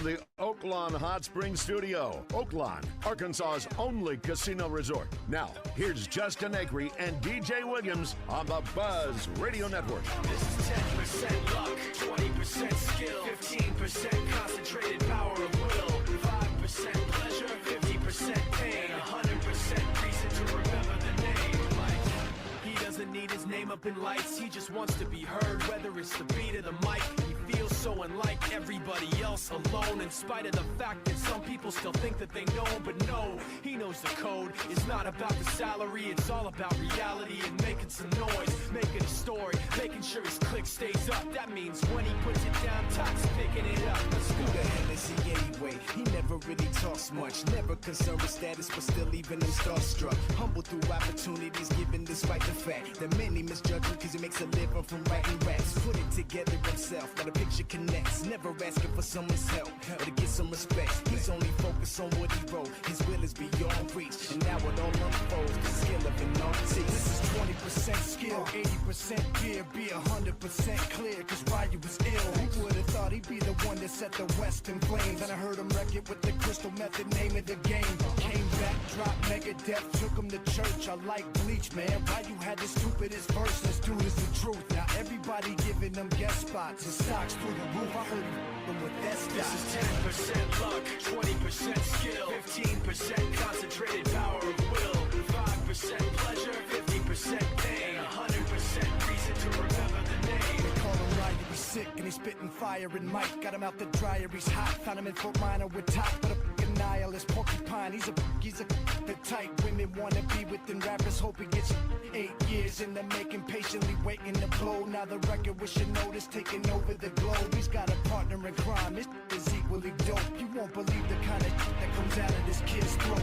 the Oaklawn Hot Spring Studio. Oaklawn, Arkansas's only casino resort. Now, here's Justin Acri and DJ Williams on the Buzz Radio Network. This is 10% luck, 20% skill, 15% concentrated power of will, 5% pleasure, 50% pain, 100% reason to remember the name. Mike, he doesn't need his name up in lights, he just wants to be heard, whether it's the beat of the mic. He feels so unlike everybody else, alone, in spite of the fact that some people still think that they know, but no, he knows the code. It's not about the salary, it's all about reality and making some noise, making a story, making sure his click stays up. That means when he puts it down, Todd's picking it up. Let's go. Who the hell is he anyway? He never really talks much, never concerned with status, but still even him starstruck. Humble through opportunities given despite the fact that many misjudge him because he makes a living from writing raps. Put it together himself, got a picture connects, never asking for someone's help or to get some respect. He's only focused on what he wrote, his will is beyond reach, and now it all unfolds, the skill of an artist. This is 20% skill, 80% fear, be 100% clear, cause Ryu was ill. Who would've thought he'd be the one that set the West in flames? And I heard him wreck it with the crystal method, name of the game. Came back, dropped Megadeth, took him to church. I like Bleach, man. Ryu had the stupidest verse, this dude is the truth. Now everybody giving them guest spots and stocks through the roof. I heard him with that stock. This is 10% luck, 20% skill, 15% concentrated power of will, 5% pleasure, 50% pain, 100% reason to remember the name. They call him Ryu, he's sick and he's spitting fire and Mike got him out the dryer, he's hot. Found him in Fort Minor with top, but a fucking nihilist porcupine. He's a the type women wanna be within rappers, hope he gets 8 years in the making, patiently waiting to blow. Now the record with your notice taking over the globe. He's got a partner in crime, his is equally dope. You won't believe the kind of that comes out of this kid's throat.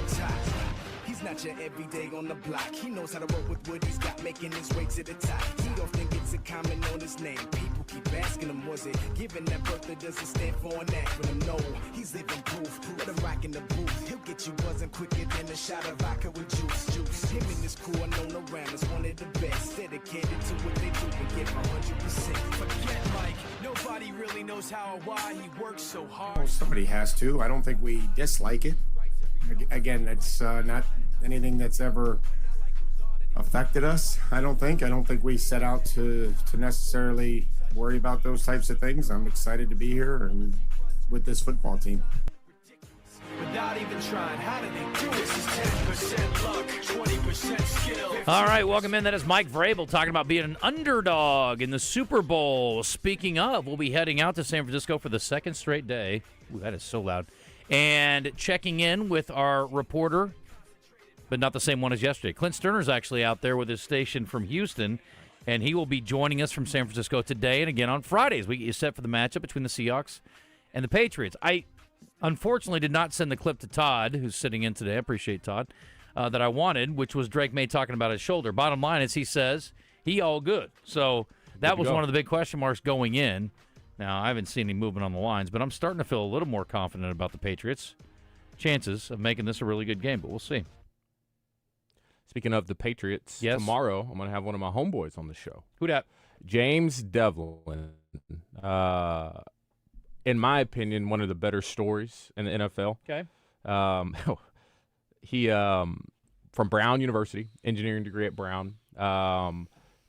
He's not your everyday on the block. He knows how to work with what he's got, making his way to the top. He don't think it's a comment on his name. People keep asking him, was it given that birth that doesn't stand for an acronym? No, he's living proof. Let him rock in the booth. He'll get you buzzing quicker than a shot of vodka with juice. Him and his crew are known around as one of the best. Dedicated to what they do and get 100%. Forget Mike, nobody really knows how or why he works so hard. Well, somebody has to. I don't think we dislike it. Again, it's not anything that's ever affected us. I don't think we set out to necessarily worry about those types of things. I'm excited to be here and with this football team. Without even trying, how did they do it? This is 10% luck, 20% skill. All right, welcome in. That is Mike Vrabel talking about being an underdog in the Super Bowl. Speaking of, we'll be heading out to San Francisco for the second straight day. Ooh, that is so loud. And checking in with our reporter, but not the same one as yesterday. Clint Sterner's actually out there with his station from Houston, and he will be joining us from San Francisco today and again on Fridays. We get you set for the matchup between the Seahawks and the Patriots. I unfortunately did not send the clip to Todd, who's sitting in today. I appreciate Todd, that I wanted, which was Drake May talking about his shoulder. Bottom line is he says he all good. So that was one of the big question marks going in. Now, I haven't seen any movement on the lines, but I'm starting to feel a little more confident about the Patriots' chances of making this a really good game, but we'll see. Speaking of the Patriots, tomorrow I'm going to have one of my homeboys on the show. Who dat? James Devlin. In my opinion, one of the better stories in the NFL. Okay. He from Brown University, engineering degree at Brown.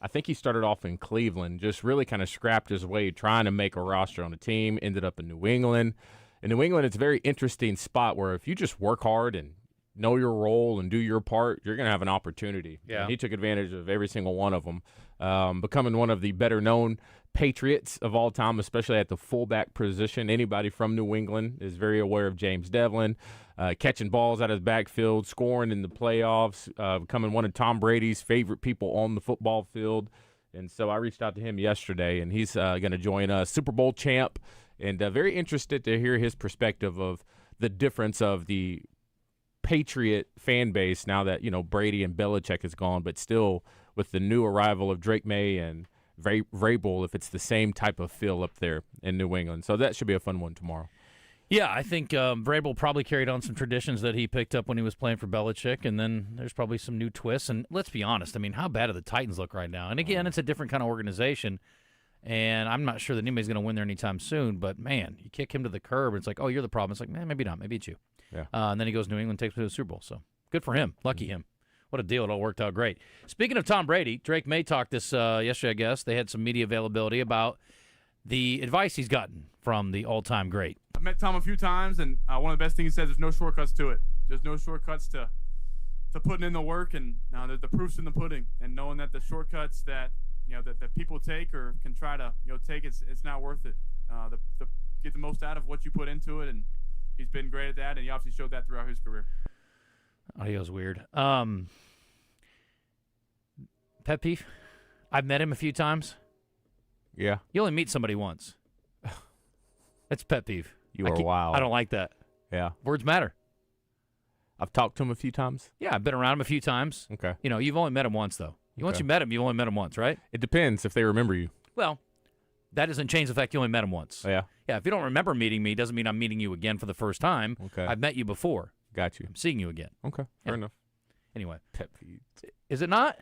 I think he started off in Cleveland, just really kind of scrapped his way trying to make a roster on a team, ended up in New England. In New England, it's a very interesting spot where if you just work hard and know your role and do your part, you're going to have an opportunity. Yeah. And he took advantage of every single one of them, becoming one of the better-known Patriots of all time, especially at the fullback position. Anybody from New England is very aware of James Devlin, catching balls out of the backfield, scoring in the playoffs, becoming one of Tom Brady's favorite people on the football field. And so I reached out to him yesterday, and he's going to join us, Super Bowl champ, and very interested to hear his perspective of the difference of the Patriot fan base now that, Brady and Belichick is gone, but still with the new arrival of Drake May and Vrabel, if it's the same type of feel up there in New England. So that should be a fun one tomorrow. Yeah, I think Vrabel probably carried on some traditions that he picked up when he was playing for Belichick, and then there's probably some new twists. And let's be honest, how bad do the Titans look right now? And again, it's a different kind of organization. And I'm not sure that anybody's going to win there anytime soon. But, man, you kick him to the curb, and it's like, oh, you're the problem. It's like, man, maybe not. Maybe it's you. Yeah. And then he goes to New England, takes me to the Super Bowl. So good for him. Lucky him. What a deal. It all worked out great. Speaking of Tom Brady, Drake May talked this yesterday, I guess. They had some media availability about the advice he's gotten from the all-time great. I've met Tom a few times, and one of the best things he says, there's no shortcuts to it. There's no shortcuts to putting in the work, and the proof's in the pudding. And knowing that the shortcuts that that people take or can try to take, it's not worth it. Get the most out of what you put into it, and he's been great at that, and he obviously showed that throughout his career. Audio's weird. Pet peeve. I've met him a few times. Yeah. You only meet somebody once. That's pet peeve. You are wild. I don't like that. Yeah. Words matter. I've talked to him a few times. Yeah, I've been around him a few times. Okay. You've only met him once, though. Once you met him, you've only met him once, right? It depends if they remember you. Well, that doesn't change the fact you only met him once. Oh, yeah? Yeah, if you don't remember meeting me, doesn't mean I'm meeting you again for the first time. Okay. I've met you before. Got you. I'm seeing you again. Okay. Fair enough. Anyway. Pet peeve. Is it not?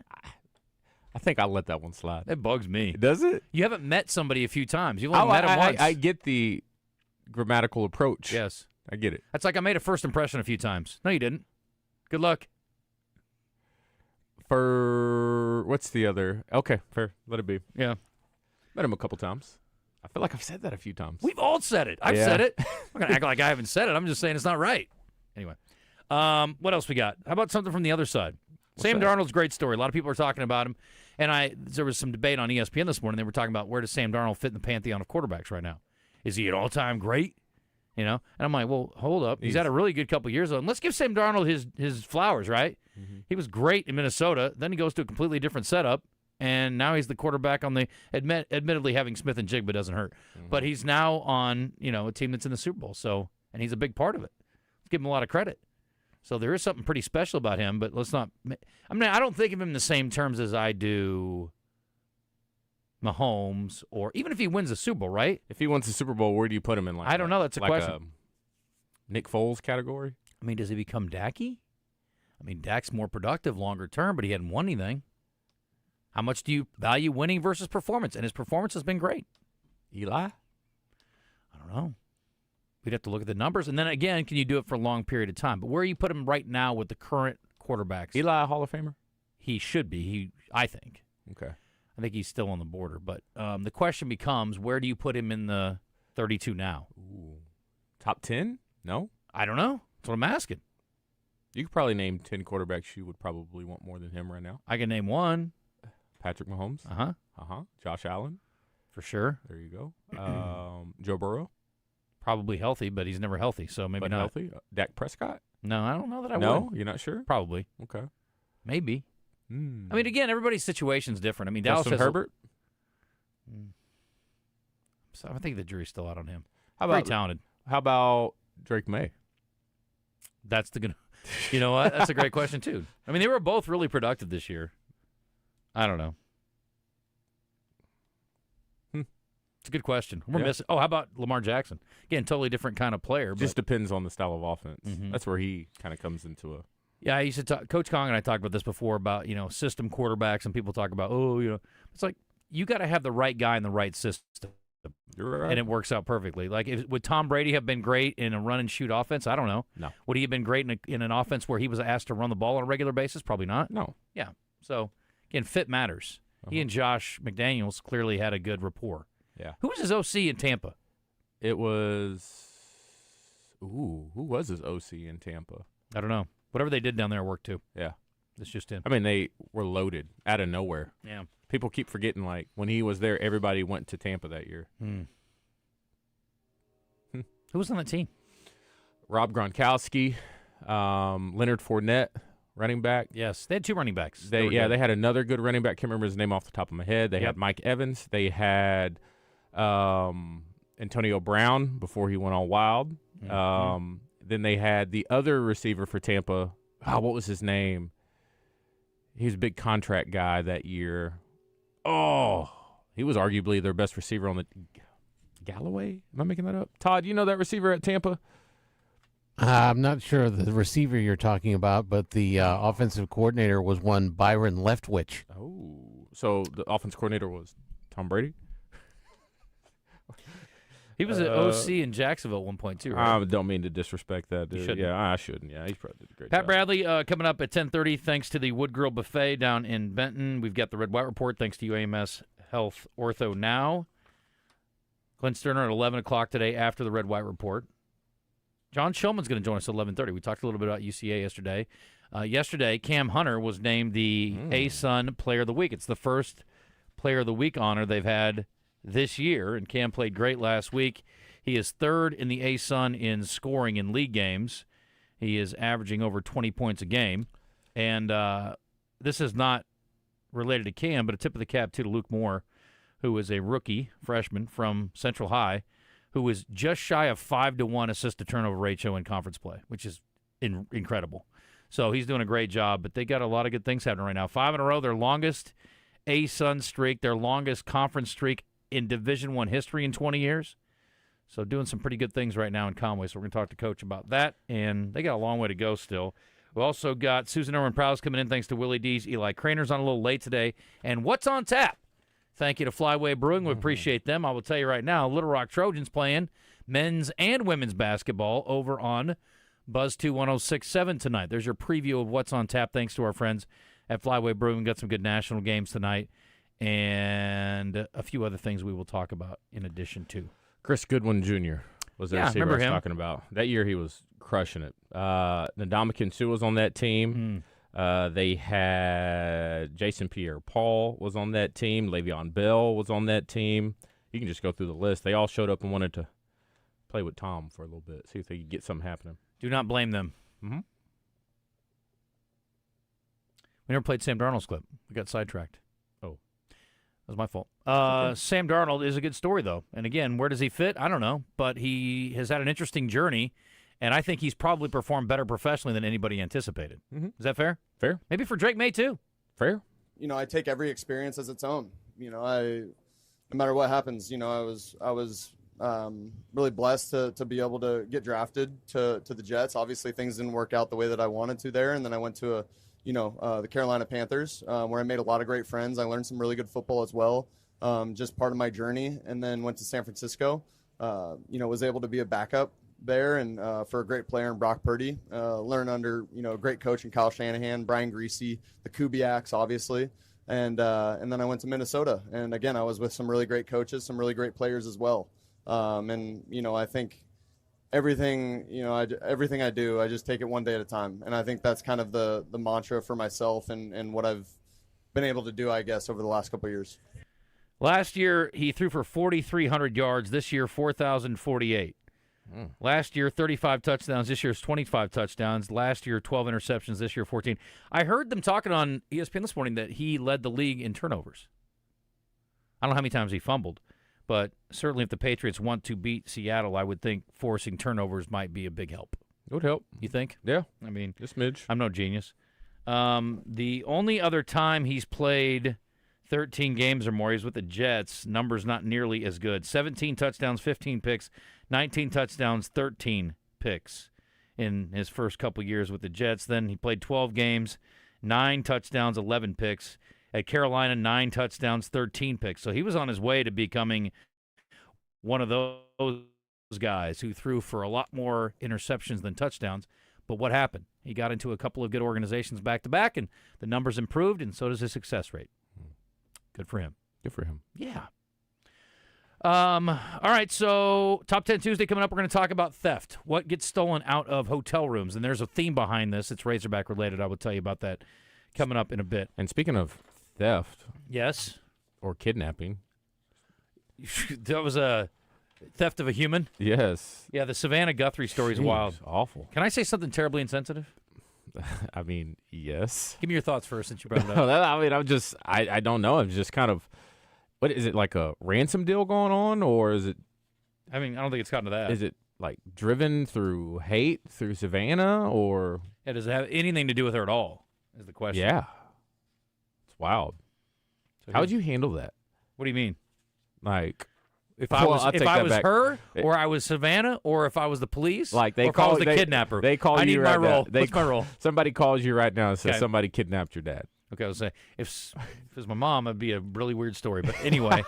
I think I'll let that one slide. It bugs me. Does it? You haven't met somebody a few times. You've only met him once. I get the grammatical approach. Yes. I get it. That's like I made a first impression a few times. No, you didn't. Good luck. For what's the other? Okay, fair. Let it be. Yeah. Met him a couple times. I feel like I've said that a few times. We've all said it. I've said it. I'm not going to act like I haven't said it. I'm just saying it's not right. Anyway. What else we got? How about something from the other side? Sam Darnold's great story. A lot of people are talking about him. And there was some debate on ESPN this morning. They were talking about where does Sam Darnold fit in the pantheon of quarterbacks right now? Is he an all-time great? And I'm like, well, hold up. He's had a really good couple years, though. And let's give Sam Darnold his flowers, right? Mm-hmm. He was great in Minnesota. Then he goes to a completely different setup, and now he's the quarterback on the admittedly having Smith and Jigba doesn't hurt. Mm-hmm. But he's now on, a team that's in the Super Bowl. And he's a big part of it. Let's give him a lot of credit. So there is something pretty special about him, but let's not – I don't think of him in the same terms as I do Mahomes, or even if he wins the Super Bowl, right? If he wins the Super Bowl, where do you put him in? I don't know. That's a question. A Nick Foles category? Does he become Dak-y? Dak's more productive longer term, but he hadn't won anything. How much do you value winning versus performance? And his performance has been great. Eli? I don't know. We'd have to look at the numbers. And then, again, can you do it for a long period of time? But where you put him right now with the current quarterbacks? Eli, a Hall of Famer? He should be, I think. Okay. I think he's still on the border. But the question becomes, where do you put him in the 32 now? Ooh. Top 10? No? I don't know. That's what I'm asking. You could probably name 10 quarterbacks you would probably want more than him right now. I can name one. Patrick Mahomes. Uh-huh. Uh-huh. Josh Allen. For sure. There you go. Joe Burrow. Probably healthy, but he's never healthy, so maybe but not. Healthy? Dak Prescott? No, I don't know that I would. No? You're not sure? Probably. Okay. Maybe. Again, everybody's situation's different. Dallas Justin has Herbert? So I think the jury's still out on him. How about Very talented. How about Drake May? That's the good. You know what? That's a great question too. They were both really productive this year. I don't know. It's a good question. We're missing. Oh, how about Lamar Jackson? Again, totally different kind of player. Just depends on the style of offense. Mm-hmm. That's where he kind of comes into a. Yeah, I used to talk. Coach Kong and I talked about this before about system quarterbacks, and people talk about it's like you got to have the right guy in the right system. You're right. And it works out perfectly. Like, would Tom Brady have been great in a run-and-shoot offense? I don't know. No. Would he have been great in an offense where he was asked to run the ball on a regular basis? Probably not. No. Yeah. So, again, fit matters. He and Josh McDaniels clearly had a good rapport. Yeah. Who was his OC in Tampa? It was – who was his OC in Tampa? I don't know. Whatever they did down there worked, too. Yeah. It's just in. They were loaded out of nowhere. Yeah. People keep forgetting, when he was there, everybody went to Tampa that year. Who was on that team? Rob Gronkowski, Leonard Fournette, running back. Yes, they had two running backs. They had another good running back. Can't remember his name off the top of my head. They had Mike Evans. They had Antonio Brown before he went all wild. Then they had the other receiver for Tampa. What was his name? He was a big contract guy that year. Oh, he was arguably their best receiver on the Galloway? Am I making that up? Todd, you know that receiver at Tampa? I'm not sure the receiver you're talking about, but the offensive coordinator was one Byron Leftwich. Oh, so the offensive coordinator was Tom Brady? He was an OC in Jacksonville at one point, too, right? I don't mean to disrespect that, dude. shouldn't. Yeah, I shouldn't. Yeah, he's probably did a great Pat job. Bradley coming up at 10:30 thanks to the Wood Grill Buffet down in Benton. We've got the Red White Report thanks to UAMS Health Ortho Now. Glenn Sterner at 11 o'clock today after the Red White Report. John Shulman's going to join us at 11:30. We talked a little bit about UCA yesterday. Yesterday, Cam Hunter was named the ASUN Player of the Week. It's the first Player of the Week honor they've had this year, and Cam played great last week. He is third in the ASUN in scoring in league games. He is averaging over 20 points a game. And this is not related to Cam, but a tip of the cap, too, to Luke Moore, who is a rookie freshman from Central High, who is just shy of 5-to-1 assist-to-turnover ratio in conference play, which is incredible. So he's doing a great job, but they got a lot of good things happening right now. 5 in a row, their longest ASUN streak, their longest conference streak in Division I history in 20 years. So doing some pretty good things right now in Conway. So we're going to talk to Coach about that, and they got a long way to go still. We also got Susan Irwin-Prowse coming in thanks to Willie D's. Eli Craner's on a little late today. And what's on tap? Thank you to Flyway Brewing. We appreciate them. I will tell you right now, Little Rock Trojans playing men's and women's basketball over on Buzz 2 106.7 tonight. There's your preview of what's on tap thanks to our friends at Flyway Brewing. Got some good national games tonight and a few other things we will talk about in addition to. Chris Goodwin Jr. was the receiver I remember was him. talking about. That year he was crushing it. Ndamukong Suh was on that team. They had Jason Pierre-Paul was on that team. Le'Veon Bell was on that team. You can just go through the list. They all showed up and wanted to play with Tom for a little bit, see if they could get something happening. Do not blame them. Mm-hmm. We never played Sam Darnold's clip. We got sidetracked. Oh. That was my fault. Sam Darnold is a good story, though. And, again, where does he fit? I don't know. But he has had an interesting journey, and I think he's probably performed better professionally than anybody anticipated. Mm-hmm. Is that fair? Fair. Maybe for Drake May, too. Fair. You know, I take every experience as its own. You know, no matter what happens, you know, I was really blessed to be able to get drafted to the Jets. Obviously, things didn't work out the way that I wanted to there, and then I went to the Carolina Panthers, where I made a lot of great friends. I learned some really good football as well, just part of my journey, and then went to San Francisco. Was able to be a backup there and for a great player in Brock Purdy. Learn under a great coach in Kyle Shanahan, Brian Greasy, the Kubiaks, obviously. And then I went to Minnesota, and again I was with some really great coaches, some really great players as well. I think everything I do, I just take it one day at a time, and I think that's kind of the mantra for myself and what I've been able to do, I guess, over the last couple of years. Last year he threw for 4,300 yards. This year 4,048. Last year, 35 touchdowns. This year's 25 touchdowns. Last year, 12 interceptions. This year, 14. I heard them talking on ESPN this morning that he led the league in turnovers. I don't know how many times he fumbled, but certainly if the Patriots want to beat Seattle, I would think forcing turnovers might be a big help. It would help. You think? Yeah. I mean, just smidge. I'm no genius. The only other time he's played 13 games or more, he's with the Jets. Numbers not nearly as good. 17 touchdowns, 15 picks. 19 touchdowns, 13 picks in his first couple years with the Jets. Then he played 12 games, 9 touchdowns, 11 picks. At Carolina, 9 touchdowns, 13 picks. So he was on his way to becoming one of those guys who threw for a lot more interceptions than touchdowns. But what happened? He got into a couple of good organizations back-to-back, and the numbers improved, and so does his success rate. Good for him. Good for him. Yeah. All right, so Top 10 Tuesday coming up. We're going to talk about theft. What gets stolen out of hotel rooms? And there's a theme behind this. It's Razorback related. I will tell you about that coming up in a bit. And speaking of theft. Yes. Or kidnapping. That was a theft of a human? Yes. Yeah, the Savannah Guthrie story is wild. Awful. Can I say something terribly insensitive? I mean, yes. Give me your thoughts first since you brought it up. I don't know. I'm just kind of, what is it, like a ransom deal going on, or is it? I mean, I don't think it's gotten to that. Is it like driven through hate through Savannah, or? Yeah, does it have anything to do with her at all, is the question. Yeah. It's wild. So how would you handle that? What do you mean? Like, if I was her, or I was Savannah, or if I was the police, like or if I was the kidnapper. They call I you need right my role. now. What's my role? Somebody calls you right now and says Okay. somebody kidnapped your dad. Okay, I was saying if it was my mom, it'd be a really weird story. But anyway,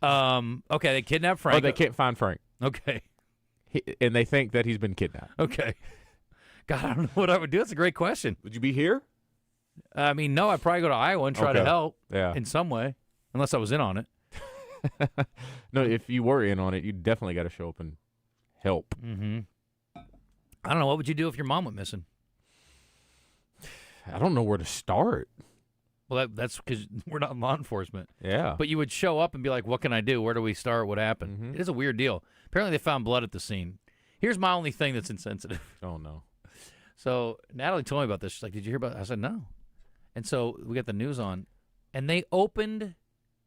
okay, they kidnapped Frank. Oh, they can't find Frank. Okay. And they think that he's been kidnapped. Okay. God, I don't know what I would do. That's a great question. Would you be here? I mean, no, I'd probably go to Iowa and try to help in some way, unless I was in on it. No, if you were in on it, you definitely got to show up and help. Mm-hmm. I don't know. What would you do if your mom went missing? I don't know where to start. Well, that's because we're not in law enforcement. Yeah. But you would show up and be like, what can I do? Where do we start? What happened? Mm-hmm. It is a weird deal. Apparently they found blood at the scene. Here's my only thing that's insensitive. Oh, no. So Natalie told me about this. She's like, did you hear about it? I said, no. And so we got the news on, and they opened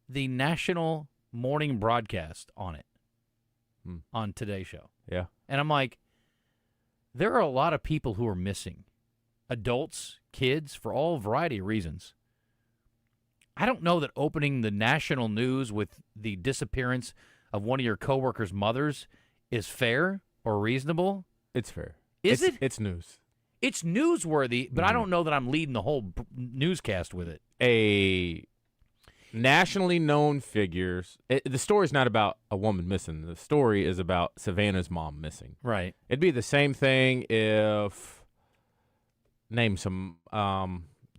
the national morning broadcast on it, on Today's Show. Yeah. And I'm like, there are a lot of people who are missing. Adults, kids, for all variety of reasons. I don't know that opening the national news with the disappearance of one of your coworkers' mothers is fair or reasonable. It's fair. Is it? It's news. It's newsworthy, but I don't know that I'm leading the whole newscast with it. A nationally known figures. The story's not about a woman missing. The story is about Savannah's mom missing. Right. It'd be the same thing if name some.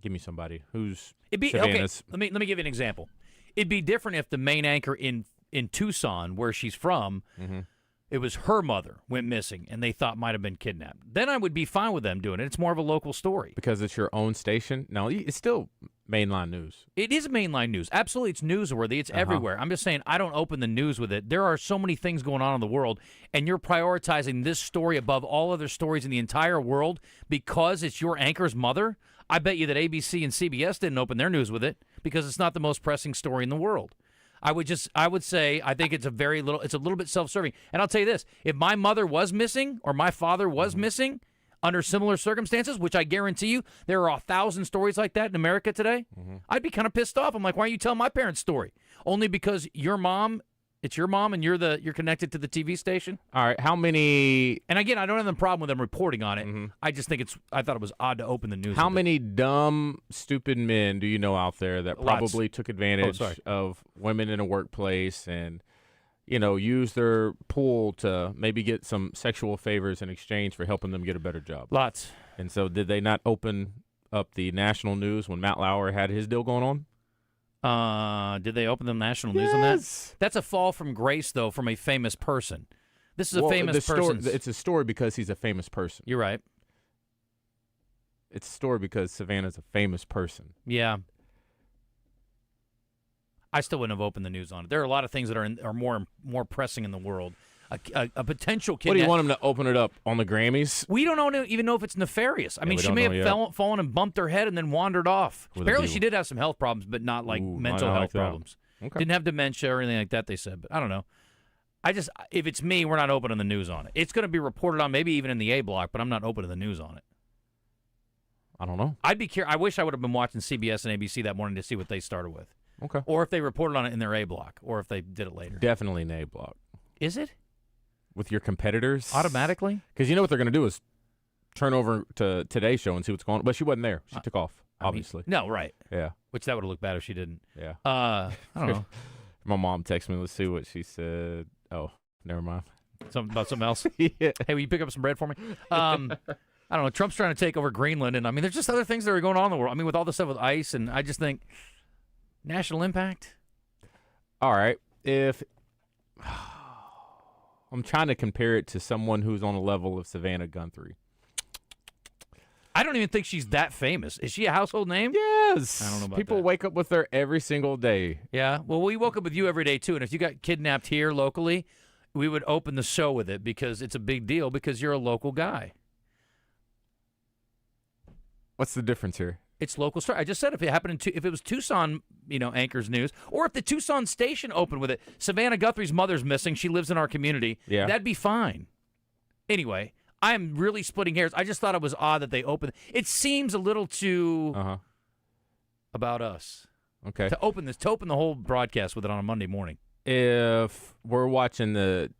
Give me somebody who's Savannah's. Okay. Let me give you an example. It'd be different if the main anchor in Tucson, where she's from, it was her mother went missing and they thought might have been kidnapped. Then I would be fine with them doing it. It's more of a local story. Because it's your own station? No, it's still mainline news. It is mainline news. Absolutely, it's newsworthy. It's everywhere. I'm just saying I don't open the news with it. There are so many things going on in the world, and you're prioritizing this story above all other stories in the entire world because it's your anchor's mother. I bet you that ABC and CBS didn't open their news with it because it's not the most pressing story in the world. I would say I think it's a little bit self-serving. And I'll tell you this, if my mother was missing or my father was missing under similar circumstances, which I guarantee you there are 1,000 stories like that in America today, I'd be kind of pissed off. I'm like, why aren't you telling my parents' story? Only because your mom, it's your mom and you're connected to the TV station? All right, how many... And again, I don't have a problem with them reporting on it. I just think I thought it was odd to open the news. How many dumb, stupid men do you know out there that probably took advantage of women in a workplace and, use their pool to maybe get some sexual favors in exchange for helping them get a better job? Lots. And so did they not open up the national news when Matt Lauer had his deal going on? Did they open the national news on that? That's a fall from grace, though, from a famous person. This is a famous person. It's a story because he's a famous person. You're right. It's a story because Savannah's a famous person. Yeah. I still wouldn't have opened the news on it. There are a lot of things that are more pressing in the world. A potential kidnap. What do you want him to open it up on the Grammys? We don't even know if it's nefarious. I mean, she may have fallen and bumped her head and then wandered off. Apparently, she did have some health problems, but not like mental health problems. Okay. Didn't have dementia or anything like that, they said. But I don't know. If it's me, we're not opening the news on it. It's going to be reported on, maybe even in the A block, but I'm not opening the news on it. I don't know. I'd be curious. I wish I would have been watching CBS and ABC that morning to see what they started with. Okay. Or if they reported on it in their A block, or if they did it later. Definitely an A block. Is it? With your competitors? Automatically? Because you know what they're going to do is turn over to Today's Show and see what's going on. But she wasn't there. She took off, obviously. No, right. Yeah. Which that would have looked bad if she didn't. Yeah. I don't know. My mom texted me. Let's see what she said. Oh, never mind. Something about something else? Yeah. Hey, will you pick up some bread for me? I don't know. Trump's trying to take over Greenland, and there's just other things that are going on in the world. I mean, with all the stuff with ICE, and I just think national impact. All right. If I'm trying to compare it to someone who's on a level of Savannah Guthrie. I don't even think she's that famous. Is she a household name? Yes. I don't know about People that. wake up with her every single day. Yeah. Well, we woke up with you every day, too. And if you got kidnapped here locally, we would open the show with it because it's a big deal because you're a local guy. What's the difference here? It's local story. I just said if it happened if it was Tucson, Anchor's news, or if the Tucson station opened with it, Savannah Guthrie's mother's missing. She lives in our community. Yeah. That'd be fine. Anyway, I am really splitting hairs. I just thought it was odd that they opened. It seems a little too about us. Okay. To open the whole broadcast with it on a Monday morning. If we're watching the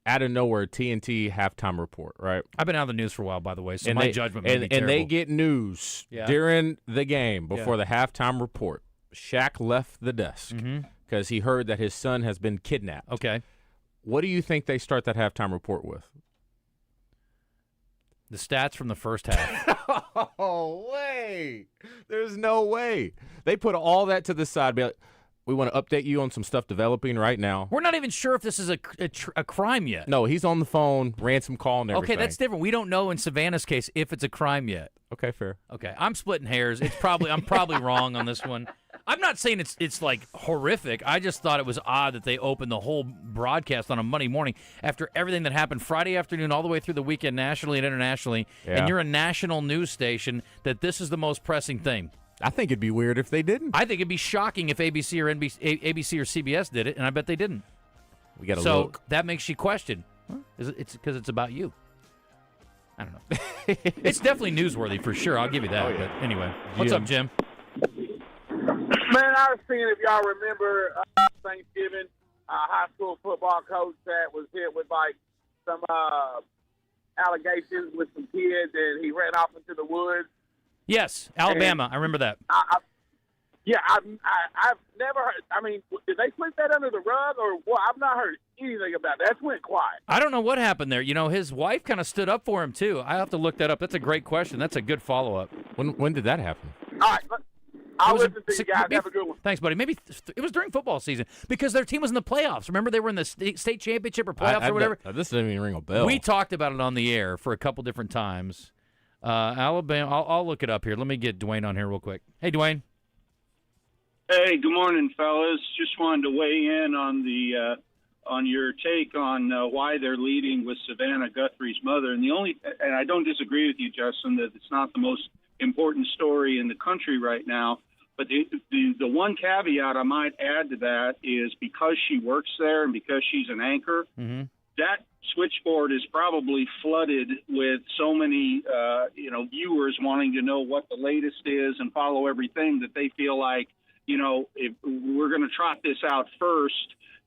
out of nowhere, TNT halftime report, right? I've been out of the news for a while, by the way, so And my judgment may be terrible. And they get news during the game before the halftime report. Shaq left the desk because he heard that his son has been kidnapped. Okay. What do you think they start that halftime report with? The stats from the first half. Oh, way. There's no way. They put all that to the side. Be like, we want to update you on some stuff developing right now. We're not even sure if this is a crime yet. No, he's on the phone, ransom call and everything. Okay, that's different. We don't know in Savannah's case if it's a crime yet. Okay, fair. Okay, I'm splitting hairs. I'm probably wrong on this one. I'm not saying it's like horrific. I just thought it was odd that they opened the whole broadcast on a Monday morning after everything that happened Friday afternoon all the way through the weekend nationally and internationally, and you're a national news station, that this is the most pressing thing. I think it'd be weird if they didn't. I think it'd be shocking if ABC or ABC or CBS did it, and I bet they didn't. We got to so look. that makes you question. It's because it's about you. I don't know. It's definitely newsworthy for sure. I'll give you that. Oh, yeah. But anyway, what's up, Jim? Man, I was seeing if y'all remember Thanksgiving, high school football coach that was hit with like some allegations with some kids, and he ran off into the woods. Yes, Alabama. I remember that. I've never heard. I mean, did they sweep that under the rug or what? I've not heard anything about that. That's went quiet. I don't know what happened there. You know, his wife kind of stood up for him too. I have to look that up. That's a great question. That's a good follow up. When did that happen? All right. I'll listen to you guys. Have a good one. Thanks, buddy. Maybe it was during football season because their team was in the playoffs. Remember, they were in the state championship or playoffs or whatever? This doesn't even ring a bell. We talked about it on the air for a couple different times. Alabama, I'll look it up here. Let me get Dwayne on here real quick. Hey, Dwayne. Hey, good morning, fellas. Just wanted to weigh in on the on your take on why they're leading with Savannah Guthrie's mother. And I don't disagree with you, Justin, that it's not the most important story in the country right now. But the one caveat I might add to that is because she works there and because she's an anchor, that switchboard is probably flooded with so many, viewers wanting to know what the latest is and follow everything that they feel like, if we're going to trot this out first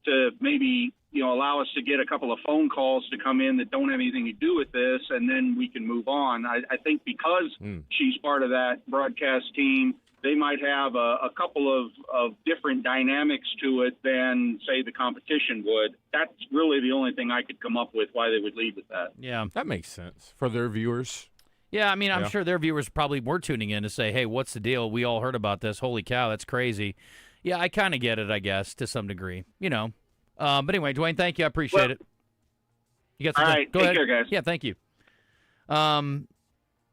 to maybe, allow us to get a couple of phone calls to come in that don't have anything to do with this, and then we can move on. I think because she's part of that broadcast team, they might have a couple of different dynamics to it than, say, the competition would. That's really the only thing I could come up with why they would lead with that. Yeah. That makes sense for their viewers. Yeah, I mean, I'm sure their viewers probably were tuning in to say, hey, what's the deal? We all heard about this. Holy cow, that's crazy. Yeah, I kind of get it, I guess, to some degree, But anyway, Dwayne, thank you. I appreciate it. You got something? All right, Go take ahead. care, guys. Yeah, thank you.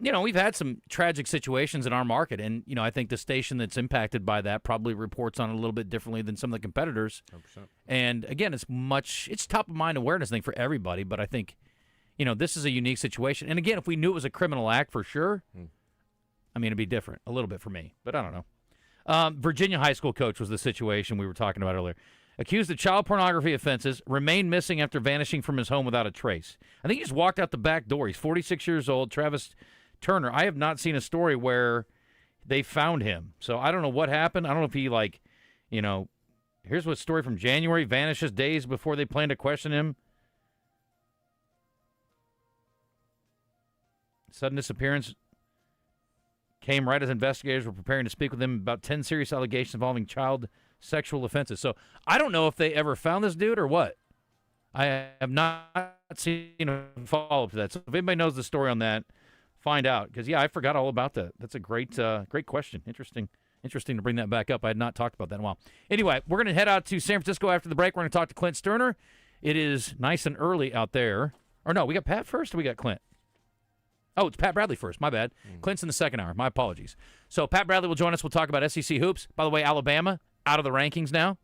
We've had some tragic situations in our market, and, I think the station that's impacted by that probably reports on it a little bit differently than some of the competitors. 100%. And, again, it's top-of-mind awareness thing for everybody, but I think, this is a unique situation. And, again, if we knew it was a criminal act for sure, I mean, it'd be different a little bit for me, but I don't know. Virginia high school coach was the situation we were talking about earlier. Accused of child pornography offenses, remained missing after vanishing from his home without a trace. I think he just walked out the back door. He's 46 years old, Travis Turner. I have not seen a story where they found him. So I don't know what happened. I don't know if he, here's what story from January, vanishes days before they plan to question him. Sudden disappearance came right as investigators were preparing to speak with him about 10 serious allegations involving child sexual offenses. So I don't know if they ever found this dude or what. I have not seen a follow-up to that. So if anybody knows the story on that, find out. Because, I forgot all about that. That's a great question. Interesting to bring that back up. I had not talked about that in a while. Anyway, we're going to head out to San Francisco after the break. We're going to talk to Clint Sterner. It is nice and early out there. Or no, we got Pat first or we got Clint? Oh, it's Pat Bradley first. My bad. Clint's in the second hour. My apologies. So Pat Bradley will join us. We'll talk about SEC hoops. By the way, Alabama out of the rankings now.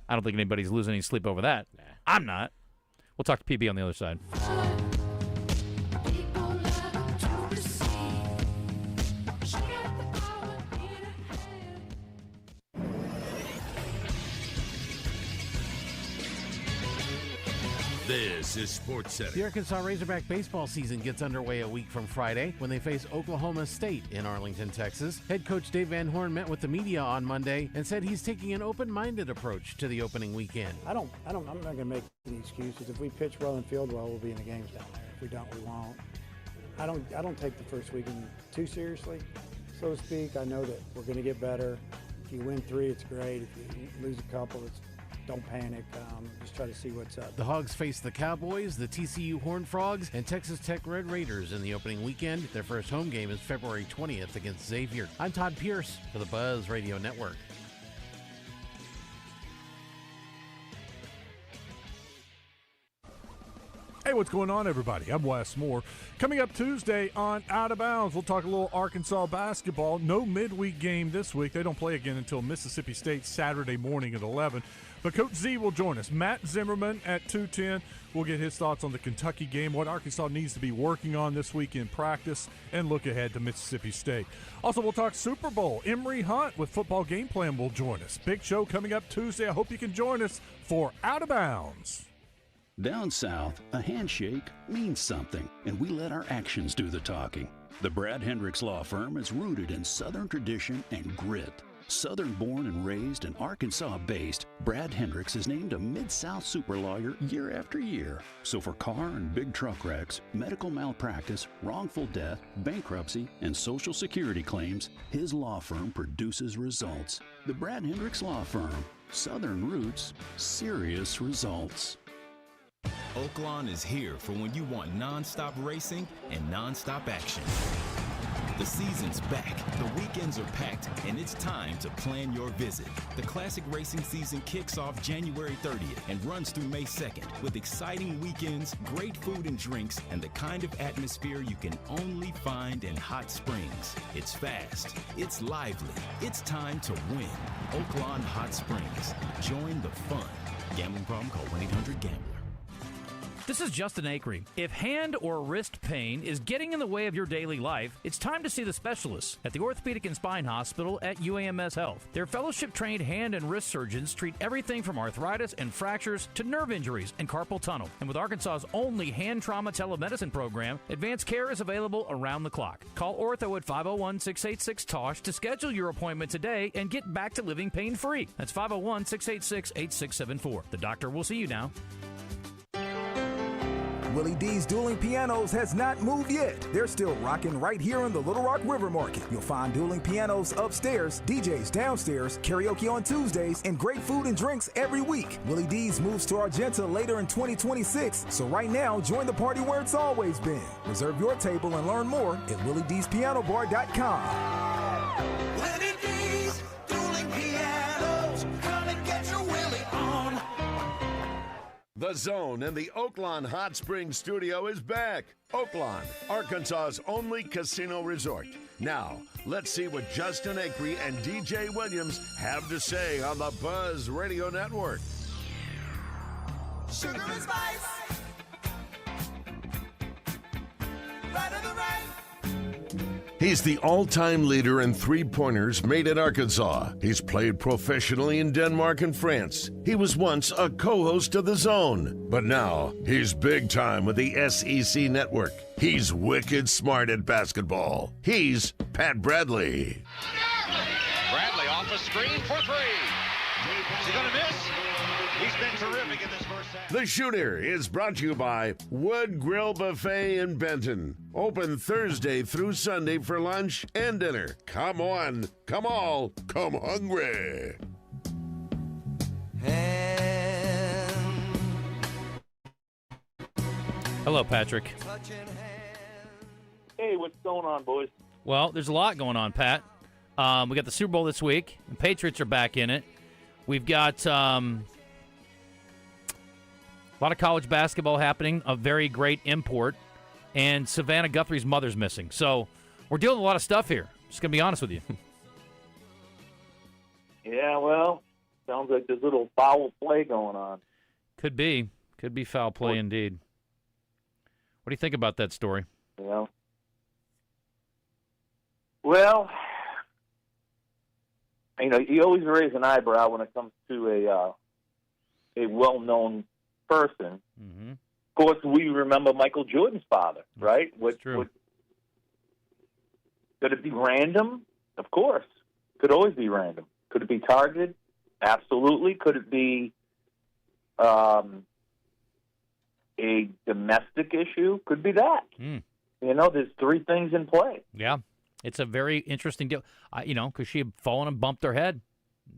I don't think anybody's losing any sleep over that. Nah. I'm not. We'll talk to PB on the other side. This is Sports Center. The Arkansas Razorback baseball season gets underway a week from Friday when they face Oklahoma State in Arlington, Texas. Head coach Dave Van Horn met with the media on Monday and said he's taking an open-minded approach to the opening weekend. I'm not going to make any excuses. If we pitch well and field well, we'll be in the games down there. If we don't, we won't. I don't take the first weekend too seriously, so to speak. I know that we're going to get better. If you win 3, it's great. If you lose a couple, don't panic. Just try to see what's up. The Hogs face the Cowboys, the TCU Horned Frogs, and Texas Tech Red Raiders in the opening weekend. Their first home game is February 20th against Xavier. I'm Todd Pierce for the Buzz Radio Network. Hey, what's going on, everybody? I'm Wes Moore. Coming up Tuesday on Out of Bounds, we'll talk a little Arkansas basketball. No midweek game this week. They don't play again until Mississippi State Saturday morning at 11. But Coach Z will join us. Matt Zimmerman at 2:10. We'll get his thoughts on the Kentucky game, what Arkansas needs to be working on this week in practice, and look ahead to Mississippi State. Also, we'll talk Super Bowl. Emory Hunt with Football Game Plan will join us. Big show coming up Tuesday. I hope you can join us for Out of Bounds. Down south, a handshake means something, and we let our actions do the talking. The Brad Hendricks Law Firm is rooted in Southern tradition and grit. Southern-born and raised and Arkansas-based, Brad Hendricks is named a Mid-South super lawyer year after year. So for car and big truck wrecks, medical malpractice, wrongful death, bankruptcy, and Social Security claims, his law firm produces results. The Brad Hendricks Law Firm. Southern roots, serious results. Oaklawn is here for when you want non-stop racing and non-stop action. The season's back, the weekends are packed, and it's time to plan your visit. The classic racing season kicks off January 30th and runs through May 2nd with exciting weekends, great food and drinks, and the kind of atmosphere you can only find in Hot Springs. It's fast, it's lively, it's time to win. Oaklawn Hot Springs. Join the fun. Gambling problem? Call 1-800-GAMBLER. This is Justin Acri. If hand or wrist pain is getting in the way of your daily life, it's time to see the specialists at the Orthopedic and Spine Hospital at UAMS Health. Their fellowship-trained hand and wrist surgeons treat everything from arthritis and fractures to nerve injuries and carpal tunnel. And with Arkansas's only hand trauma telemedicine program, advanced care is available around the clock. Call Ortho at 501-686-TOSH to schedule your appointment today and get back to living pain-free. That's 501-686-8674. The doctor will see you now. Willie D's Dueling Pianos has not moved yet. They're still rocking right here in the Little Rock River Market. You'll find dueling pianos upstairs, DJs downstairs, karaoke on Tuesdays, and great food and drinks every week. Willie D's moves to Argenta later in 2026, so right now, join the party where it's always been. Reserve your table and learn more at WillieD'sPianoBar.com. Willie D's Dueling Pianos. Come and get your Willie on. The Zone in the Oaklawn Hot Springs studio is back. Oaklawn, Arkansas's only casino resort. Now, let's see what Justin Acri and DJ Williams have to say on the Buzz Radio Network. Sugar and spice. Right of the right. He's the all-time leader in three-pointers made in Arkansas. He's played professionally in Denmark and France. He was once a co-host of The Zone, but now he's big time with the SEC Network. He's wicked smart at basketball. He's Pat Bradley. Bradley off a screen for three. Is he going to miss? He's been terrific in this first half. The Shooter is brought to you by Wood Grill Buffet in Benton. Open Thursday through Sunday for lunch and dinner. Come on, come all, come hungry. Hello, Patrick. Hey, what's going on, boys? Well, there's a lot going on, Pat. We got the Super Bowl this week. The Patriots are back in it. We've got a lot of college basketball happening, a very great import, and Savannah Guthrie's mother's missing. So we're dealing with a lot of stuff here. Just going to be honest with you. Yeah, well, sounds like there's a little foul play going on. Could be. Could be foul play indeed. What do you think about that story? Yeah. Well, you know, you always raise an eyebrow when it comes to a well-known person. Mm-hmm. Of course, we remember Michael Jordan's father, right? True. Could it be random? Of course. Could always be random. Could it be targeted? Absolutely. Could it be a domestic issue? Could be that. Mm. There's three things in play. Yeah. It's a very interesting deal. Because she had fallen and bumped her head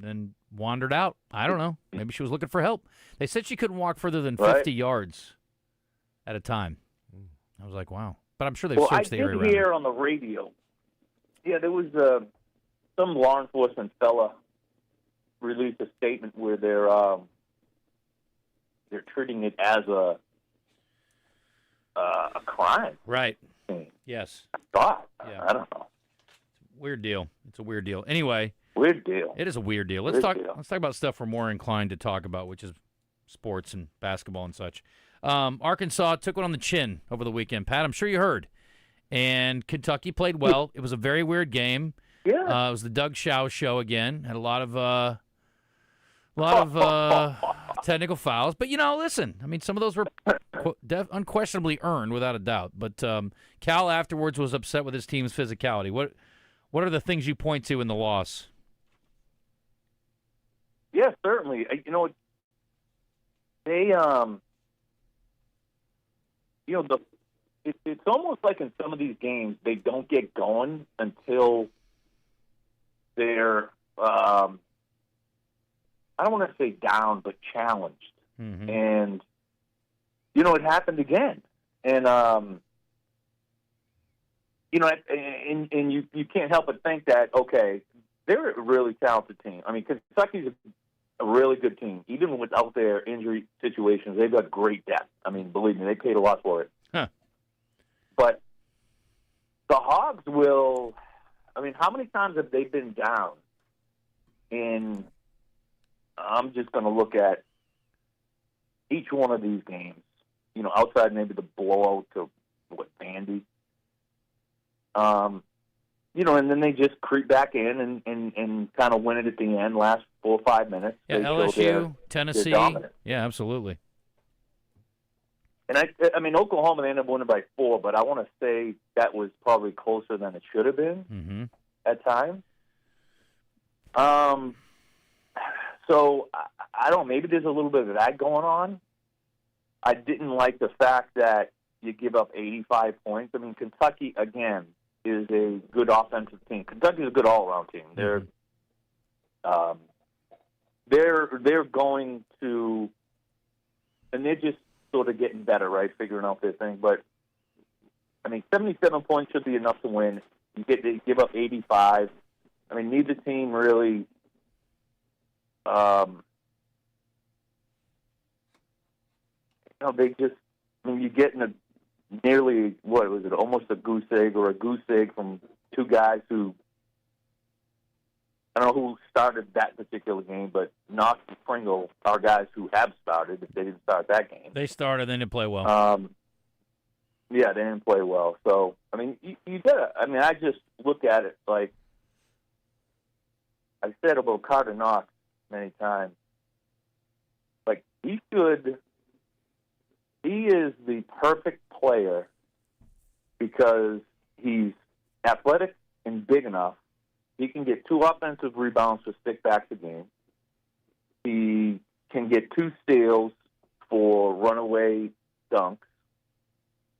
and wandered out. I don't know. Maybe she was looking for help. They said she couldn't walk further than 50 yards at a time. I was like, wow. But I'm sure they've searched the area I around did hear her. on the radio, there was some law enforcement fella released a statement where they're treating it as a crime. Right. Yes. I thought. Yeah. I don't know. Weird deal. It's a weird deal. Anyway. Weird deal. It is a weird deal. Let's talk about stuff we're more inclined to talk about, which is sports and basketball and such. Arkansas took one on the chin over the weekend. Pat, I'm sure you heard. And Kentucky played well. It was a very weird game. Yeah. It was the Doug Show show again. Had a lot of technical fouls. But, listen, I mean, some of those were unquestionably earned without a doubt. But Cal afterwards was upset with his team's physicality. What are the things you point to in the loss? Yeah, certainly. They it's almost like in some of these games they don't get going until they're I don't want to say down, but challenged. Mm-hmm. And it happened again. And and you can't help but think that, okay, they're a really talented team. I mean, Kentucky's a really good team. Even without their injury situations, they've got great depth. I mean, believe me, they paid a lot for it. Huh. But the Hogs will, how many times have they been down? And I'm just going to look at each one of these games, outside maybe the blowout to, Vandy. And then they just creep back in and kind of win it at the end, last 4 or 5 minutes. Yeah, LSU, Tennessee. Yeah, absolutely. And Oklahoma, they ended up winning by 4, but I want to say that was probably closer than it should have been at times. So I don't know, maybe there's a little bit of that going on. I didn't like the fact that you give up 85 points. I mean, Kentucky, again, is a good offensive team. Kentucky is a good all-around team. They're going to, and they're just sort of getting better, right, figuring out their thing. But, 77 points should be enough to win. You give up 85. Neither team really they just, you're getting a nearly, almost a goose egg or a goose egg from two guys who, I don't know who started that particular game, but Knox and Pringle are guys who have started if they didn't start that game. They started, they didn't play well. Yeah, they didn't play well. So, you gotta, I just look at it like, I've said about Carter Knox many times, like, he is the perfect player because he's athletic and big enough. He can get 2 offensive rebounds for stick-backs a game. He can get 2 steals for runaway dunks.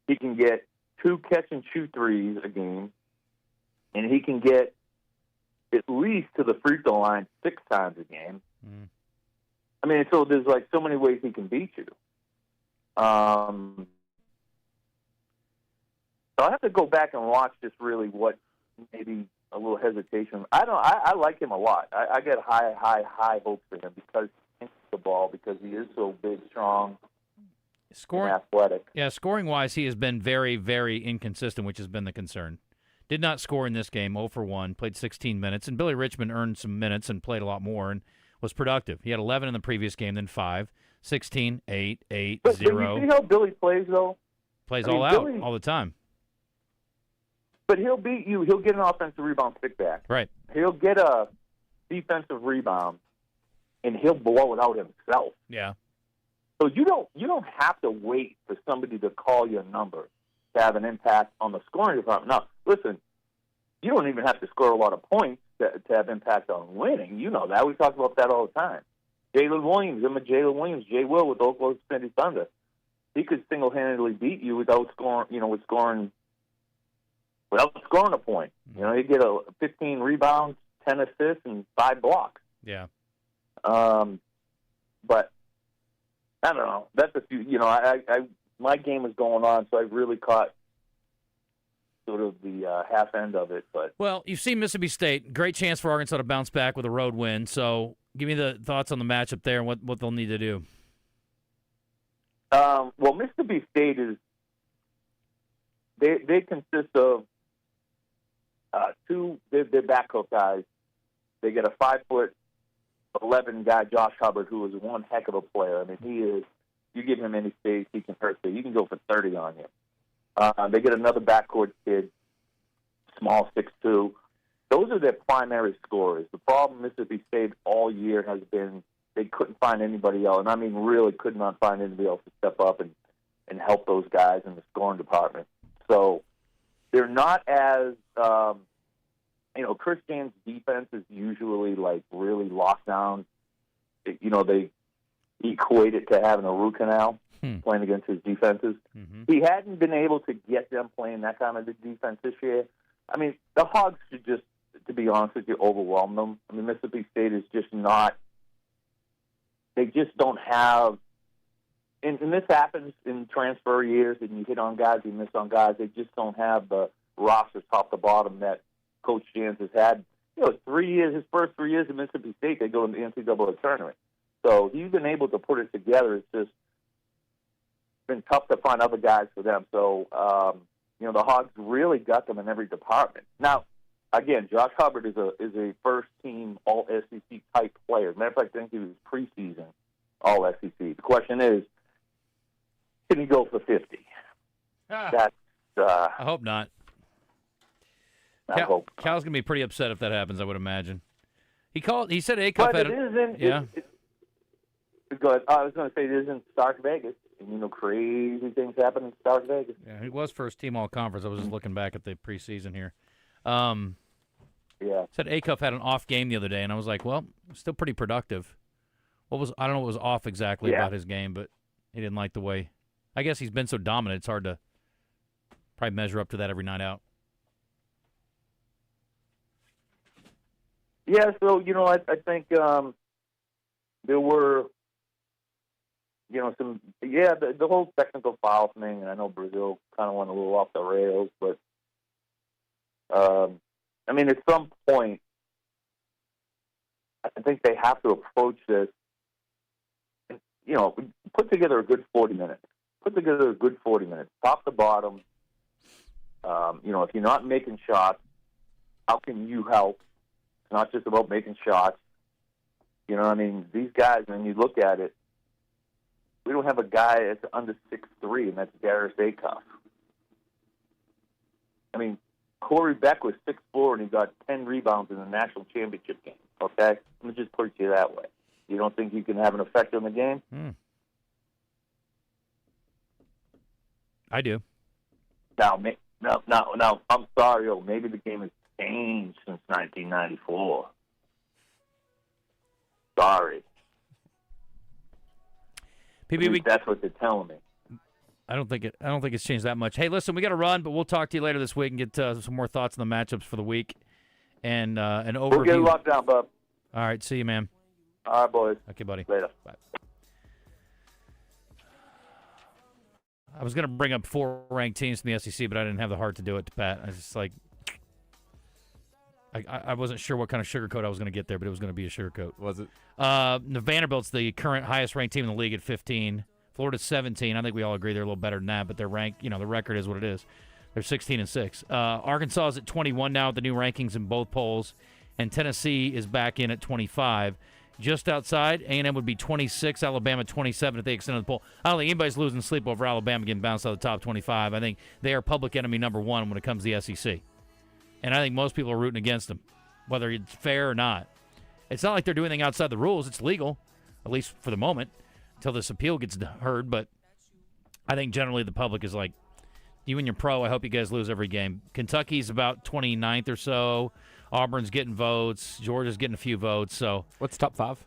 He can get 2 catch-and-shoot threes a game. And he can get at least to the free throw line 6 times a game. So there's so many ways he can beat you. So I have to go back and watch just really what maybe a little hesitation. I like him a lot. I get high hopes for him because he hits the ball, because he is so big, strong, and athletic. Yeah, scoring-wise, he has been very, very inconsistent, which has been the concern. Did not score in this game, 0 for 1, played 16 minutes, and Billy Richmond earned some minutes and played a lot more and was productive. He had 11 in the previous game, then 5, 16, 8, 8, but 0. But you see how Billy plays, though? Plays all out, all the time. But he'll beat you. He'll get an offensive rebound stick back. Right. He'll get a defensive rebound, and he'll blow it out himself. Yeah. So you don't have to wait for somebody to call your number to have an impact on the scoring department. Now, listen, you don't even have to score a lot of points to have impact on winning. You know that. We talk about that all the time. Jalen Williams, Jay Will with Oklahoma City Thunder. He could single-handedly beat you without scoring a point. You know, he'd get 15 rebounds, 10 assists, and 5 blocks. Yeah. But I don't know. That's a few. You know, my game is going on, so I've really caught sort of the half end of it. But well, you've seen Mississippi State. Great chance for Arkansas to bounce back with a road win. So give me the thoughts on the matchup there and what they'll need to do. Well, Mississippi State is they consist of two. They're backcourt guys. They get a 5'11" guy, Josh Hubbard, who is one heck of a player. I mean, he is. You give him any space, he can hurt you. He can go for 30 on you. They get another backcourt kid, small 6'2". Those are their primary scorers. The problem Mississippi State all year has been they couldn't find anybody else, and I mean really could not find anybody else to step up and help those guys in the scoring department. So they're not as Chris James' defense is usually like really locked down. They equate it to having a root canal playing against his defenses. Mm-hmm. He hadn't been able to get them playing that kind of defense this year. I mean, the Hogs should just, to be honest with you, overwhelm them. I mean, Mississippi State is just not. They just don't have. And this happens in transfer years, and you hit on guys, you miss on guys. They just don't have the rosters top to bottom that Coach Jans has had. 3 years, his first 3 years at Mississippi State, they go in the NCAA tournament. So he's been able to put it together. It's just been tough to find other guys for them. So, the Hogs really got them in every department. Now, again, Josh Hubbard is a first-team All-SEC type player. As a matter of fact, I think he was preseason All-SEC. The question is, can he go for 50? That's. I hope not. I hope. Cal's gonna be pretty upset if that happens. I would imagine. He said Acuff had. Go ahead. I was going to say it is in Stark Vegas, and crazy things happen in Stark Vegas. Yeah, he was first team all conference. I was just looking back at the preseason here. Yeah. Said Acuff had an off game the other day, and I was like, well, still pretty productive. I don't know what was off exactly about his game, but he didn't like the way. I guess he's been so dominant, it's hard to probably measure up to that every night out. Yeah, so, I think there were, the whole technical foul thing, and I know Brazil kind of went a little off the rails, but, at some point, I think they have to approach this, put together a good 40 minutes. Put together a good 40 minutes, top to bottom. If you're not making shots, how can you help? It's not just about making shots. These guys, when you look at it, we don't have a guy that's under 6'3", and that's Darius Acuff. Corey Beck was 6'4", and he got 10 rebounds in the national championship game. Okay? Let me just put it to you that way. You don't think you can have an effect on the game? I do. Now, I'm sorry, maybe the game has changed since 1994. Sorry. PB, that's what they're telling me. I don't think it's changed that much. Hey, listen, we got to run, but we'll talk to you later this week and get some more thoughts on the matchups for the week and an overview. We'll get it locked down, bub. All right, see you, man. All right, boys. Okay, buddy. Later. Bye. I was going to bring up 4 ranked teams from the SEC, but I didn't have the heart to do it to Pat. I was just like, I wasn't sure what kind of sugarcoat I was going to get there, but it was going to be a sugarcoat. Was it? Vanderbilt's the current highest ranked team in the league at 15. Florida's 17. I think we all agree they're a little better than that, but their rank, the record is what it is. They're 16-6. Arkansas is at 21 now with the new rankings in both polls, and Tennessee is back in at 25. Just outside, A&M would be 26, Alabama 27 if they extended the poll. I don't think anybody's losing sleep over Alabama getting bounced out of the top 25. I think they are public enemy number 1 when it comes to the SEC. And I think most people are rooting against them, whether it's fair or not. It's not like they're doing anything outside the rules. It's legal, at least for the moment. until this appeal gets heard. But I think generally the public is like, you and your pro, I hope you guys lose every game. Kentucky's about 29th or so. Auburn's getting votes. Georgia's getting a few votes. So what's top 5?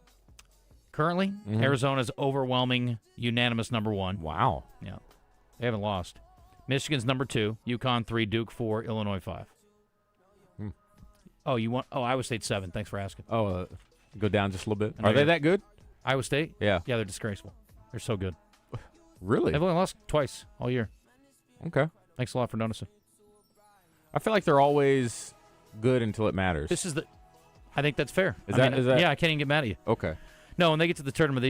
Currently, Arizona's overwhelming, unanimous number 1. Wow. Yeah. They haven't lost. Michigan's number 2. UConn 3. Duke 4. Illinois 5. Oh, Iowa State 7. Thanks for asking. Oh, go down just a little bit. Are they that good? Iowa State? Yeah. Yeah, they're disgraceful. They're so good. Really? They've only lost twice all year. Okay. Thanks a lot for noticing. I feel like they're always good until it matters. I think that's fair. Is that? Yeah, I can't even get mad at you. Okay. No, when they get to the tournament,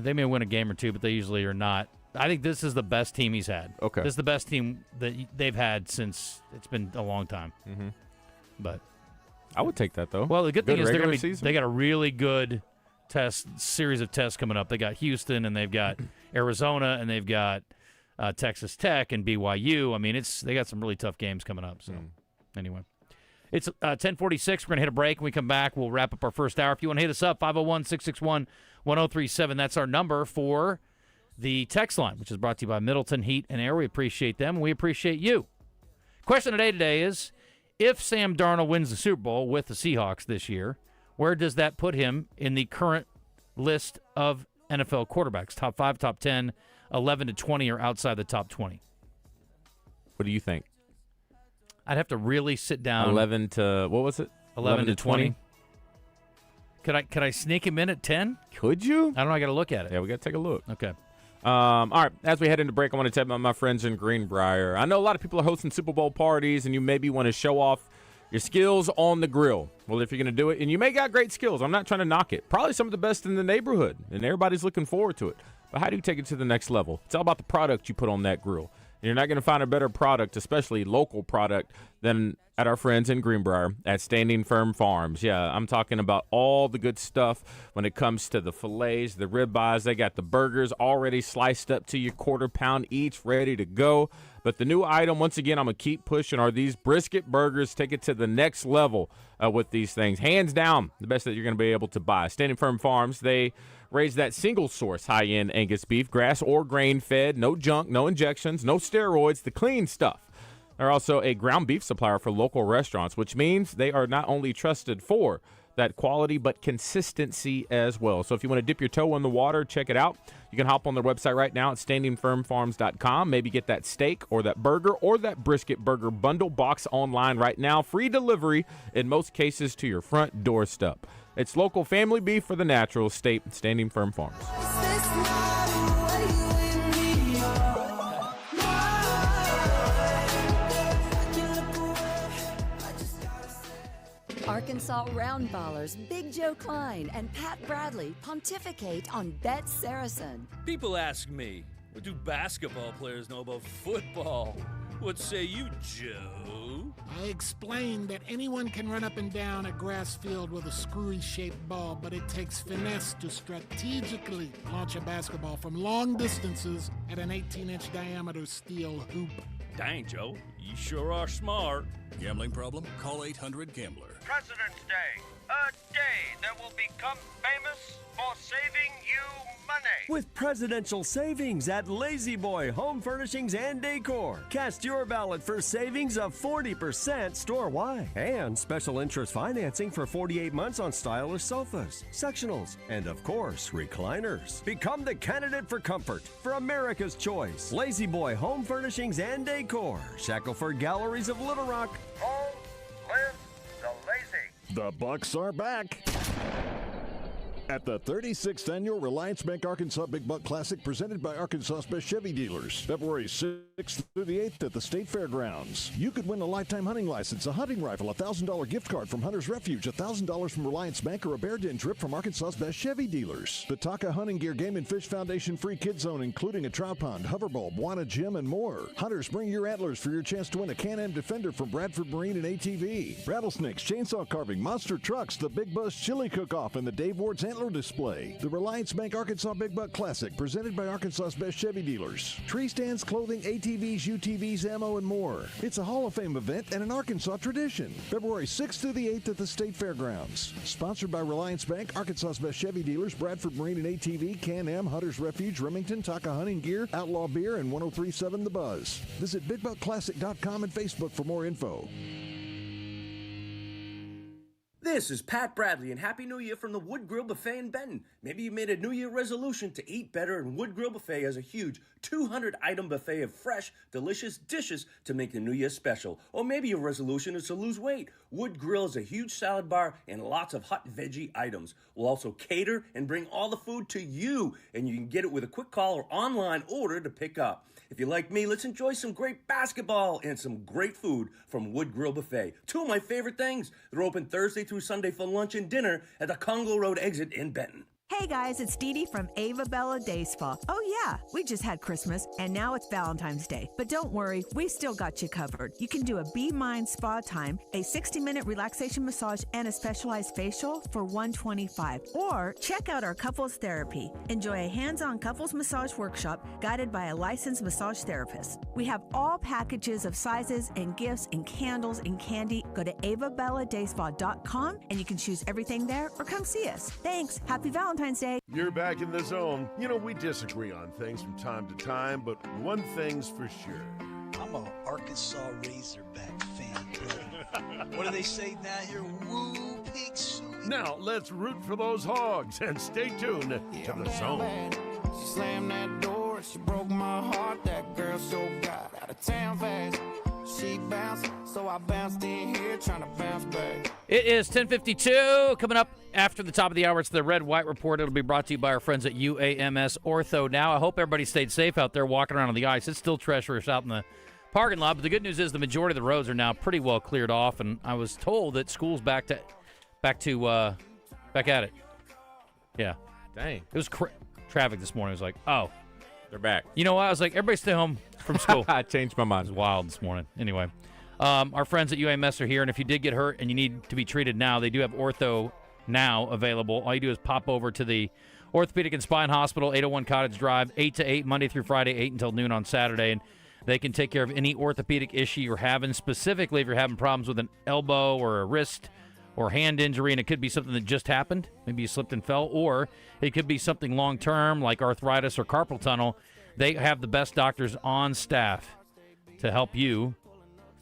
they may win a game or two, but they usually are not. I think this is the best team he's had. Okay. This is the best team that they've had since it's been a long time. Mm-hmm. But I would take that, though. Well, the good thing is season. they got a really good series of tests coming up. They got Houston, and they've got Arizona, and they've got Texas Tech and BYU. I mean, they got some really tough games coming up. So anyway. It's 10:46. We're going to hit a break. When we come back, we'll wrap up our first hour. If you want to hit us up, 501-661-1037. That's our number for the text line, which is brought to you by Middleton Heat and Air. We appreciate them, and we appreciate you. Question today is, if Sam Darnold wins the Super Bowl with the Seahawks this year, where does that put him in the current list of NFL quarterbacks? Top 5, top 10, 11 to 20, or outside the top 20? What do you think? I'd have to really sit down. 11 to, what was it? 11 to 20. Could I sneak him in at 10? Could you? I don't know. I got to look at it. Yeah, we got to take a look. Okay. All right. As we head into break, I want to tell you about my friends in Greenbrier. I know a lot of people are hosting Super Bowl parties, and you maybe want to show off your skills on the grill. Well, if you're going to do it, and you may got great skills, I'm not trying to knock it. Probably some of the best in the neighborhood, and everybody's looking forward to it. But how do you take it to the next level? It's all about the product you put on that grill. You're not going to find a better product, especially local product, than at our friends in Greenbrier at Standing Firm Farms. Yeah, I'm talking about all the good stuff when it comes to the fillets, the ribeyes. They got the burgers already sliced up to your quarter pound each, ready to go. But the new item, once again, I'm going to keep pushing, are these brisket burgers. Take it to the next level with these things. Hands down, the best that you're going to be able to buy. Standing Firm Farms, they raise that single source high-end Angus beef, grass or grain-fed, no junk, no injections, no steroids, the clean stuff. They're also a ground beef supplier for local restaurants, which means they are not only trusted for that quality but consistency as well. So if you want to dip your toe in the water, check it out. You can hop on their website right now at standingfirmfarms.com. Maybe get that steak or that burger or that brisket burger bundle box online right now. Free delivery in most cases to your front doorstep. It's local family beef for the natural state, Standing Firm Farms. Arkansas round ballers Big Joe Klein and Pat Bradley pontificate on Bet Saracen. People ask me, what do basketball players know about football? What say you, Joe? I explained that anyone can run up and down a grass field with a screwy-shaped ball, but it takes finesse to strategically launch a basketball from long distances at an 18-inch diameter steel hoop. Dang, Joe, you sure are smart. Gambling problem? Call 800-GAMBLER. President's Day, a day that will become famous for saving you money. With presidential savings at Lazy Boy Home Furnishings and Decor. Cast your ballot for savings of 40% store-wide. And special interest financing for 48 months on stylish sofas, sectionals, and of course, recliners. Become the candidate for comfort for America's choice. Lazy Boy Home Furnishings and Decor. Shackelford Galleries of Little Rock. Home live the lazy. The Bucks are back. At the 36th Annual Reliance Bank Arkansas Big Buck Classic presented by Arkansas's Best Chevy Dealers. February 6th through the 8th at the State Fairgrounds. You could win a lifetime hunting license, a hunting rifle, a $1,000 gift card from Hunter's Refuge, $1,000 from Reliance Bank, or a bear den trip from Arkansas's Best Chevy Dealers. The Taka Hunting Gear Game and Fish Foundation free kid zone, including a trout pond, hoverball, Wana gym, and more. Hunters, bring your antlers for your chance to win a Can-Am Defender from Bradford Marine and ATV. Rattlesnakes, chainsaw carving, monster trucks, the Big Buzz Chili Cook-Off, and the Dave Ward's Antler trailer display. The Reliance Bank Arkansas Big Buck Classic, presented by Arkansas's best Chevy dealers. Tree stands, clothing, ATVs, UTVs, ammo, and more. It's a Hall of Fame event and an Arkansas tradition. February 6th through the 8th at the State Fairgrounds. Sponsored by Reliance Bank, Arkansas's best Chevy dealers, Bradford Marine and ATV, Can-Am, Hunter's Refuge, Remington, Taka Hunting Gear, Outlaw Beer, and 1037 The Buzz. Visit BigBuckClassic.com and Facebook for more info. This is Pat Bradley, and Happy New Year from the Wood Grill Buffet in Benton. Maybe you made a New Year resolution to eat better, and Wood Grill Buffet has a huge 200-item buffet of fresh, delicious dishes to make the New Year special. Or maybe your resolution is to lose weight. Wood Grill is a huge salad bar and lots of hot veggie items. We'll also cater and bring all the food to you, and you can get it with a quick call or online order to pick up. If you're like me, let's enjoy some great basketball and some great food from Wood Grill Buffet. Two of my favorite things. They're open Thursday through Sunday for lunch and dinner at the Congo Road exit in Benton. Hey guys, it's Dee Dee from Ava Bella Day Spa. Oh yeah, we just had Christmas and now it's Valentine's Day. But don't worry, we still got you covered. You can do a Be Mine spa time, a 60-minute relaxation massage, and a specialized facial for $125. Or check out our couples therapy. Enjoy a hands-on couples massage workshop guided by a licensed massage therapist. We have all packages of sizes and gifts and candles and candy. Go to avabelladayspa.com and you can choose everything there or come see us. Thanks. Happy Valentine's Day. You're back in the zone. You know, we disagree on things from time to time, but one thing's for sure. I'm an Arkansas Razorback fan, brother. What do they say down here? Woo, pig suey. Now, let's root for those Hogs and stay tuned to the zone. She slammed that door, she broke my heart. That girl so got out of town fast. She bounced, so I bounced in here trying to bounce back. It is 10:52. Coming up after the top of the hour, it's the Red White Report. It'll be brought to you by our friends at UAMS Ortho. Now, I hope everybody stayed safe out there walking around on the ice. It's still treacherous out in the parking lot, but the good news is the majority of the roads are now pretty well cleared off, and I was told that school's back at it. Yeah. Dang. It was traffic this morning. I was like, oh. They're back. You know what? I was like, everybody stay home from school. I changed my mind. It was wild this morning. Anyway, our friends at UAMS are here, and if you did get hurt and you need to be treated now, they do have ortho now available. All you do is pop over to the Orthopedic and Spine Hospital, 801 Cottage Drive, 8 to 8, Monday through Friday, 8 until noon on Saturday, and they can take care of any orthopedic issue you're having, specifically if you're having problems with an elbow or a wrist or hand injury, and it could be something that just happened. Maybe you slipped and fell, or it could be something long-term like arthritis or carpal tunnel. They have the best doctors on staff to help you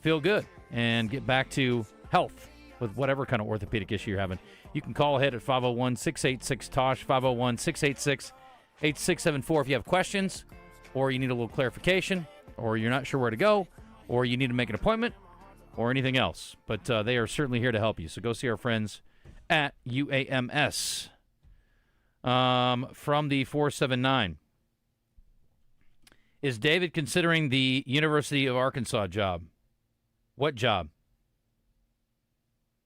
feel good and get back to health with whatever kind of orthopedic issue you're having. You can call ahead at 501-686-TOSH, 501-686-8674 if you have questions or you need a little clarification or you're not sure where to go or you need to make an appointment or anything else. But they are certainly here to help you. So go see our friends at UAMS. From the 479. Is David considering the University of Arkansas job? What job?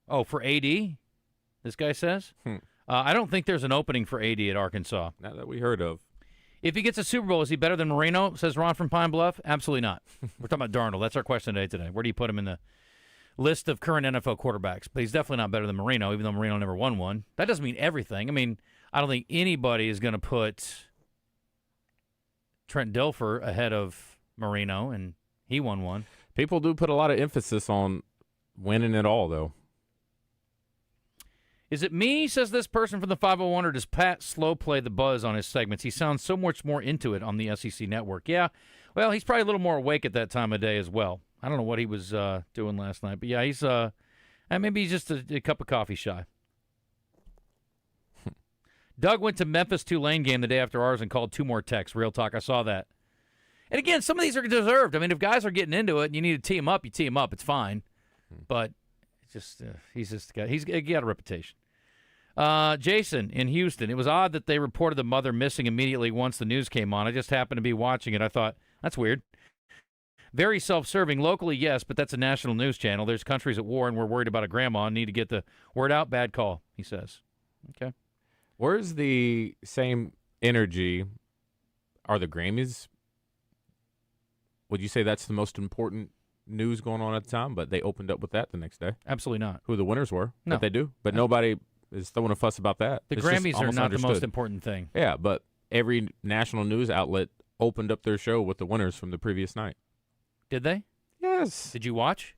Oh, for AD? This guy says? I don't think there's an opening for AD at Arkansas. Not that we heard of. If he gets a Super Bowl, is he better than Marino, says Ron from Pine Bluff? Absolutely not. We're talking about Darnold. That's our question today. Where do you put him in the list of current NFL quarterbacks? But he's definitely not better than Marino, even though Marino never won one. That doesn't mean everything. I mean, I don't think anybody is going to put Trent Dilfer ahead of Marino, and he won one. People do put a lot of emphasis on winning it all, though. Is it me, says this person from the 501, or does Pat slow play the buzz on his segments? He sounds so much more into it on the SEC network. Yeah, well, he's probably a little more awake at that time of day as well. I don't know what he was doing last night, but yeah, he's maybe he's just a cup of coffee shy. Doug went to Memphis-Tulane game the day after ours and called 2 more texts. Real talk, I saw that. And again, some of these are deserved. I mean, if guys are getting into it and you need to tee him up, you tee him up. It's fine. But it's just he's got a reputation. Jason in Houston. It was odd that they reported the mother missing immediately once the news came on. I just happened to be watching it. I thought, that's weird. Very self-serving. Locally, yes, but that's a national news channel. There's countries at war, and we're worried about a grandma and need to get the word out. Bad call, he says. Okay. Where's the same energy? Are the Grammys? Would you say that's the most important news going on at the time? But they opened up with that the next day. Absolutely not. Who the winners were. No. But they do. But nobody is throwing a fuss about that. The It's just Grammys are almost not the most understood. important thing. Yeah, but every national news outlet opened up their show with the winners from the previous night. Did they? Yes. Did you watch?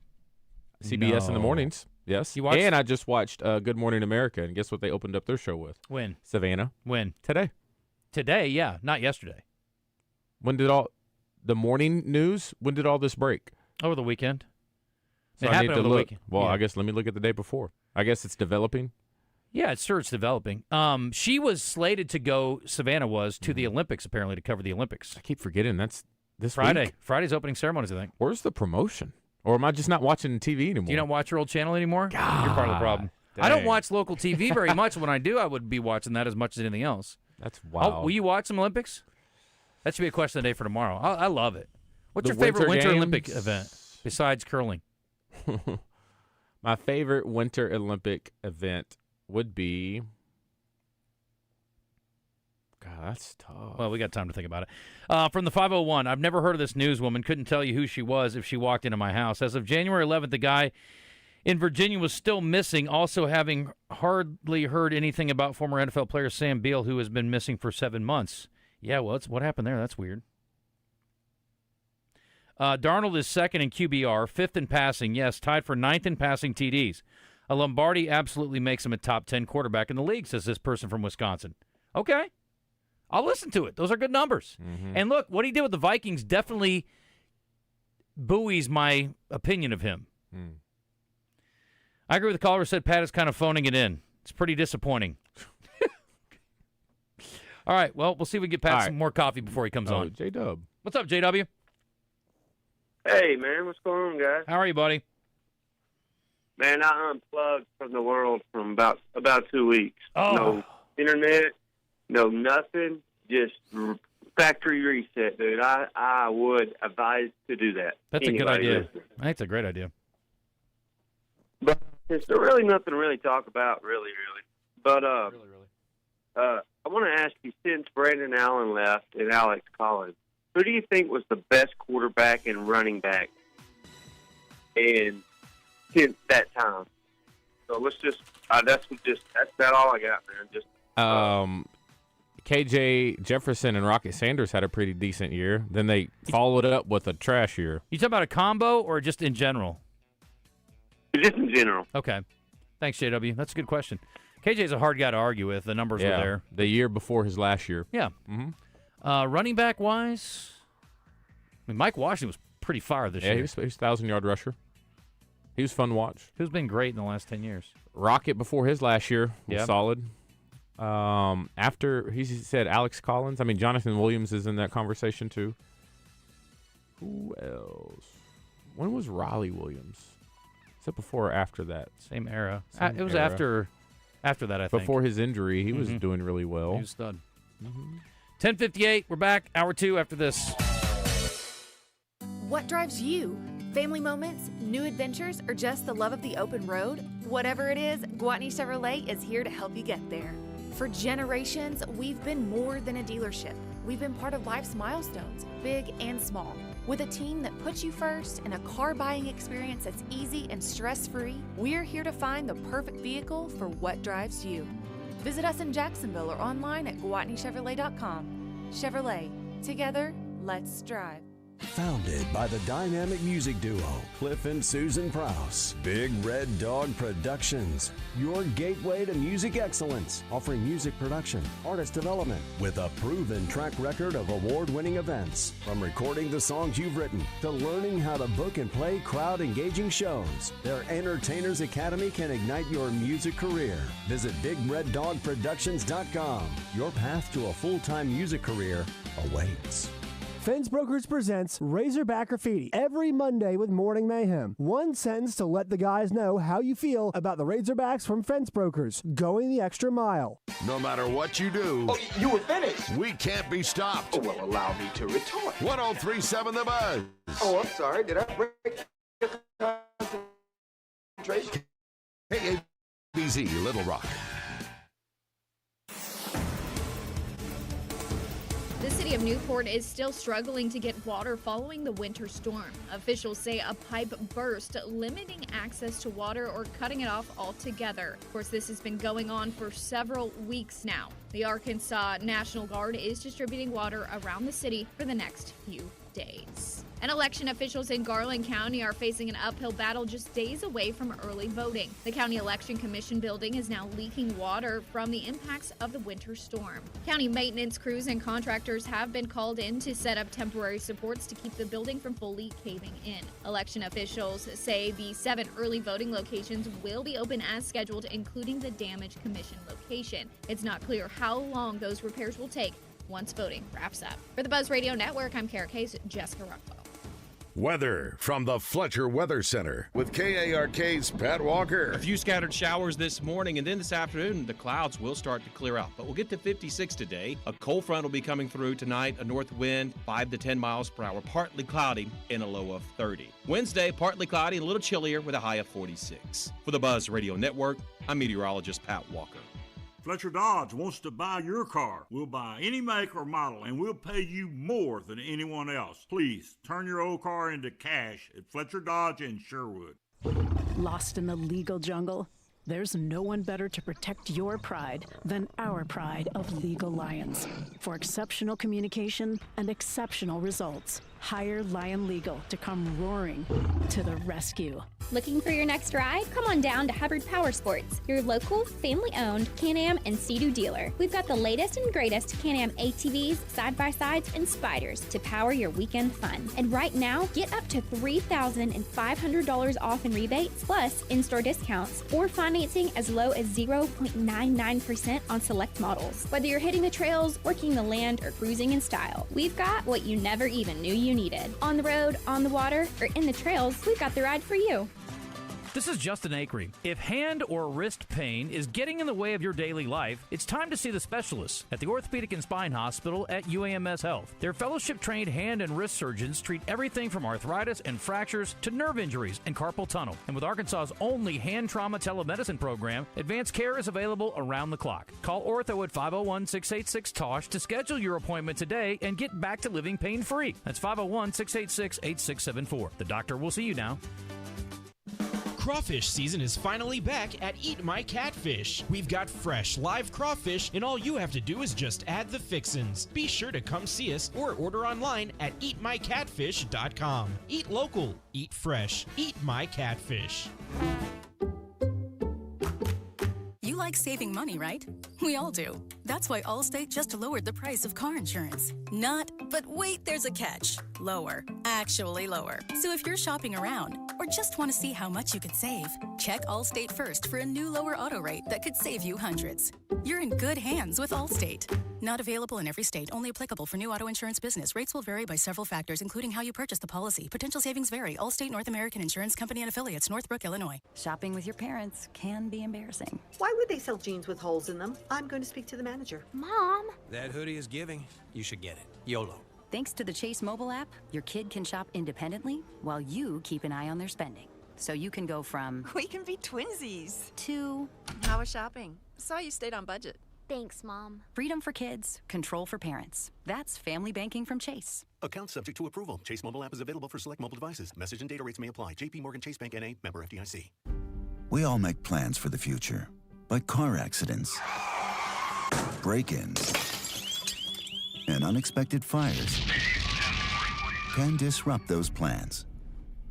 CBS in the No. mornings. Yes. You watched? And I just watched Good Morning America, and guess what they opened up their show with? When? Savannah. When? Today. Today, yeah, not yesterday. When did the morning news, when did all this break? Over the weekend. So It I happened need to over the look. weekend. Well, Yeah. I guess let me look at the day before. I guess it's developing. Yeah, it's developing. She was slated to go, Savannah was, to the Olympics, apparently, to cover the Olympics. I keep forgetting that's this Friday. week. Friday's opening ceremonies, I think. Where's the promotion? Or am I just not watching TV anymore? Do you not watch your old channel anymore? You're part of the problem. I don't dang. watch local TV very much. When I do, I would be watching that as much as anything else. That's wild. Will you watch some Olympics? That should be a question of the day for tomorrow. I love it. What's The your favorite Winter Winter Olympic Games? event besides curling? My favorite Winter Olympic event would be. God, that's tough. Well, we got time to think about it. From the 501, I've never heard of this newswoman. Couldn't tell you who she was if she walked into my house. As of January 11th, the guy in Virginia was still missing, also having hardly heard anything about former NFL player Sam Beal, who has been missing for 7 months. Yeah, well, what happened there? That's weird. Darnold is second in QBR, fifth in passing, yes, tied for ninth in passing TDs. A Lombardi absolutely makes him a top 10 quarterback in the league, says this person from Wisconsin. Okay. I'll listen to it. Those are good numbers. And look, what he did with the Vikings definitely buoys my opinion of him. I agree with the caller who said Pat is kind of phoning it in. It's pretty disappointing. All right, well, we'll see if we can get Pat some more coffee before he comes on. J-Dub. What's up, JW? Hey, man, what's going on, guys? How are you, buddy? Man, I unplugged from the world from about 2 weeks. Oh. No internet, no nothing, just factory reset, dude. I would advise to do that. That's a good Anybody idea. listening. I think it's a great idea. But there's really nothing to really talk about, really. But I want to ask you, since Brandon Allen left and Alex Collins, who do you think was the best quarterback and running back in since that time? So let's just that's about all I got, man. Just KJ Jefferson and Rocket Sanders had a pretty decent year. Then they followed up with a trash year. You talking about a combo or just in general? Just in general. Okay. Thanks, JW. That's a good question. KJ's a hard guy to argue with. The numbers were there. The year before his last year. Yeah. Running back wise, I mean, Mike Washington was pretty fire this year. He was 1,000-yard rusher. He was fun to watch. Who's been great in the last 10 years? Rocket before his last year was Yep. solid. After he said Alex Collins. I mean, Jonathan Williams is in that conversation too. Who else? When was Riley Williams? Is it before or after that? Same era. Same It was era. after that, I think. Before his injury, he was doing really well. He was a stud. 10:58. We're back. Hour 2 after this. What drives you? Family moments, new adventures, or just the love of the open road? Whatever it is, Gwatney Chevrolet is here to help you get there. For generations, we've been more than a dealership. We've been part of life's milestones, big and small. With a team that puts you first and a car buying experience that's easy and stress-free, we're here to find the perfect vehicle for what drives you. Visit us in Jacksonville or online at GwatneyChevrolet.com. Chevrolet. Together, let's drive. Founded by the dynamic music duo Cliff and Susan Prowse, Big Red Dog Productions, your gateway to music excellence, offering music production, artist development, with a proven track record of award-winning events. From recording the songs you've written to learning how to book and play crowd-engaging shows, their Entertainers Academy can ignite your music career. Visit BigRedDogProductions.com. Your path to a full-time music career awaits. Fence Brokers presents Razorback Graffiti every Monday with Morning Mayhem. One sentence to let the guys know how you feel about the Razorbacks from Fence Brokers, going the extra mile. No matter what you do, you were finished. We can't be stopped. Well, allow me to retort. 103.7 The Buzz. Oh, I'm sorry. Did I break concentration? Hey, ABZ, Little Rock. The city of Newport is still struggling to get water following the winter storm. Officials say a pipe burst, limiting access to water or cutting it off altogether. Of course, this has been going on for several weeks now. The Arkansas National Guard is distributing water around the city for the next few days. And election officials in Garland County are facing an uphill battle just days away from early voting. The County Election Commission building is now leaking water from the impacts of the winter storm. County maintenance crews and contractors have been called in to set up temporary supports to keep the building from fully caving in. Election officials say the 7 early voting locations will be open as scheduled, including the damaged commission location. It's not clear how long those repairs will take once voting wraps up. For the Buzz Radio Network, I'm Kara Case, Jessica Rockwell. Weather from the Fletcher Weather Center with KARK's Pat Walker. A few scattered showers this morning, and then this afternoon, the clouds will start to clear out. But we'll get to 56 today. A cold front will be coming through tonight, a north wind, 5 to 10 miles per hour, partly cloudy, and a low of 30. Wednesday, partly cloudy, and a little chillier with a high of 46. For the Buzz Radio Network, I'm meteorologist Pat Walker. Fletcher Dodge wants to buy your car. We'll buy any make or model, and we'll pay you more than anyone else. Please, turn your old car into cash at Fletcher Dodge in Sherwood. Lost in the legal jungle? There's no one better to protect your pride than our pride of Legal Lions. For exceptional communication and exceptional results, hire Lion Legal to come roaring to the rescue. Looking for your next ride? Come on down to Hubbard Power Sports, your local, family-owned Can-Am and Sea-Doo dealer. We've got the latest and greatest Can-Am ATVs, side-by-sides, and spiders to power your weekend fun. And right now, get up to $3,500 off in rebates, plus in-store discounts, or financing as low as 0.99% on select models. Whether you're hitting the trails, working the land, or cruising in style, we've got what you never even knew you needed. On the road, on the water, or in the trails, we've got the ride for you. This is Justin Acri. If hand or wrist pain is getting in the way of your daily life, it's time to see the specialists at the Orthopedic and Spine Hospital at UAMS Health. Their fellowship-trained hand and wrist surgeons treat everything from arthritis and fractures to nerve injuries and carpal tunnel. And with Arkansas's only hand trauma telemedicine program, advanced care is available around the clock. Call Ortho at 501-686-TOSH to schedule your appointment today and get back to living pain-free. That's 501-686-8674. The doctor will see you now. Crawfish season is finally back at Eat My Catfish. We've got fresh, live crawfish, and all you have to do is just add the fixins. Be sure to come see us or order online at eatmycatfish.com. Eat local, eat fresh, Eat My Catfish. You like saving money, right? We all do. That's why Allstate just lowered the price of car insurance. Not, but wait, there's a catch. Lower. Actually lower. So if you're shopping around or just want to see how much you could save, check Allstate first for a new lower auto rate that could save you hundreds. You're in good hands with Allstate. Not available in every state, only applicable for new auto insurance business. Rates will vary by several factors, including how you purchase the policy. Potential savings vary. Allstate North American Insurance Company and Affiliates, Northbrook, Illinois. Shopping with your parents can be embarrassing. Why would they sell jeans with holes in them? I'm going to speak to the manager. Mom! That hoodie is giving. You should get it. YOLO. Thanks to the Chase mobile app, your kid can shop independently while you keep an eye on their spending. So you can go from... We can be twinsies. ...to... How was shopping? Saw you stayed on budget. Thanks, Mom. Freedom for kids, control for parents. That's family banking from Chase. Account subject to approval. Chase mobile app is available for select mobile devices. Message and data rates may apply. JP Morgan Chase Bank N.A. Member FDIC. We all make plans for the future, but car accidents, break-ins, and unexpected fires can disrupt those plans.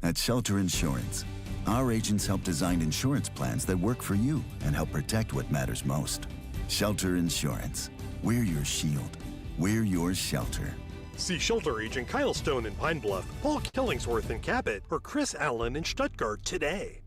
At Shelter Insurance, our agents help design insurance plans that work for you and help protect what matters most. Shelter Insurance. We're your shield. We're your shelter. See Shelter Agent Kyle Stone in Pine Bluff, Paul Killingsworth in Cabot, or Chris Allen in Stuttgart today.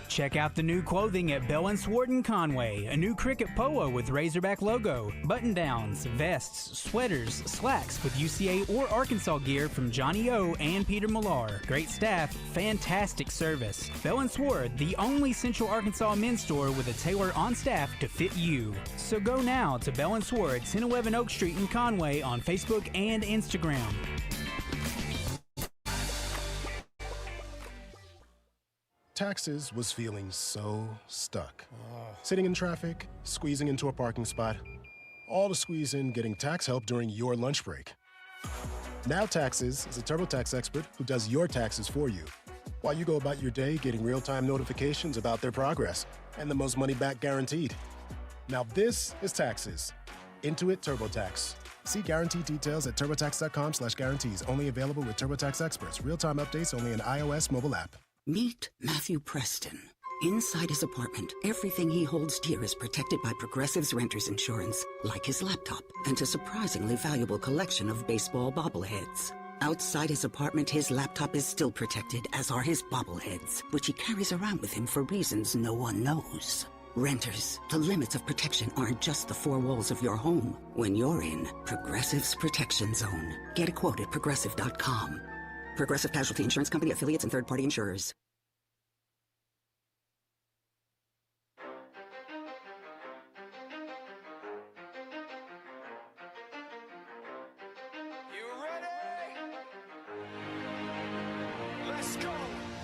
Check out the new clothing at Bell & Swart in Conway. A new cricket polo with Razorback logo, button-downs, vests, sweaters, slacks with UCA or Arkansas gear from Johnny O and Peter Millar. Great staff, fantastic service. Bell & Swart, the only Central Arkansas men's store with a tailor on staff to fit you. So go now to Bell & Swart, 1011 Oak Street in Conway on Facebook and Instagram. Taxes was feeling so stuck. Sitting in traffic, squeezing into a parking spot, all to squeeze in getting tax help during your lunch break. Now Taxes is a TurboTax expert who does your taxes for you, while you go about your day getting real-time notifications about their progress and the most money back guaranteed. Now this is Taxes. Intuit TurboTax. See guarantee details at turbotax.com/guarantees. Only available with TurboTax experts. Real-time updates only in iOS mobile app. Meet Matthew Preston. Inside his apartment, everything he holds dear is protected by Progressive's renter's insurance, like his laptop and a surprisingly valuable collection of baseball bobbleheads. Outside his apartment, his laptop is still protected, as are his bobbleheads, which he carries around with him for reasons no one knows. Renters, the limits of protection aren't just the four walls of your home. When you're in Progressive's Protection Zone, get a quote at Progressive.com. Progressive Casualty Insurance Company, affiliates, and third-party insurers.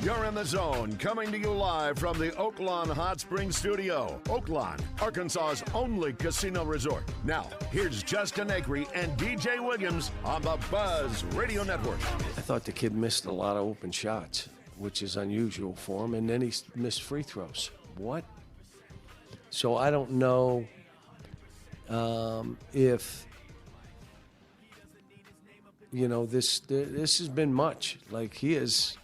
You're in the zone, coming to you live from the Oaklawn Hot Springs Studio. Oaklawn, Arkansas's only casino resort. Now, here's Justin Acri and DJ Williams on the Buzz Radio Network. I thought the kid missed a lot of open shots, which is unusual for him, and then he missed free throws. What? So I don't know if, you know, this has been much. Like, he has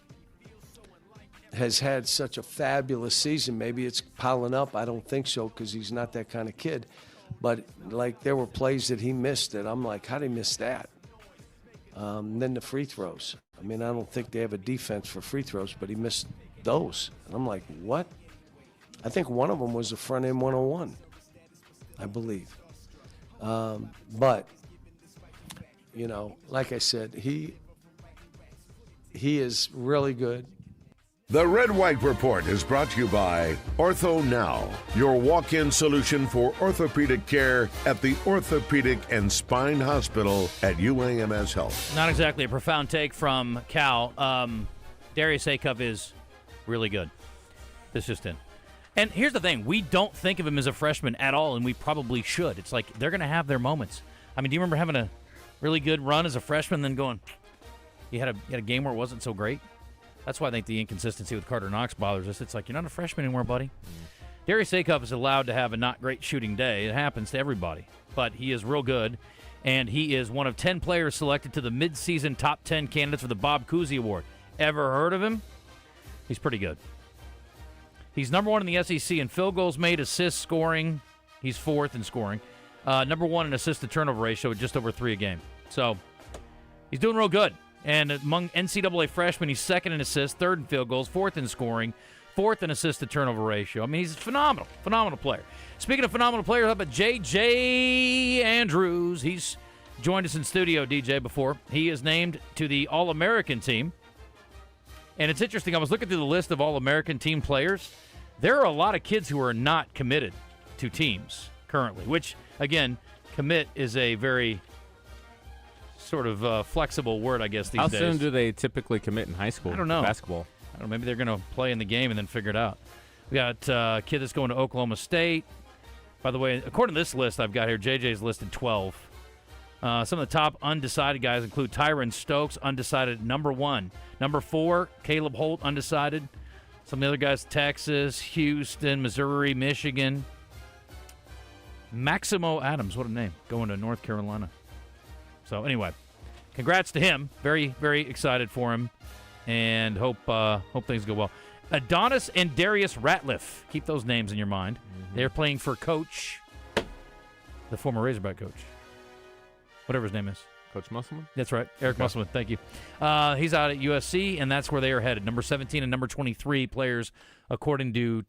had such a fabulous season. Maybe it's piling up. I don't think so, because he's not that kind of kid. But, like, there were plays that he missed that I'm like, how'd he miss that? And then the free throws. I mean, I don't think they have a defense for free throws, but he missed those. And I'm like, what? I think one of them was a front end 101, I believe. But, you know, like I said, he is really good. The Red White Report is brought to you by Ortho Now, your walk-in solution for orthopedic care at the Orthopedic and Spine Hospital at UAMS Health. Not exactly a profound take from Cal. Darius Akov is really good. This just in. And here's the thing. We don't think of him as a freshman at all, and we probably should. It's like they're going to have their moments. I mean, do you remember having a really good run as a freshman, then going, you had a game where it wasn't so great? That's why I think the inconsistency with Carter Knox bothers us. It's like, you're not a freshman anymore, buddy. Darius Akov is allowed to have a not great shooting day. It happens to everybody. But he is real good, and he is one of 10 players selected to the midseason top 10 candidates for the Bob Cousy Award. Ever heard of him? He's pretty good. He's number one in the SEC in field goals made, assists, scoring. He's fourth in scoring. Number one in assist-to-turnover ratio at just over 3 a game. So he's doing real good. And among NCAA freshmen, he's second in assists, third in field goals, fourth in scoring, fourth in assist-to-turnover ratio. I mean, he's a phenomenal player. Speaking of phenomenal players, how about J.J. Andrews? He's joined us in studio, DJ, before. He is named to the All-American team. And it's interesting, I was looking through the list of All-American team players. There are a lot of kids who are not committed to teams currently, which, again, commit is a very sort of flexible word, I guess, these days. How soon do they typically commit in high school? I don't know. Basketball. I don't know. Maybe they're going to play in the game and then figure it out. We got a kid that's going to Oklahoma State. By the way, according to this list I've got here, JJ's listed 12. Some of the top undecided guys include Tyron Stokes, undecided number 1. Number 4, Caleb Holt, undecided. Some of the other guys, Texas, Houston, Missouri, Michigan. Maximo Adams, what a name, going to North Carolina. So anyway, congrats to him. Very, very excited for him, and hope things go well. Adonis and Darius Ratliff. Keep those names in your mind. Mm-hmm. They're playing for Coach, the former Razorback coach, whatever his name is. Coach Musselman? That's right. Eric Musselman, thank you. He's out at USC, and that's where they are headed. Number 17 and number 23 players, according to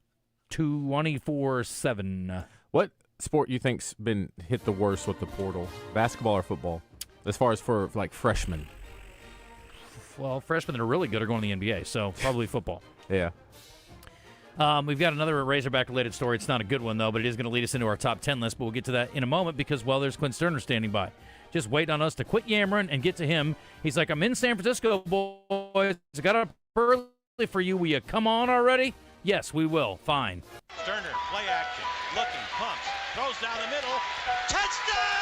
24/7. What sport you think's been hit the worst with the portal? Basketball or football? As far as for, like, freshmen. Well, freshmen that are really good are going to the NBA, so probably football. Yeah. We've got another Razorback-related story. It's not a good one, though, but it is going to lead us into our top 10 list, but we'll get to that in a moment because, well, there's Quinn Sterner standing by. Just wait on us to quit yammering and get to him. He's like, I'm in San Francisco, boys. I got up early for you. Will you come on already? Yes, we will. Fine. Sterner, play action. Looking, pumps, throws down the middle. Touchdown!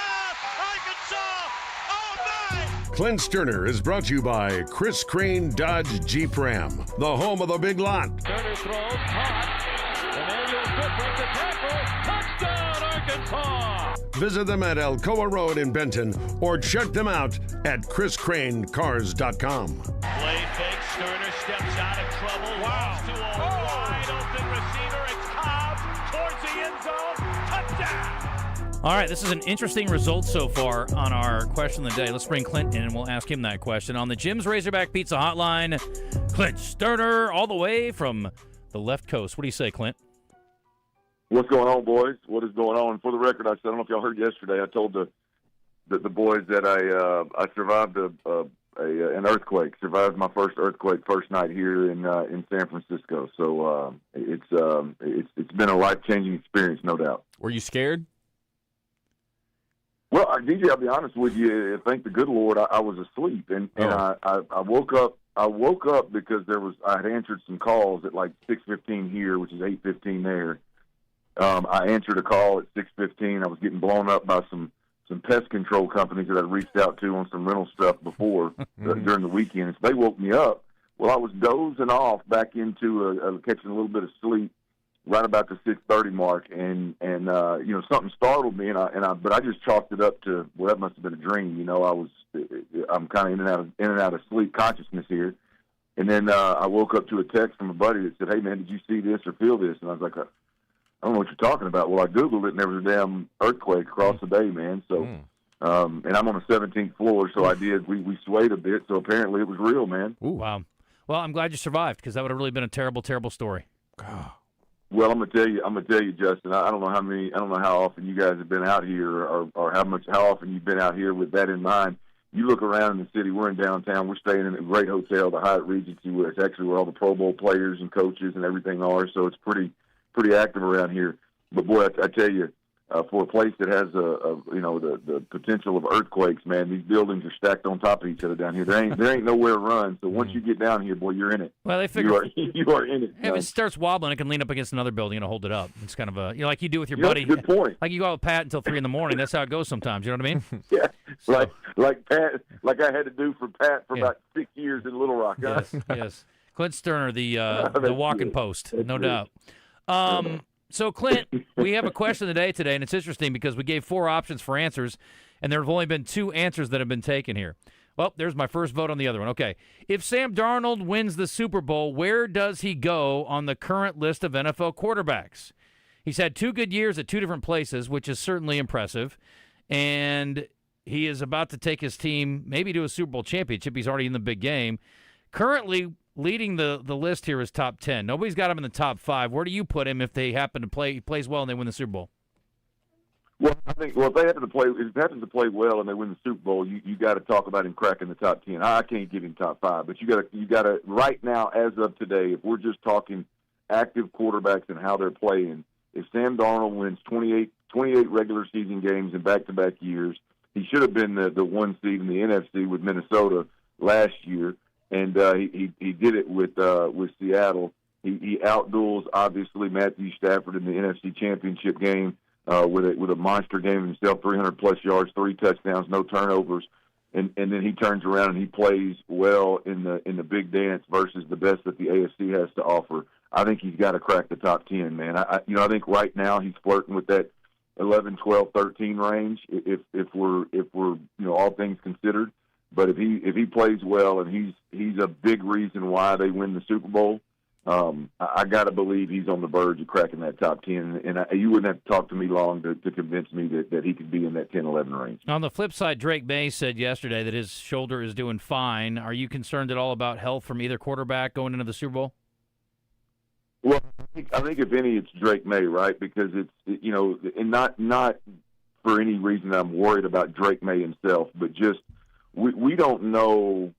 Clint Sterner is brought to you by Chris Crane Dodge Jeep Ram, the home of the big lot. Sterner throws, caught. Emmanuel Foot breaks a tackle. Touchdown, Arkansas! Visit them at Alcoa Road in Benton or check them out at chriscranecars.com. Play fake, Sterner steps out of trouble. Wow. To a wide open receiver. It's Cobb towards the end zone. Touchdown! All right, this is an interesting result so far on our question of the day. Let's bring Clint in, and we'll ask him that question. On the Jim's Razorback Pizza Hotline, Clint Sterner, all the way from the left coast. What do you say, Clint? What's going on, boys? What is going on? For the record, I don't know if y'all heard yesterday, I told the boys that I survived an earthquake. Survived my first earthquake first night here in San Francisco. So it's been a life-changing experience, no doubt. Were you scared? Well, DJ, I'll be honest with you. Thank the good Lord, I was asleep, and I woke up. I woke up because I had answered some calls at like 6:15 here, which is 8:15 there. I answered a call at 6:15. I was getting blown up by some pest control companies that I'd reached out to on some rental stuff before during the weekend. So they woke me up. Well, I was dozing off back into catching a little bit of sleep right about the 6:30 mark, and something startled me, but I just chalked it up to, well, that must have been a dream. I'm kind of in and out of sleep consciousness here, and then I woke up to a text from a buddy that said, "Hey man, did you see this or feel this?" And I was like, "I don't know what you're talking about." Well, I Googled it, and there was a damn earthquake across the bay, man. So, and I'm on the 17th floor, so I did. We swayed a bit, so apparently it was real, man. Ooh, wow. Well, I'm glad you survived, because that would have really been a terrible, terrible story. Well, I'm gonna tell you, Justin. I don't know how often you guys have been out here, or how often you've been out here with that in mind. You look around in the city. We're in downtown. We're staying in a great hotel, the Hyatt Regency, where it's actually where all the Pro Bowl players and coaches and everything are. So it's pretty active around here. But boy, I tell you, for a place that has the potential of earthquakes, man, these buildings are stacked on top of each other down here. There ain't nowhere to run. So once you get down here, boy, you're in it. Well, they figure you are in it. If it starts wobbling, it can lean up against another building and hold it up. It's kind of like you do with your Yeah, buddy. good point. Like you go out with Pat until 3 in the morning. That's how it goes sometimes. You know what I mean? Yeah, like Pat, like I had to do for Pat for about 6 years in Little Rock. Huh? Yes. Clint Sterner, the walking post, no doubt. So, Clint, we have a question of the day today, and it's interesting because we gave 4 options for answers, and there have only been 2 answers that have been taken here. Well, there's my first vote on the other one. Okay. If Sam Darnold wins the Super Bowl, where does he go on the current list of NFL quarterbacks? He's had 2 good years at 2 different places, which is certainly impressive, and he is about to take his team maybe to a Super Bowl championship. He's already in the big game. Currently, leading the list here is top 10. Nobody's got him in the top 5. Where do you put him if they happen to play? He plays well and they win the Super Bowl. Well, I think if they happen to play well and they win the Super Bowl, you got to talk about him cracking the top 10. I can't give him top 5, but you got to right now, as of today, if we're just talking active quarterbacks and how they're playing, if Sam Darnold wins 28 regular season games in back-to-back years, he should have been the 1 seed in the NFC with Minnesota last year. And he did it with Seattle. He outduels obviously Matthew Stafford in the NFC Championship game with a monster game himself, 300+ yards, 3 touchdowns, no turnovers, and then he turns around and he plays well in the big dance versus the best that the AFC has to offer. I think he's got to crack the top 10, man. I think right now he's flirting with that 11, 12, 13 range if we're all things considered. But if he plays well and he's a big reason why they win the Super Bowl, I got to believe he's on the verge of cracking that top 10. And you wouldn't have to talk to me long to convince me that he could be in that 10, 11 range. On the flip side, Drake May said yesterday that his shoulder is doing fine. Are you concerned at all about health from either quarterback going into the Super Bowl? Well, I think if any, it's Drake May, right? Because and not for any reason I'm worried about Drake May himself, but just we don't know.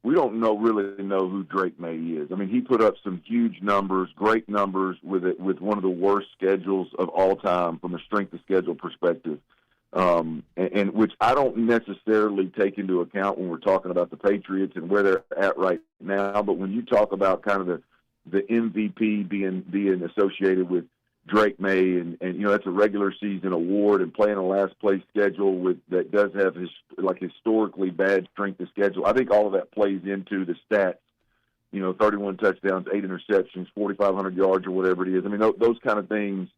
We don't really know who Drake May is. I mean, he put up some huge numbers, great numbers with one of the worst schedules of all time from a strength of schedule perspective, and which I don't necessarily take into account when we're talking about the Patriots and where they're at right now. But when you talk about kind of the MVP being associated with Drake May, and that's a regular season award, and playing a last place schedule that does have historically bad strength of schedule. I think all of that plays into the stats. 31 touchdowns, 8 interceptions, 4,500 yards, or whatever it is. I mean, those kind of things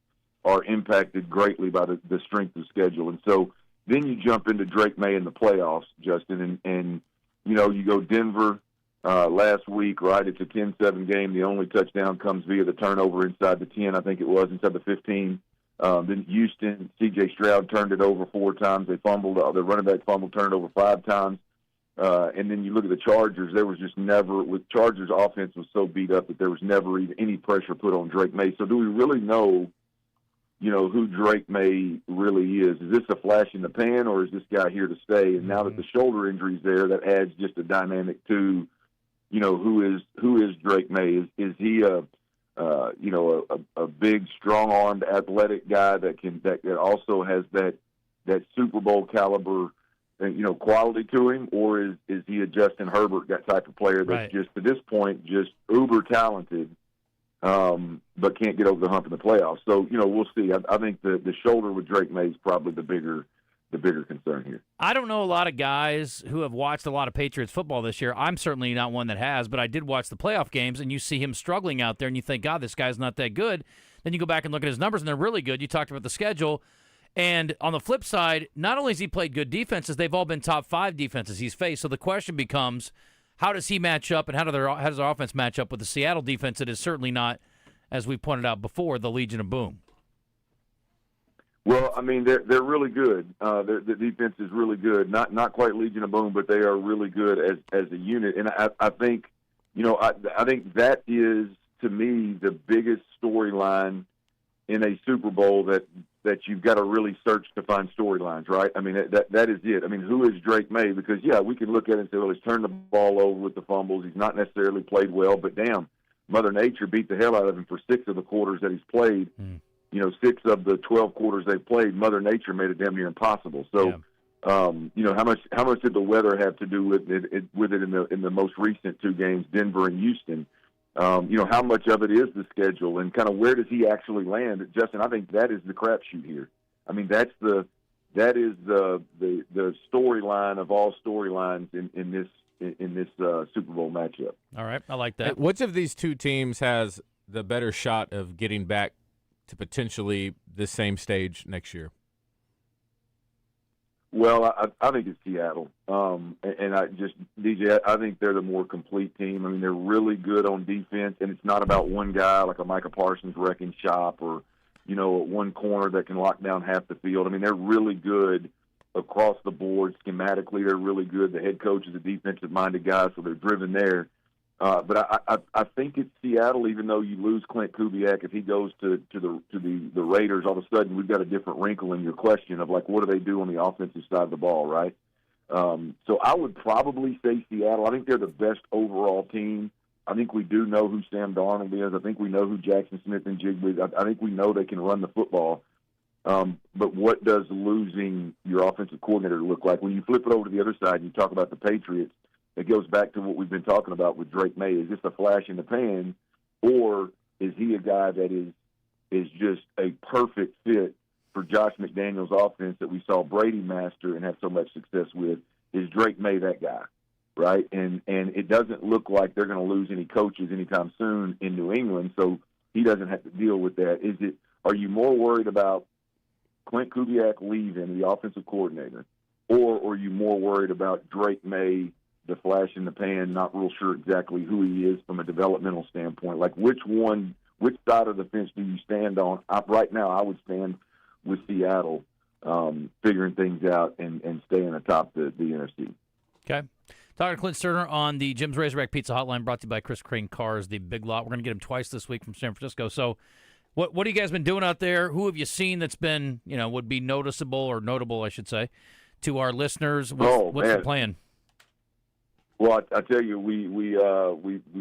are impacted greatly by the strength of schedule. And so then you jump into Drake May in the playoffs, Justin, and you go Denver last week, right? It's a 10-7 game. The only touchdown comes via the turnover inside the 10, I think it was, inside the 15. Then Houston, C.J. Stroud turned it over 4 times. They fumbled. The running back fumbled, turned it over 5 times. And then you look at the Chargers, there was just never, with Chargers offense was so beat up that there was never even any pressure put on Drake May. So do we really know, who Drake May really is? Is this a flash in the pan, or is this guy here to stay? And now that the shoulder injury's there, that adds just a dynamic to, who is Drake May? Is he a big, strong-armed, athletic guy that also has that Super Bowl caliber, quality to him, or is he a Justin Herbert type of player that's just, at this point, just uber talented, but can't get over the hump in the playoffs? So, we'll see. I think the shoulder with Drake May is probably the bigger concern here. I don't know a lot of guys who have watched a lot of Patriots football this year. I'm certainly not one that has, but I did watch the playoff games, and you see him struggling out there, and you think, God, this guy's not that good. Then you go back and look at his numbers, and they're really good. You talked about the schedule. And on the flip side, not only has he played good defenses, they've all been top 5 defenses he's faced. So the question becomes, how does he match up, and how does our offense match up with the Seattle defense that is certainly not, as we pointed out before, the Legion of Boom? Well, I mean, they're really good. The defense is really good. Not quite Legion of Boom, but they are really good as a unit. And I think, I think that is, to me, the biggest storyline in a Super Bowl that you've got to really search to find storylines, right? I mean, that is it. I mean, who is Drake May? Because, we can look at it and say, well, he's turned the ball over with the fumbles. He's not necessarily played well, but damn, Mother Nature beat the hell out of him for 6 of the quarters that he's played. 6 of the 12 quarters they've played, Mother Nature made it damn near impossible. So, how much did the weather have to do with it in the most recent 2 games, Denver and Houston? How much of it is the schedule, and kind of where does he actually land? Justin, I think that is the crapshoot here. I mean, that is the storyline of all storylines in this Super Bowl matchup. All right, I like that. Which of these 2 teams has the better shot of getting back to potentially the same stage next year? Well, I think it's Seattle, and I think they're the more complete team. I mean, they're really good on defense, and it's not about one guy like a Micah Parsons wrecking shop, or one corner that can lock down half the field. I mean, they're really good across the board schematically. They're really good. The head coach is a defensive-minded guy, so they're driven there. But I think it's Seattle, even though you lose Clint Kubiak. If he goes to the Raiders, all of a sudden we've got a different wrinkle in your question of, like, what do they do on the offensive side of the ball, right? So I would probably say Seattle. I think they're the best overall team. I think we do know who Sam Darnold is. I think we know who Jackson Smith and Jigba is. I think we know they can run the football. But what does losing your offensive coordinator look like? When you flip it over to the other side and you talk about the Patriots, it goes back to what we've been talking about with Drake May. Is this a flash in the pan, or is he a guy that is just a perfect fit for Josh McDaniels' offense that we saw Brady master and have so much success with? Is Drake May that guy, right? And it doesn't look like they're going to lose any coaches anytime soon in New England, so he doesn't have to deal with that. Are you more worried about Clint Kubiak leaving, the offensive coordinator, or are you more worried about Drake May, the flash in the pan, not real sure exactly who he is from a developmental standpoint? Like, which side of the fence do you stand on? Right now, I would stand with Seattle, figuring things out and staying atop the NFC. Okay. Talking to Clint Sterner on the Jim's Razorback Pizza Hotline, brought to you by Chris Crane Cars, the Big Lot. We're going to get him twice this week from San Francisco. So what have you guys been doing out there? Who have you seen that's been, would be noticeable or notable, I should say, to our listeners? What's the plan? Well, I tell you, we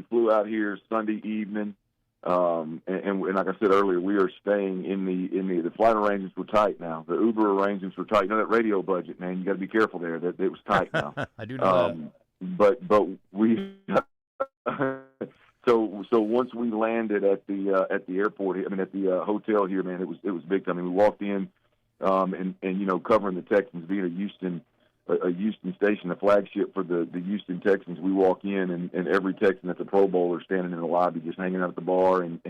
flew out here Sunday evening, and like I said earlier, we are staying in the flight arrangements were tight now. The Uber arrangements were tight. That radio budget, man, you got to be careful there. That it was tight now. I do know that. But we So once we landed at the airport, at the hotel here, man, it was big time. I mean, we walked in, and covering the Texans, being a Houston station, a flagship for the Houston Texans. We walk in, and every Texan at the Pro Bowl are standing in the lobby, just hanging out at the bar and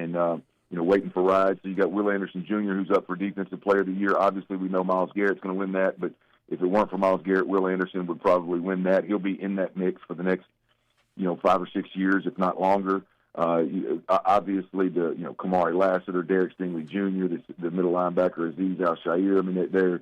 waiting for rides. So you got Will Anderson Jr., who's up for Defensive Player of the Year. Obviously, we know Myles Garrett's going to win that, but if it weren't for Myles Garrett, Will Anderson would probably win that. He'll be in that mix for the next 5 or 6 years, if not longer. Obviously, Kamari Lassiter, Derek Stingley Jr., the middle linebacker Azeez Al-Shaair. I mean,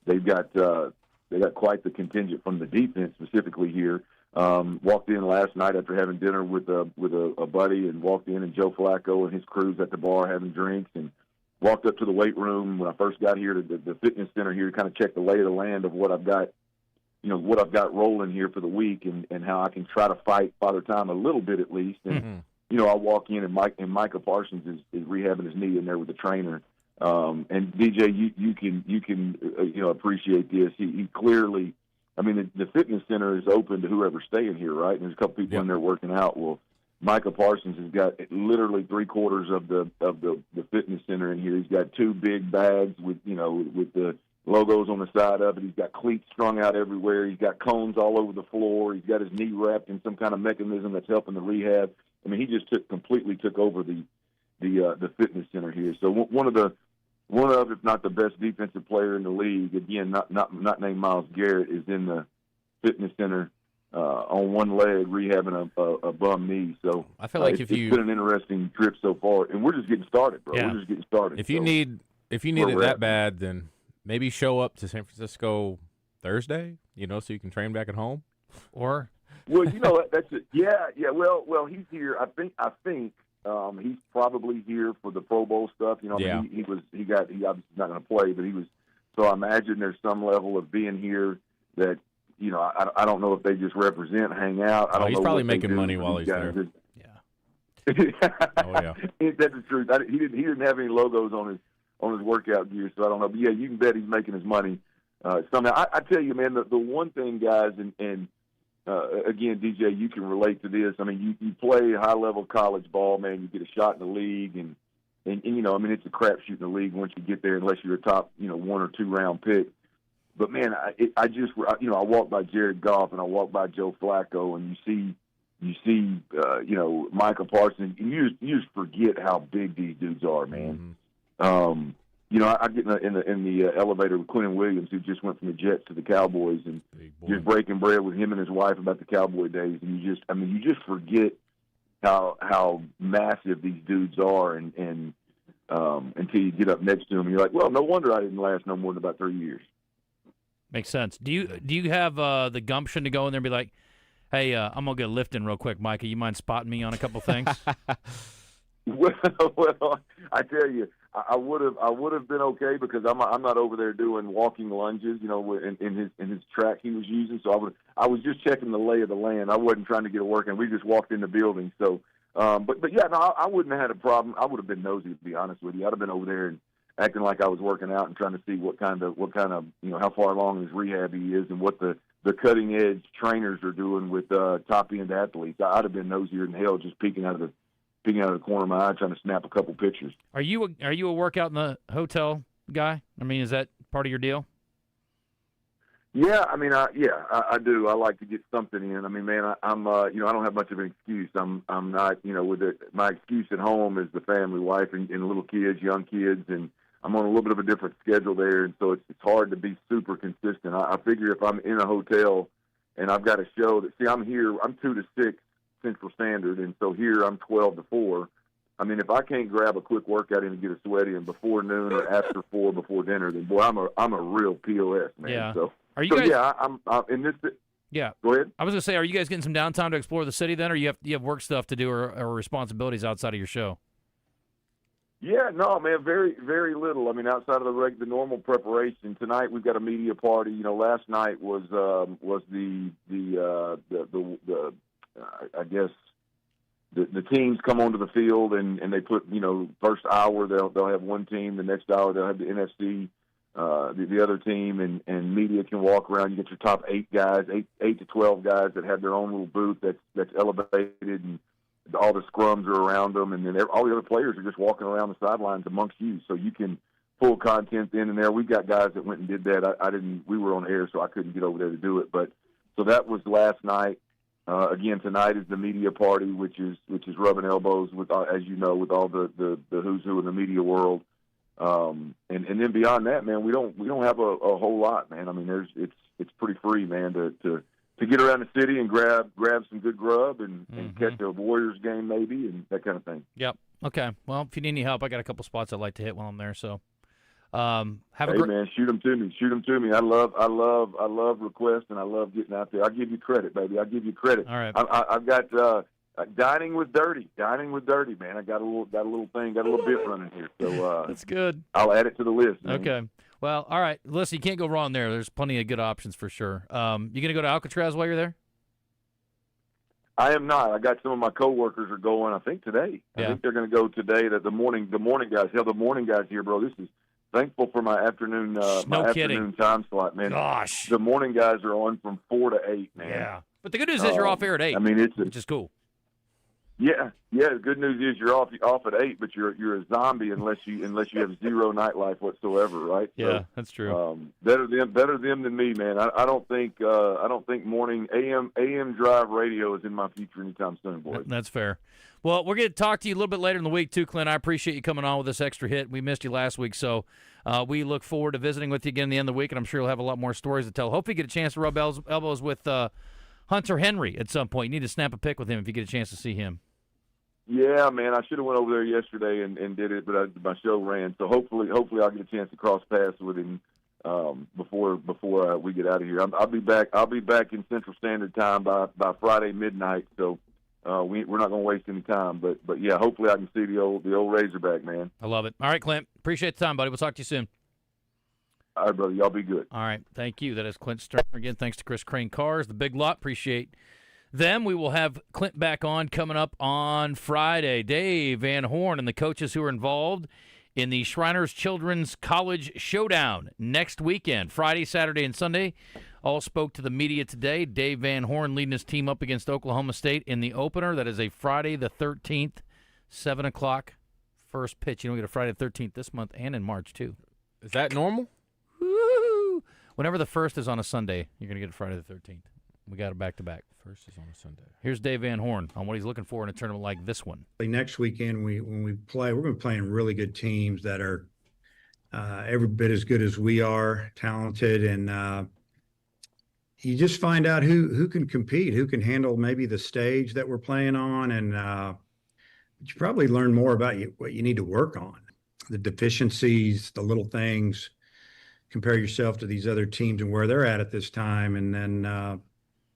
they've got quite the contingent from the defense specifically here. Walked in last night after having dinner with a buddy, and walked in, and Joe Flacco and his crew's at the bar having drinks, and walked up to the weight room when I first got here to the fitness center here to kind of check the lay of the land of what I've got. What I've got rolling here for the week, and how I can try to fight Father Time a little bit at least. And I walk in, and Micah Parsons is rehabbing his knee in there with the trainer. And DJ, you can appreciate this. He clearly, the fitness center is open to whoever's staying here, right? And there's a couple people in there working out. Well, Micah Parsons has got literally 3/4 of the fitness center in here. He's got 2 big bags with the logos on the side of it. He's got cleats strung out everywhere. He's got cones all over the floor. He's got his knee wrapped in some kind of mechanism that's helping the rehab. I mean, he just completely took over the fitness center here. So one of, if not the best defensive player in the league, again, not named Myles Garrett, is in the fitness center on one leg rehabbing a bum knee. So I feel like it's been an interesting trip so far, and we're just getting started, bro. Yeah. We're just getting started. If you need it that bad, then maybe show up to San Francisco Thursday, so you can train back at home. Or well, that's it. Yeah. Well, he's here. I think he's probably here for the Pro Bowl stuff. He obviously not going to play, but he was. So I imagine there's some level of being here that I don't know if they just represent, hang out. I don't know. He's probably making money while he's there. Oh yeah, that's the truth. He didn't have any logos on his workout gear, so I don't know. But yeah, you can bet he's making his money somehow. I tell you, man, the one thing, guys, and again, DJ, you can relate to this. I mean, you play high-level college ball, man. You get a shot in the league, and it's a crapshoot in the league once you get there, unless you're a top, 1 or 2 round pick. But man, I walk by Jared Goff and I walk by Joe Flacco, and you see, Micah Parsons, and you just forget how big these dudes are, man. Mm-hmm. I get in the elevator with Quentin Williams, who just went from the Jets to the Cowboys, and just breaking bread with him and his wife about the Cowboy days. And you just forget how massive these dudes are, and until you get up next to them, you're like, well, no wonder I didn't last no more than about 3 years. Makes sense. Do you have the gumption to go in there and be like, hey, I'm gonna get a lift in real quick, Micah? You mind spotting me on a couple things? Well, I tell you, I would have been okay, because I'm not over there doing walking lunges, in his track he was using. So I was just checking the lay of the land. I wasn't trying to get a work in. We just walked in the building. So, but yeah, no, I wouldn't have had a problem. I would have been nosy, to be honest with you. I'd have been over there and acting like I was working out and trying to see what kind of how far along in his rehab he is, and what the cutting edge trainers are doing with top end athletes. I'd have been nosier than hell, just peeking out of the corner of my eye, trying to snap a couple pictures. Are you a workout in the hotel guy? I mean, is that part of your deal? Yeah, I do. I like to get something in. I mean, man, I'm I don't have much of an excuse. I'm not, with it. My excuse at home is the family, wife, and little kids, young kids, and I'm on a little bit of a different schedule there, and so it's hard to be super consistent. I figure if I'm in a hotel and I've got a show I'm here, I'm 2 to 6 Central Standard, and so here I'm 12 to 4. I mean, if I can't grab a quick workout in and get a sweat in before noon or after 4 before dinner, then boy, I'm a real POS, man. Yeah. So are you guys? Yeah, I'm in this. Yeah. Go ahead. I was gonna say, are you guys getting some downtime to explore the city then, or you have work stuff to do or responsibilities outside of your show? Yeah, no, man, very, very little. I mean, outside of the normal preparation. Tonight we've got a media party. Last night was the I guess the teams come onto the field and they put first hour they'll have one team, the next hour they'll have the NFC, the other team, and media can walk around. You get your top 8 guys, 8 to 12 guys that have their own little booth that's elevated, and all the scrums are around them, and then all the other players are just walking around the sidelines amongst you, so you can pull content in and there. We've got guys that went and did that. I didn't. We were on air, so I couldn't get over there to do it. But so that was last night. Again, tonight is the media party, which is rubbing elbows with, as you know, with all the who's who in the media world. And then beyond that, man, we don't have a whole lot, man. I mean, it's pretty free, man, to get around the city and grab some good grub and catch a Warriors game maybe and that kind of thing. Yep. Okay. Well, if you need any help, I got a couple spots I'd like to hit while I'm there. So, man, shoot them to me. Shoot them to me. I love requests and I love getting out there. I'll give you credit, baby. I'll give you credit. All right. I've got dining with dirty, man. I got a little thing, got a little bit running here. So that's good. I'll add it to the list. Man. Okay. Well, all right. Listen, you can't go wrong there. There's plenty of good options for sure. You gonna go to Alcatraz while you're there? I am not. I got some of my coworkers are going. I think today. Yeah. I think they're going to go today. The morning guys. Hell, the morning guys here, bro. This is thankful for my afternoon. Afternoon time slot, man. Gosh, the morning guys are on from 4 to 8, man. Yeah, but the good news is you're off air at 8. I mean, which is cool. Yeah. The good news is you're off at 8, but you're a zombie unless you have zero nightlife whatsoever, right? Yeah, so, that's true. Better them than me, man. I don't think morning AM drive radio is in my future anytime soon, boys. That's fair. Well, we're going to talk to you a little bit later in the week too, Clint. I appreciate you coming on with this extra hit. We missed you last week, so we look forward to visiting with you again at the end of the week, and I'm sure you'll have a lot more stories to tell. Hopefully, you get a chance to rub elbows with Hunter Henry at some point. You need to snap a pic with him if you get a chance to see him. Yeah, man, I should have went over there yesterday and did it, but my show ran. So hopefully I'll get a chance to cross paths with him before we get out of here. I'll be back in Central Standard Time by Friday midnight. So we're not going to waste any time. But yeah, hopefully I can see the old Razorback, man. I love it. All right, Clint. Appreciate the time, buddy. We'll talk to you soon. All right, brother. Y'all be good. All right. Thank you. That is Clint Sterner. Again, thanks to Chris Crane Cars, the Big Lot. Appreciate them. We will have Clint back on coming up on Friday. Dave Van Horn and the coaches who are involved in the Shriners Children's College Showdown next weekend, Friday, Saturday, and Sunday. All spoke to the media today. Dave Van Horn leading his team up against Oklahoma State in the opener. That is a Friday the 13th, 7 o'clock first pitch. You don't get a Friday the 13th this month and in March, too. Is that normal? Woo! Whenever the first is on a Sunday, you're going to get a Friday the 13th. We got it back-to-back. First is on a Sunday. Here's Dave Van Horn on what he's looking for in a tournament like this one. Next weekend, when we play, we're going to be playing really good teams that are every bit as good as we are, talented, and you just find out who can compete, who can handle maybe the stage that we're playing on, and you probably learn more about what you need to work on, the deficiencies, the little things. Compare yourself to these other teams and where they're at this time, and then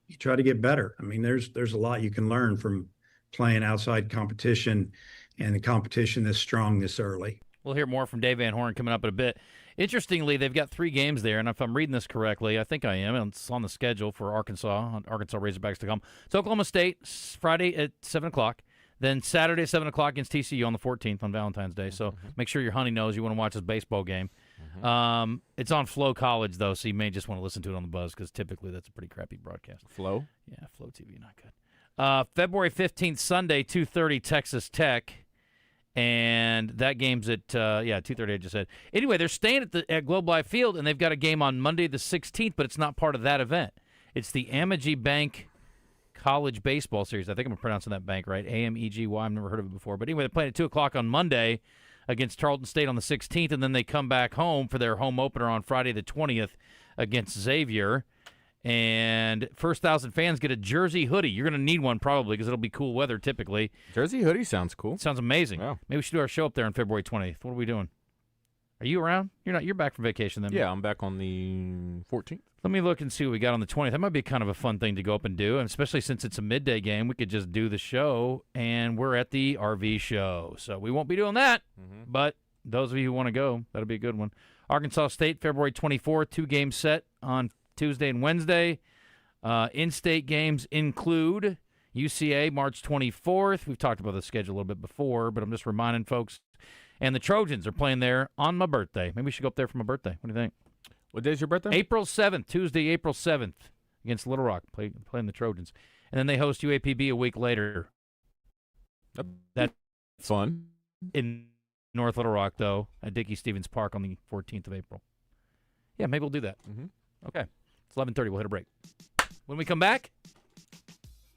you try to get better. I mean, there's a lot you can learn from playing outside competition and the competition this strong this early. We'll hear more from Dave Van Horn coming up in a bit. Interestingly, they've got 3 games there, and if I'm reading this correctly, I think I am, and it's on the schedule for Arkansas Razorbacks to come. It's Oklahoma State, Friday at 7 o'clock, then Saturday at 7 o'clock against TCU on the 14th on Valentine's Day. So make sure your honey knows you want to watch this baseball game. It's on Flow College, though, so you may just want to listen to it on the buzz because typically that's a pretty crappy broadcast. Flow? Yeah, Flow TV, not good. February 15th, Sunday, 2:30, Texas Tech. And that game's at, 2:30, I just said. Anyway, they're staying at Globe Life Field, and they've got a game on Monday the 16th, but it's not part of that event. It's the Amegi Bank College Baseball Series. I think I'm pronouncing that bank right, AMEGY. I've never heard of it before. But anyway, they're playing at 2 o'clock on Monday against Tarleton State on the 16th, and then they come back home for their home opener on Friday the 20th against Xavier. And first 1,000 fans get a jersey hoodie. You're going to need one probably because it'll be cool weather typically. Jersey hoodie sounds cool. Sounds amazing. Yeah. Maybe we should do our show up there on February 20th. What are we doing? Are you around? You're not. You're back from vacation then. Yeah, I'm back on the 14th. Let me look and see what we got on the 20th. That might be kind of a fun thing to go up and do, and especially since it's a midday game, we could just do the show, and we're at the RV show. So we won't be doing that, but those of you who want to go, that'll be a good one. Arkansas State, February 24th, 2-game set on Tuesday and Wednesday. In-state games include UCA, March 24th. We've talked about the schedule a little bit before, but I'm just reminding folks. And the Trojans are playing there on my birthday. Maybe we should go up there for my birthday. What do you think? What day is your birthday? April 7th, Tuesday, April 7th, against Little Rock, playing the Trojans. And then they host UAPB a week later That's fun. In North Little Rock, though, at Dickey Stevens Park on the 14th of April. Yeah, maybe we'll do that. Mm-hmm. Okay. It's 11:30. We'll hit a break. When we come back,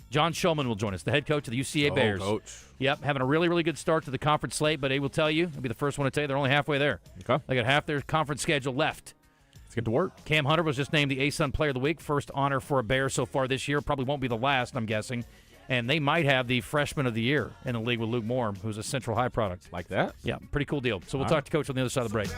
John Shulman will join us, the head coach of the UCA Bears. Coach. Yep, having a really, really good start to the conference slate, but he will tell you, he'll be the first one to tell you they're only halfway there. Okay. They got half their conference schedule left. Let's get to work. Cam Hunter was just named the ASUN Player of the Week. First honor for a Bear so far this year. Probably won't be the last, I'm guessing. And they might have the Freshman of the Year in the league with Luke Moore, who's a Central High product. Like that? Yeah, pretty cool deal. So we'll talk to Coach on the other side of the break.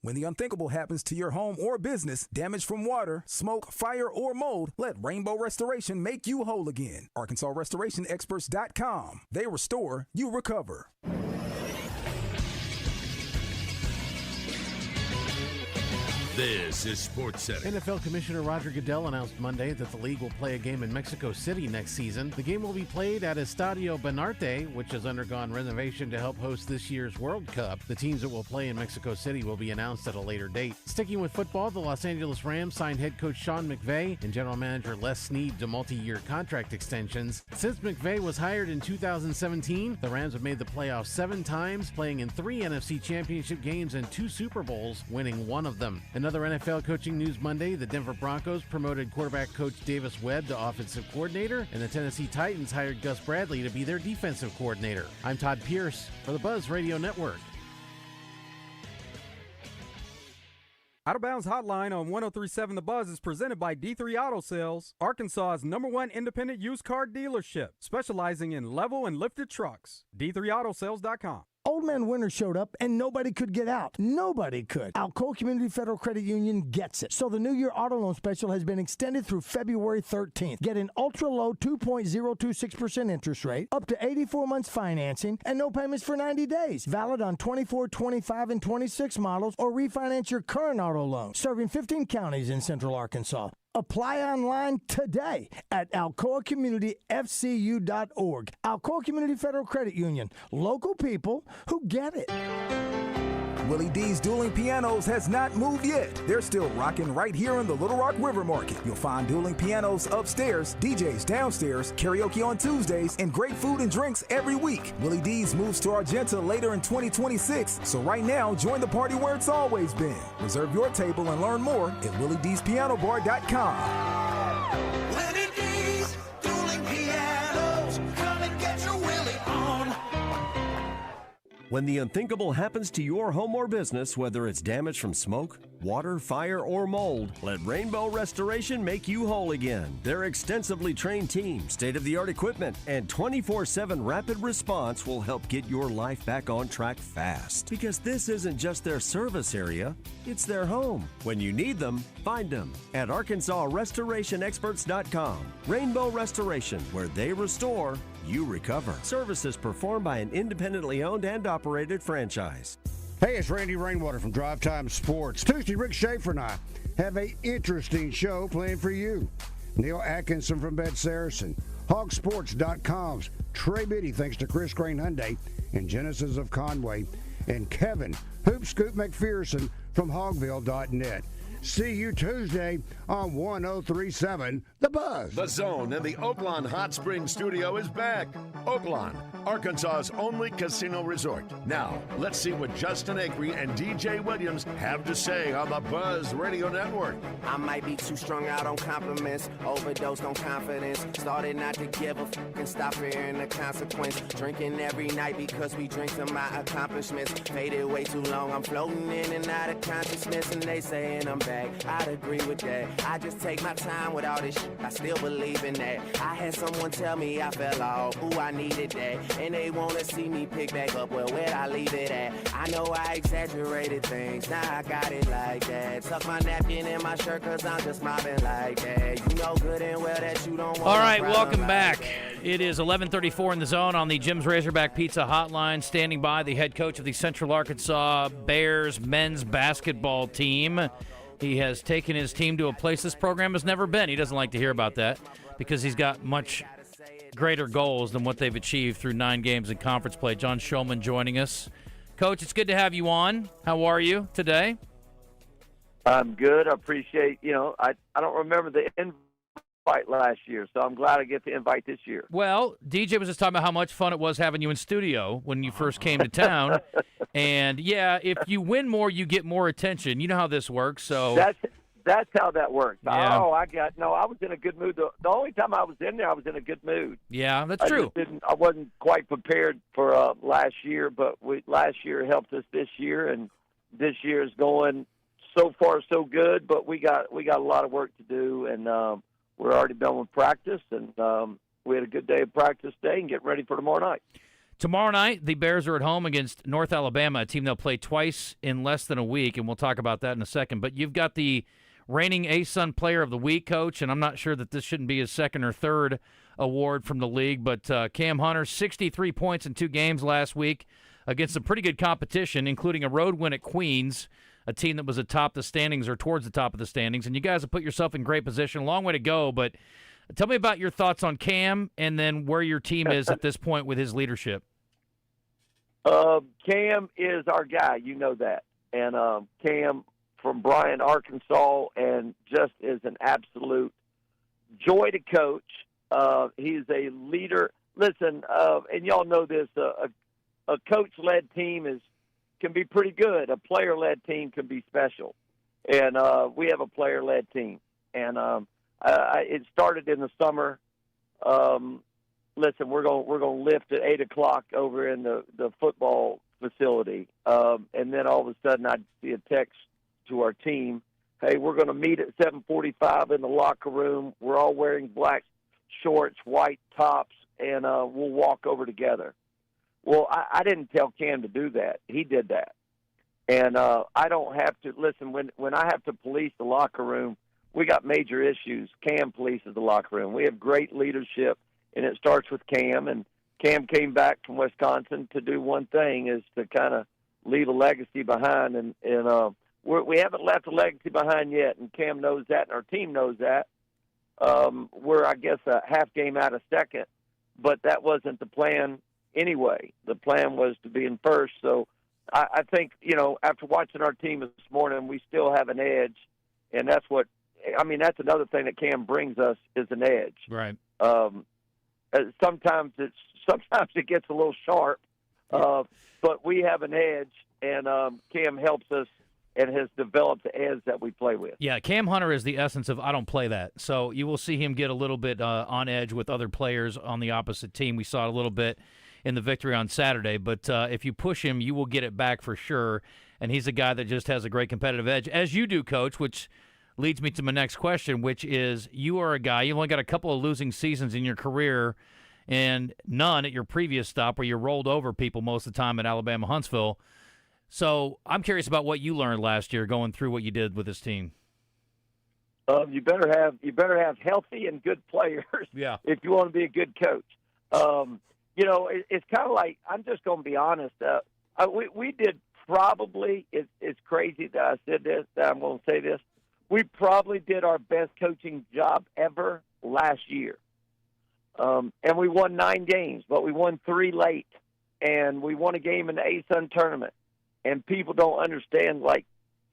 When the unthinkable happens to your home or business, damage from water, smoke, fire, or mold, let Rainbow Restoration make you whole again. ArkansasRestorationExperts.com. They restore, you recover. This is Sports Center. NFL Commissioner Roger Goodell announced Monday that the league will play a game in Mexico City next season. The game will be played at Estadio Banarte, which has undergone renovation to help host this year's World Cup. The teams that will play in Mexico City will be announced at a later date. Sticking with football, the Los Angeles Rams signed head coach Sean McVay and general manager Les Snead to multi-year contract extensions. Since McVay was hired in 2017, the Rams have made the playoffs 7 times, playing in 3 NFC Championship games and 2 Super Bowls, winning 1 of them. Another NFL coaching news Monday, the Denver Broncos promoted quarterback coach Davis Webb to offensive coordinator, and the Tennessee Titans hired Gus Bradley to be their defensive coordinator. I'm Todd Pierce for the Buzz Radio Network. Out of Bounds Hotline on 103.7 The Buzz is presented by D3 Auto Sales, Arkansas's #1 independent used car dealership, specializing in level and lifted trucks. D3AutoSales.com. Old Man Winter showed up and nobody could get out. Nobody could. Alcoa Community Federal Credit Union gets it. So the New Year Auto Loan Special has been extended through February 13th. Get an ultra-low 2.026% interest rate, up to 84 months financing, and no payments for 90 days. Valid on 24, 25, and 26 models, or refinance your current auto loan. Serving 15 counties in Central Arkansas. Apply online today at alcoacommunityfcu.org. Alcoa Community Federal Credit Union. Local people who get it. Willie D's Dueling Pianos has not moved yet. They're still rocking right here in the Little Rock River Market. You'll find dueling pianos upstairs, DJs downstairs, karaoke on Tuesdays, and great food and drinks every week. Willie D's moves to Argenta later in 2026, so right now, join the party where it's always been. Reserve your table and learn more at WillieD'sPianoBar.com. Willie D's Dueling Pianos. Come and get your Willie on. When the unthinkable happens to your home or business, whether it's damage from smoke, water, fire, or mold, let Rainbow Restoration make you whole again. Their extensively trained team, state-of-the-art equipment, and 24/7 rapid response will help get your life back on track fast. Because this isn't just their service area, it's their home. When you need them, find them at ArkansasRestorationExperts.com. Rainbow Restoration, where they restore, you recover. Services performed by an independently owned and operated franchise. Hey, it's Randy Rainwater from Drive Time Sports. Tuesday, Rick Schaefer and I have an interesting show planned for you. Neil Atkinson from Bet Saracen, Hogsports.com's Trey Biddy, thanks to Chris Crane Hyundai and Genesis of Conway, and Kevin Hoop Scoop McPherson from Hogville.net. See you Tuesday on 103.7 The Buzz. The Zone in the Oaklawn Hot Springs studio is back. Oaklawn, Arkansas's only casino resort. Now, let's see what Justin Acri and DJ Williams have to say on the Buzz Radio Network. I might be too strung out on compliments, overdosed on confidence, started not to give a f and stop fearing the consequence. Drinking every night because we drink to my accomplishments. Faded way too long, I'm floating in and out of consciousness, and they saying I'm back. I'd agree with that. I just take my time with all this shit. I still believe in that. I had someone tell me I fell off. Ooh, I needed that. And they wanna see me pick back up. Well, where'd I leave it at? I know I exaggerated things. Now I got it like that. Tuck my napkin in my shirt cause I'm just mobbing like that. You know good and well that you don't want. All right, welcome back. It is 11:34 in the Zone on the Jim's Razorback Pizza Hotline. Standing by the head coach of the Central Arkansas Bears men's basketball team. He has taken his team to a place this program has never been. He doesn't like to hear about that because he's got much greater goals than what they've achieved through 9 games in conference play. John Shulman joining us. Coach, it's good to have you on. How are you today? I'm good. I appreciate, I don't remember the invite invite last year, so I'm glad I get the invite this year. Well, DJ was just talking about how much fun it was having you in studio when you first came to town. And, yeah, if you win more, you get more attention. You know how this works. So That's how that works. Yeah. Oh, I was in a good mood. The only time I was in there, I was in a good mood. Yeah, that's true. I wasn't quite prepared for last year, but last year helped us this year, and this year is going so far so good. But we got a lot of work to do, and we're already done with practice, and we had a good day of practice today, and get ready for tomorrow night. Tomorrow night, the Bears are at home against North Alabama, a team they'll play twice in less than a week, and we'll talk about that in a second. But you've got the reigning ASUN Player of the Week, Coach, and I'm not sure that this shouldn't be his second or third award from the league, but Cam Hunter, 63 points in 2 games last week against some pretty good competition, including a road win at Queens, a team that was atop the standings or towards the top of the standings, and you guys have put yourself in great position. A long way to go, but tell me about your thoughts on Cam and then where your team is at this point with his leadership. Cam is our guy, you know that, and Cam from Bryan, Arkansas, and just is an absolute joy to coach. He's a leader. Listen, and y'all know this, a coach-led team can be pretty good. A player-led team can be special. And we have a player-led team. And it started in the summer. Listen, we're going to lift at 8 o'clock over in the football facility. And then all of a sudden I'd see a text to our team, hey, we're going to meet at 7:45 in the locker room. We're all wearing black shorts, white tops, and we'll walk over together. Well, I didn't tell Cam to do that. He did that. And I don't have to – listen, when I have to police the locker room, we got major issues. Cam polices the locker room. We have great leadership, and it starts with Cam. And Cam came back from Wisconsin to do one thing, is to kind of leave a legacy behind. And we haven't left a legacy behind yet, and Cam knows that, and our team knows that. We're, I guess, a half game out of second, but that wasn't the plan anyway. The plan was to be in first. So I think, after watching our team this morning, we still have an edge, and that's another thing that Cam brings us is an edge. Right. Sometimes it gets a little sharp, but we have an edge, and Cam helps us and has developed the edge that we play with. Yeah, Cam Hunter is the essence of I don't play that. So you will see him get a little bit on edge with other players on the opposite team. We saw it a little bit in the victory on Saturday. But if you push him, you will get it back for sure. And he's a guy that just has a great competitive edge, as you do, Coach, which leads me to my next question, which is you are a guy, you've only got a couple of losing seasons in your career and none at your previous stop where you rolled over people most of the time at Alabama Huntsville. So I'm curious about what you learned last year going through what you did with this team. You better have healthy and good players. Yeah. If you want to be a good coach. It's kind of like, I'm just going to be honest. We did probably. It's crazy that I said this. That I'm going to say this. We probably did our best coaching job ever last year. And we won 9 games, but we won 3 late, and we won a game in the ASUN tournament. And people don't understand,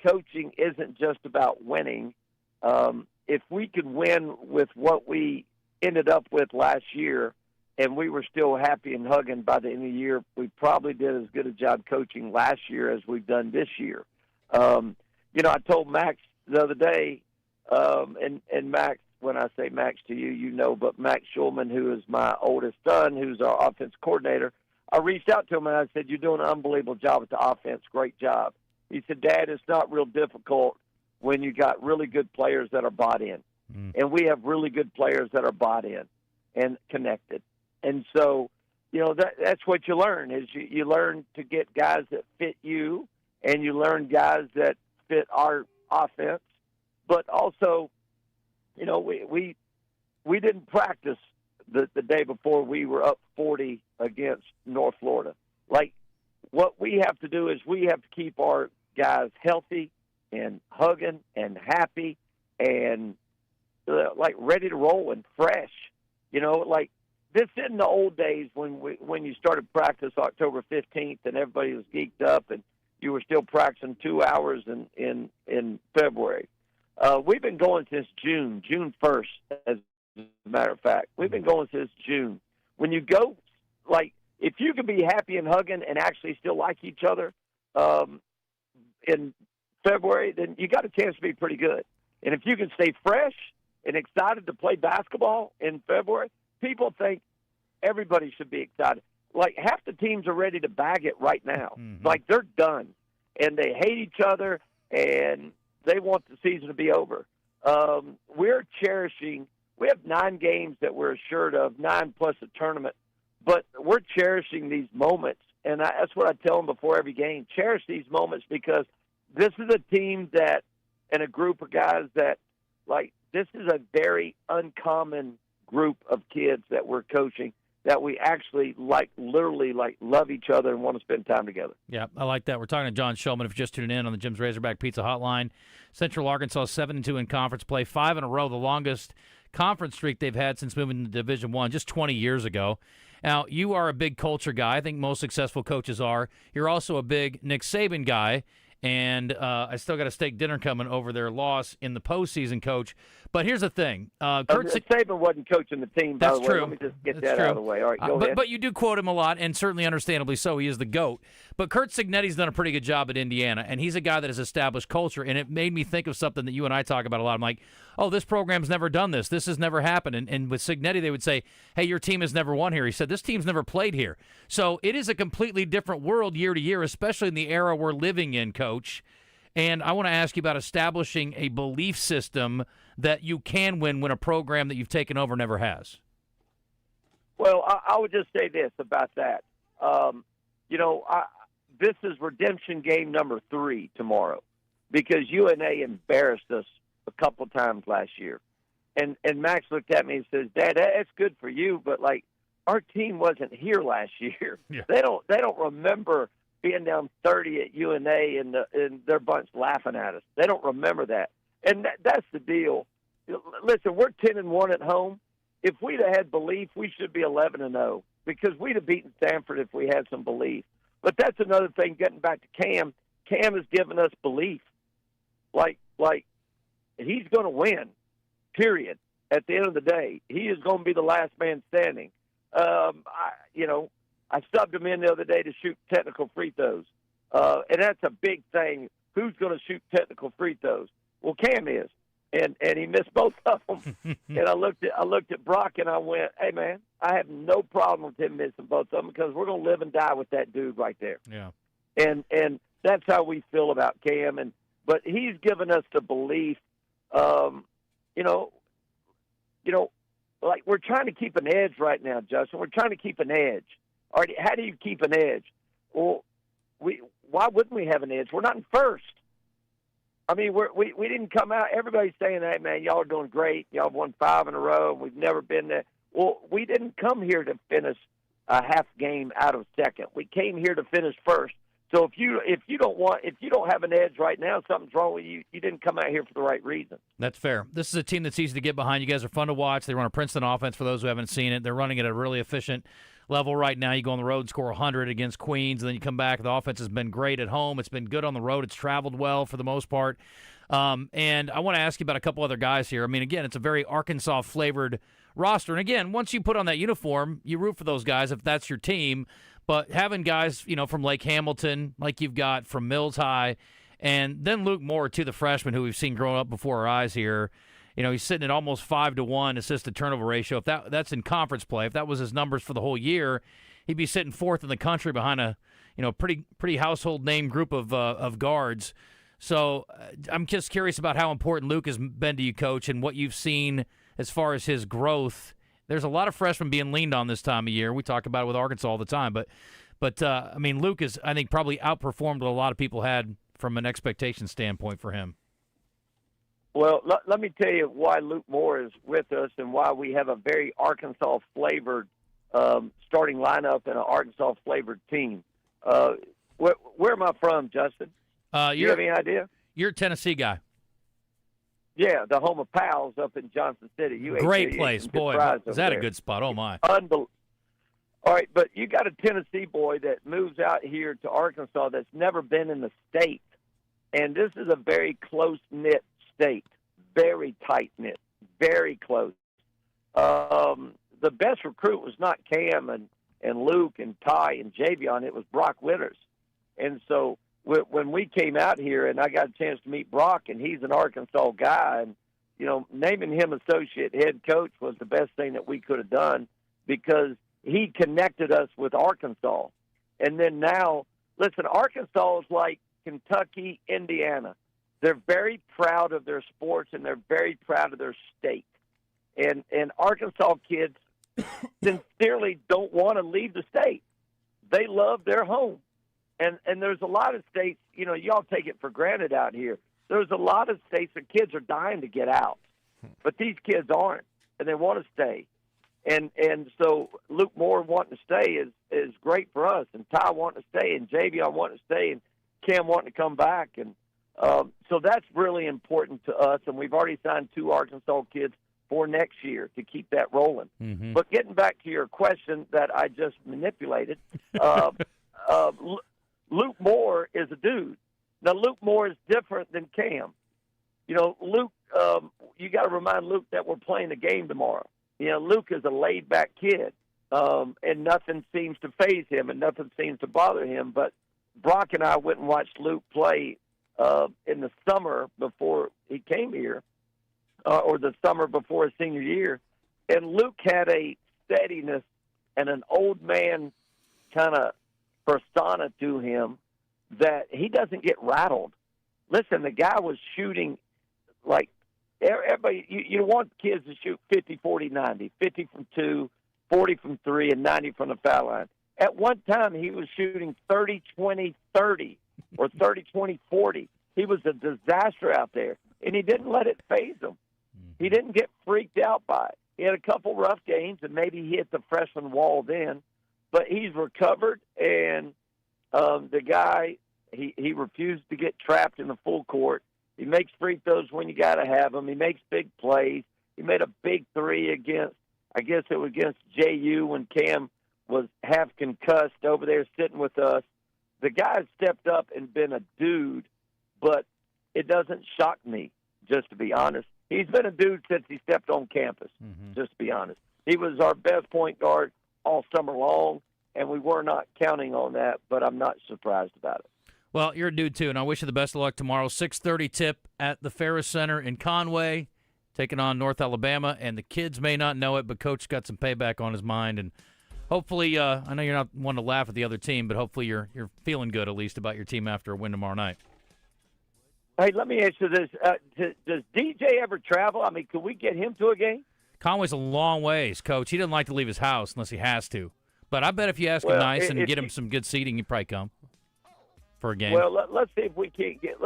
coaching isn't just about winning. If we could win with what we ended up with last year and we were still happy and hugging by the end of the year, we probably did as good a job coaching last year as we've done this year. I told Max the other day, and Max, when I say Max to you, but Max Schulman, who is my oldest son, who's our offense coordinator, I reached out to him and I said, you're doing an unbelievable job with the offense. Great job. He said, Dad, it's not real difficult when you got really good players that are bought in. And we have really good players that are bought in and connected. And so, that's what you learn is you learn to get guys that fit you, and you learn guys that fit our offense. But also, we didn't practice the day before we were up 40 against North Florida. What we have to do is we have to keep our guys healthy and hugging and happy and ready to roll and fresh. This isn't the old days when you started practice October 15th and everybody was geeked up and you were still practicing 2 hours in February. We've been going since June 1st as as a matter of fact. We've been going since June. When you go, like, if you can be happy and hugging and actually still like each other in February, then you got a chance to be pretty good. And if you can stay fresh and excited to play basketball in February, people think everybody should be excited. Like, half the teams are ready to bag it right now. Like, they're done. And they hate each other, and they want the season to be over. We're cherishing – we have 9 games that we're assured of, 9 plus a tournament. But we're cherishing these moments, and that's what I tell them before every game. Cherish these moments because this is a team that – and a group of guys that, like, this is a very uncommon group of kids that we're coaching that we actually, like, literally, like, love each other and want to spend time together. Yeah, I like that. We're talking to John Shulman, if you're just tuning in on the Jim's Razorback Pizza Hotline. Central Arkansas 7-2 in conference play, 5 in a row, the longest conference streak they've had since moving to Division I just 20 years ago. Now, you are a big culture guy. I think most successful coaches are. You're also a big Nick Saban guy. And I still got a steak dinner coming over their loss in the postseason, Coach. But here's the thing. Saban wasn't coaching the team, by the way. Let me just get that out of the way. All right, go ahead. But you do quote him a lot, and certainly understandably so. He is the GOAT. But Curt Cignetti's done a pretty good job at Indiana, and he's a guy that has established culture. And it made me think of something that you and I talk about a lot. I'm like, oh, this program's never done this. This has never happened. And with Cignetti, they would say, hey, your team has never won here. He said, this team's never played here. So it is a completely different world year to year, especially in the era we're living in, Coach. And I want to ask you about establishing a belief system that you can win when a program that you've taken over never has. Well, I would just say this about that. This is redemption game number 3 tomorrow because UNA embarrassed us a couple times last year. And Max looked at me and says, Dad, that's good for you, but, like, our team wasn't here last year. Yeah. They don't remember being down 30 at UNA and their bunch laughing at us. They don't remember that. And that's the deal. Listen, we're 10-1 at home. If we'd have had belief, we should be 11-0 because we'd have beaten Stanford if we had some belief. But that's another thing, getting back to Cam. Cam has given us belief. Like he's going to win, period. At the end of the day, he is going to be the last man standing. I subbed him in the other day to shoot technical free throws. And that's a big thing. Who's going to shoot technical free throws? Well, Cam is. And he missed both of them. And I looked at Brock and I went, hey, man, I have no problem with him missing both of them because we're going to live and die with that dude right there. Yeah. And that's how we feel about Cam. But he's given us the belief, like we're trying to keep an edge right now, Justin. We're trying to keep an edge. All right, how do you keep an edge? Well, why wouldn't we have an edge? We're not in first. I mean, we didn't come out. Everybody's saying, hey, man, y'all are doing great. Y'all have won 5 in a row. We've never been there. Well, we didn't come here to finish a half game out of second. We came here to finish first. So if you don't have an edge right now, something's wrong with you. You didn't come out here for the right reason. That's fair. This is a team that's easy to get behind. You guys are fun to watch. They run a Princeton offense for those who haven't seen it. They're running at a really efficient level right now. You go on the road and score 100 against Queens, and then you come back. The offense has been great at home. It's been good on the road. It's traveled well for the most part. And I want to ask you about a couple other guys here. I mean, again, it's a very Arkansas-flavored roster. And, again, once you put on that uniform, you root for those guys if that's your team. But having guys, from Lake Hamilton, like you've got from Mills High, and then Luke Moore, too, the freshman who we've seen growing up before our eyes here. He's sitting at almost 5-1 assist-to-turnover ratio. If that's in conference play, if that was his numbers for the whole year, he'd be sitting 4th in the country behind a pretty household name group of guards. So I'm just curious about how important Luke has been to you, Coach, and what you've seen as far as his growth. There's a lot of freshmen being leaned on this time of year. We talk about it with Arkansas all the time, but I mean, Luke has, I think, probably outperformed what a lot of people had from an expectation standpoint for him. Well, let me tell you why Luke Moore is with us and why we have a very Arkansas-flavored starting lineup and an Arkansas-flavored team. Where am I from, Justin? You have any idea? You're a Tennessee guy. Yeah, the home of Pals up in Johnson City. Great place, boy. Is that a good spot? Oh, my. Unbelievable. All right, but you got a Tennessee boy that moves out here to Arkansas that's never been in the state. And this is a very close-knit state, very tight-knit, very close. the best recruit was not Cam and Luke and Ty and Javion. It was Brock Winters. And so when we came out here and I got a chance to meet Brock, and he's an Arkansas guy, and, you know, naming him associate head coach was the best thing that we could have done because he connected us with Arkansas. And then now, listen, Arkansas is like Kentucky, Indiana. They're very proud of their sports, and they're very proud of their state. And Arkansas kids sincerely don't want to leave the state. They love their home. And there's a lot of states, you know, y'all take it for granted out here. There's a lot of states that kids are dying to get out. But these kids aren't, and they want to stay. And so Luke Moore wanting to stay is great for us, and Ty wanting to stay, and Javion wanting to stay, and Cam wanting to come back. And so that's really important to us, and we've already signed 2 Arkansas kids for next year to keep that rolling. Mm-hmm. But getting back to your question that I just manipulated, Luke Moore is a dude. Now, Luke Moore is different than Cam. You know, Luke, you got to remind Luke that we're playing a game tomorrow. You know, Luke is a laid-back kid, and nothing seems to faze him and nothing seems to bother him. But Brock and I went and watched Luke play in the summer before he came here, or the summer before his senior year, and Luke had a steadiness and an old man kind of persona to him that he doesn't get rattled. Listen, the guy was shooting like everybody. You want kids to shoot 50, 40, 90, 50 from 2, 40 from 3, and 90 from the foul line. At one time, he was shooting 30, 20, 30, or 30, 20, 40. He was a disaster out there, and he didn't let it faze him. He didn't get freaked out by it. He had a couple rough games, and maybe he hit the freshman wall then, but he's recovered, and the guy, he refused to get trapped in the full court. He makes free throws when you got to have them. He makes big plays. He made a big 3 against, I guess it was against JU when Cam was half concussed over there sitting with us. The guy's stepped up and been a dude, but it doesn't shock me, just to be honest. He's been a dude since he stepped on campus, just to be honest. He was our best point guard all summer long, and we were not counting on that, but I'm not surprised about it. Well, you're a dude, too, and I wish you the best of luck tomorrow. 6:30 tip at the Ferris Center in Conway, taking on North Alabama, and the kids may not know it, but Coach got some payback on his mind, and hopefully, I know you're not one to laugh at the other team, but hopefully you're feeling good at least about your team after a win tomorrow night. Hey, let me ask you this. Does DJ ever travel? I mean, could we get him to a game? Conway's a long ways, Coach. He doesn't like to leave his house unless he has to. But I bet if you ask him nice and get him some good seating, he'd probably come for a game. Well, let's see if we can't get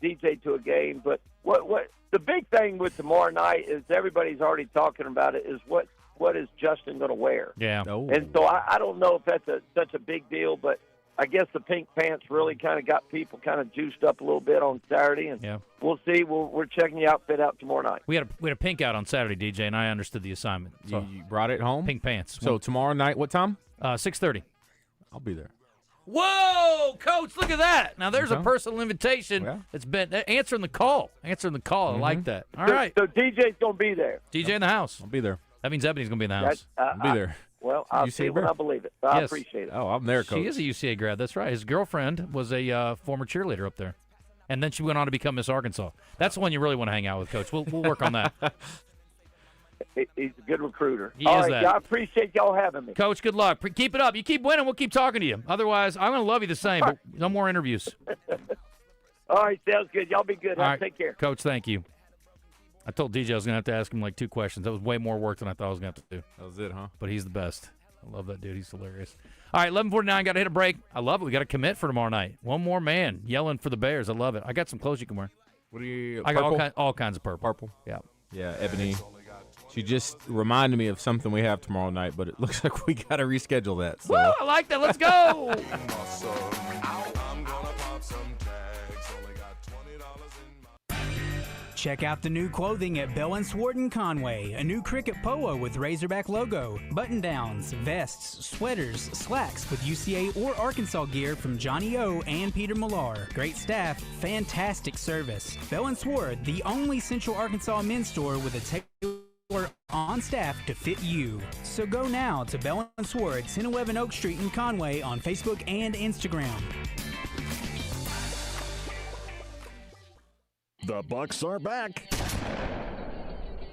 DJ to a game. But what the big thing with tomorrow night is everybody's already talking about it. Is what is Justin going to wear? Yeah. Oh. And so I don't know if that's such a big deal, but I guess the pink pants really kind of got people kind of juiced up a little bit on Saturday, and we'll see. We're checking the outfit out tomorrow night. We had a pink out on Saturday, DJ, and I understood the assignment. So you brought it home? Pink pants. So tomorrow night, what time? 6:30. I'll be there. Whoa, Coach, look at that. Now, there's a personal invitation that's been answering the call. I like that. All right. So DJ's going to be there. DJ in the house. I'll be there. That means Ebony's going to be in the house. I'll be there. Well, I'll see it when I believe it. I appreciate it. Oh, I'm there, Coach. She is a UCA grad. That's right. His girlfriend was a former cheerleader up there. And then she went on to become Miss Arkansas. That's the one you really want to hang out with, Coach. We'll work on that. He's a good recruiter. He All is right, that. I appreciate y'all having me. Coach, good luck. Keep it up. You keep winning, we'll keep talking to you. Otherwise, I'm going to love you the same, but no more interviews. All right, sounds good. Y'all be good. All right. Take care. Coach, thank you. I told DJ I was going to have to ask him like 2 questions. That was way more work than I thought I was going to have to do. That was it, huh? But he's the best. I love that dude. He's hilarious. All right, 11:49. Got to hit a break. I love it. We got to commit for tomorrow night. One more man yelling for the Bears. I love it. I got some clothes you can wear. What are you? I got all kinds of purple. Purple. Yeah. Yeah, Ebony. She just reminded me of something we have tomorrow night, but it looks like we got to reschedule that. So. Woo, I like that. Let's go. Check out the new clothing at Bell & Sword in Conway. A new cricket polo with Razorback logo, button-downs, vests, sweaters, slacks with UCA or Arkansas gear from Johnny O and Peter Millar. Great staff, fantastic service. Bell & Sword, the only Central Arkansas men's store with a on staff to fit you. So go now to Bell & Sword, Cineweb and Oak Street in Conway on Facebook and Instagram. The Bucks are back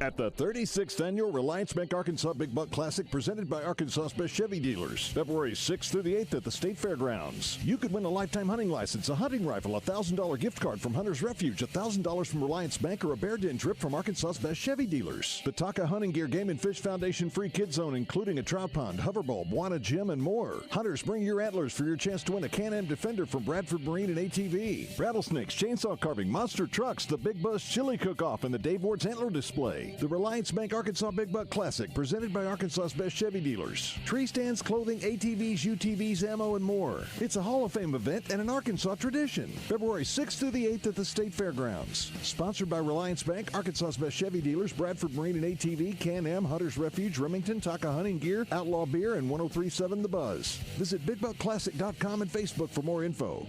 at the 36th Annual Reliance Bank Arkansas Big Buck Classic presented by Arkansas's Best Chevy Dealers. February 6th through the 8th at the State Fairgrounds. You could win a lifetime hunting license, a hunting rifle, a $1,000 gift card from Hunter's Refuge, $1,000 from Reliance Bank, or a bear den trip from Arkansas's Best Chevy Dealers. The Taka Hunting Gear Game and Fish Foundation free kid zone, including a trout pond, hoverbowl, Wana gym, and more. Hunters, bring your antlers for your chance to win a Can-Am Defender from Bradford Marine and ATV. Rattlesnakes, chainsaw carving, monster trucks, the Big Buzz Chili Cook-Off, and the Dave Ward's Antler Display. The Reliance Bank Arkansas Big Buck Classic, presented by Arkansas's Best Chevy Dealers. Tree stands, clothing, ATVs, UTVs, ammo, and more. It's a Hall of Fame event and an Arkansas tradition. February 6th through the 8th at the State Fairgrounds. Sponsored by Reliance Bank, Arkansas's Best Chevy Dealers, Bradford Marine and ATV, Can-Am, Hunter's Refuge, Remington, Taka Hunting Gear, Outlaw Beer, and 1037 The Buzz. Visit BigBuckClassic.com and Facebook for more info.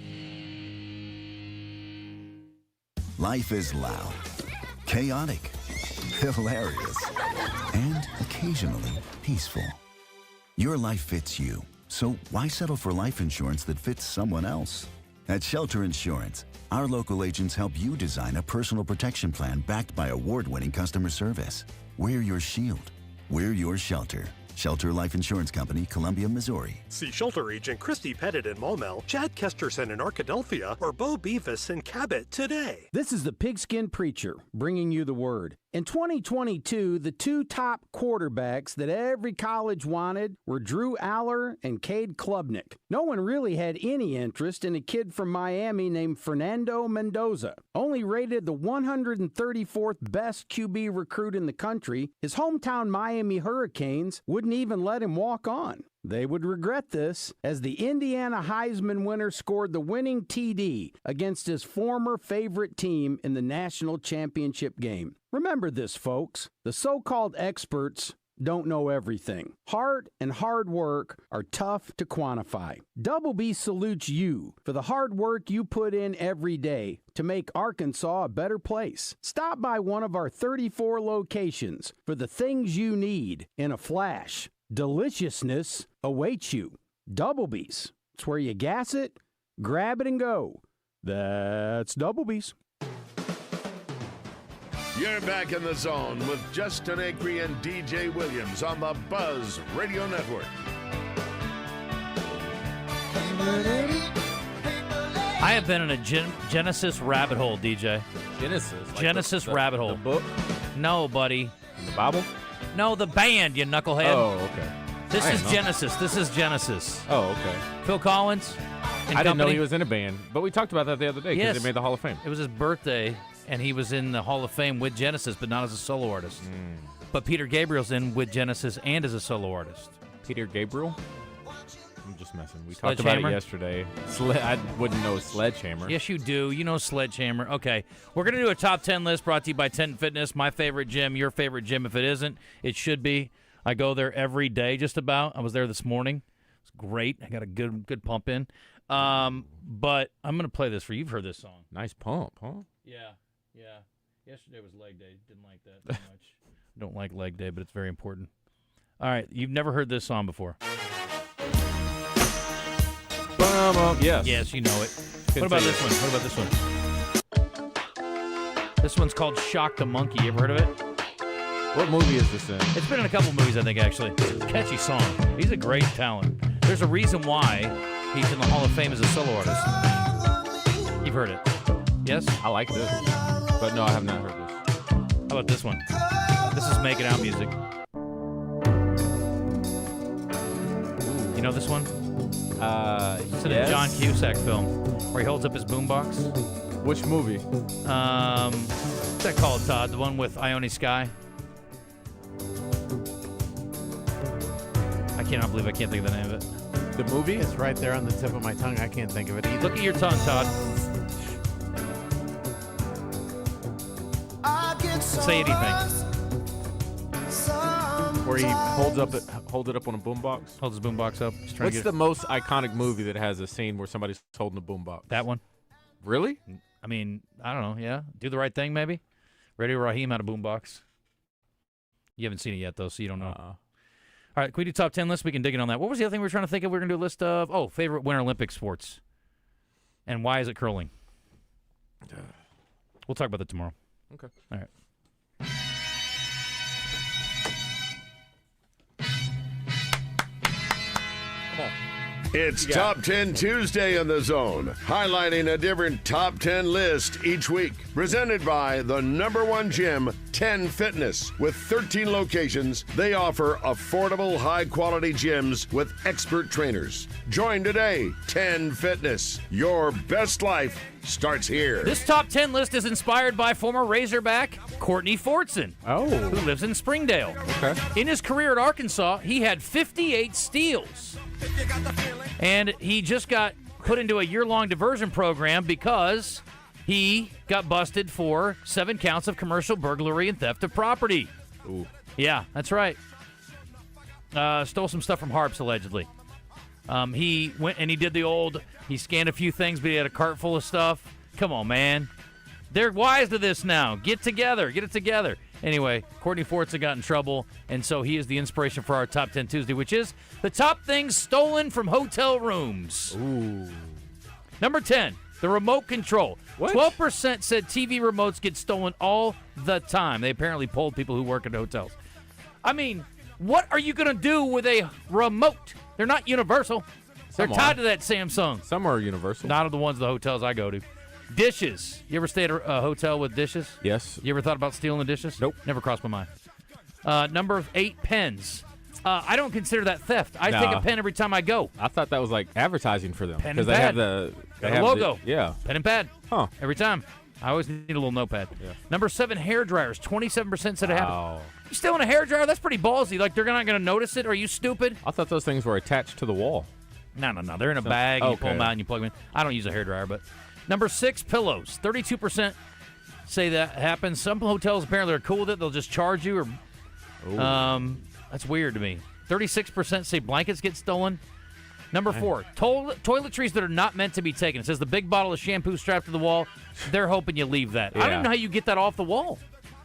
Life is loud, chaotic, hilarious, and occasionally peaceful. Your life fits you, so why settle for life insurance that fits someone else? At Shelter Insurance, our local agents help you design a personal protection plan backed by award-winning customer service. We're your shield. We're your shelter. Shelter Life Insurance Company, Columbia, Missouri. See Shelter Agent Christy Pettit in Maumelle, Chad Kesterson in Arkadelphia, or Bo Beavis in Cabot today. This is the Pigskin Preacher bringing you the word. In 2022, the two top quarterbacks that every college wanted were Drew Aller and Cade Klubnik. No one really had any interest in a kid from Miami named Fernando Mendoza. Only rated the 134th best QB recruit in the country, his hometown Miami Hurricanes wouldn't even let him walk on. They would regret this, as the Indiana Heisman winner scored the winning TD against his former favorite team in the national championship game. Remember this, folks. The so-called experts don't know everything. Heart and hard work are tough to quantify. Double B salutes you for the hard work you put in every day to make Arkansas a better place. Stop by one of our 34 locations for the things you need in a flash. Deliciousness awaits you. Double B's. It's where you gas it, grab it, and go. That's Double B's. You're back in the zone with Justin Acri and DJ Williams on the Buzz Radio Network. I have been in a Genesis rabbit hole, DJ. Genesis? Like Genesis rabbit hole. The book? No, buddy. The Bible? No, the band, you knucklehead. Oh, okay. This is Genesis. This is Genesis. Oh, okay. Phil Collins. I didn't know he was in a band, but we talked about that the other day because they made the Hall of Fame. It was his birthday, and he was in the Hall of Fame with Genesis, but not as a solo artist. But Peter Gabriel's in with Genesis and as a solo artist. Peter Gabriel? I'm just messing. We talked about it yesterday. I wouldn't know Sledgehammer. Yes, you do. You know Sledgehammer. Okay. We're going to do a top 10 list brought to you by 10 Fitness. My favorite gym, your favorite gym. If it isn't, it should be. I go there every day just about. I was there this morning. It's great. I got a good pump in. But I'm going to play this for you. You've heard this song. Nice pump, huh? Yeah. Yesterday was leg day. Didn't like that too much. Don't like leg day, but it's very important. All right. You've never heard this song before. Yes. Yes, you know it. What about this one? This one's called Shock the Monkey. You ever heard of it? What movie is this in? It's been in a couple movies, I think, actually. It's a catchy song. He's a great talent. There's a reason why he's in the Hall of Fame as a solo artist. You've heard it. Yes? I like this. But no, I have not heard this. How about this one? This is Make It Out music. You know this one? It's in a John Cusack film where he holds up his boombox. Which movie? What's that called, Todd? The one with Ione Skye? I cannot believe I can't think of the name of it. The movie? It's right there on the tip of my tongue. I can't think of it either. Look at your tongue, Todd. Say anything. Where he holds it up on a boombox? Holds his boombox up. What's the most iconic movie that has a scene where somebody's holding a boombox? That one. Really? I mean, I don't know. Yeah. Do the Right Thing, maybe? Radio Raheem had a boombox. You haven't seen it yet, though, so you don't know. All right, can we do top 10 list? We can dig in on that. What was the other thing we were trying to think of? We were going to do a list of, favorite Winter Olympic sports. And why is it curling? We'll talk about that tomorrow. Okay. All right. Come on. It's Top 10 Tuesday on The Zone, highlighting a different Top 10 list each week. Presented by the #1 gym, 10 Fitness. With 13 locations, they offer affordable, high-quality gyms with expert trainers. Join today, 10 Fitness. Your best life starts here. This top 10 list is inspired by former Razorback Courtney Fortson, who lives in Springdale. Okay. In his career at Arkansas, he had 58 steals. And he just got put into a year-long diversion program because he got busted for 7 counts of commercial burglary and theft of property. Ooh. Yeah, that's right. Stole some stuff from Harps, allegedly. He went and he did the old, he scanned a few things, but he had a cart full of stuff. Come on, man. They're wise to this now. Get together. Get it together. Anyway, Courtney Fortson got in trouble, and so he is the inspiration for our Top 10 Tuesday, which is the top things stolen from hotel rooms. Ooh. Number 10, the remote control. What? 12% said TV remotes get stolen all the time. They apparently polled people who work at hotels. I mean, what are you going to do with a remote? They're not universal. They're tied to that Samsung. Some are universal. Not of the ones the hotels I go to. Dishes. You ever stay at a hotel with dishes? Yes. You ever thought about stealing the dishes? Nope. Never crossed my mind. Number 8, pens. I don't consider that theft. I take a pen every time I go. I thought that was like advertising for them. Pen and they pad. have Got a logo. Yeah. Pen and pad. Huh. Every time. I always need a little notepad. Yeah. Number 7, hair dryers. 27% said it happened. Wow. You stealing a hair dryer? That's pretty ballsy. Like, they're not going to notice it? Are you stupid? I thought those things were attached to the wall. No. They're in a bag, and you pull Okay. them out, and you plug them in. I don't use a hair dryer, but... Number 6, pillows. 32% say that happens. Some hotels apparently are cool with it. They'll just charge you. That's weird to me. 36% say blankets get stolen. Number 4, toiletries that are not meant to be taken. It says the big bottle of shampoo strapped to the wall. They're hoping you leave that. I don't even know how you get that off the wall.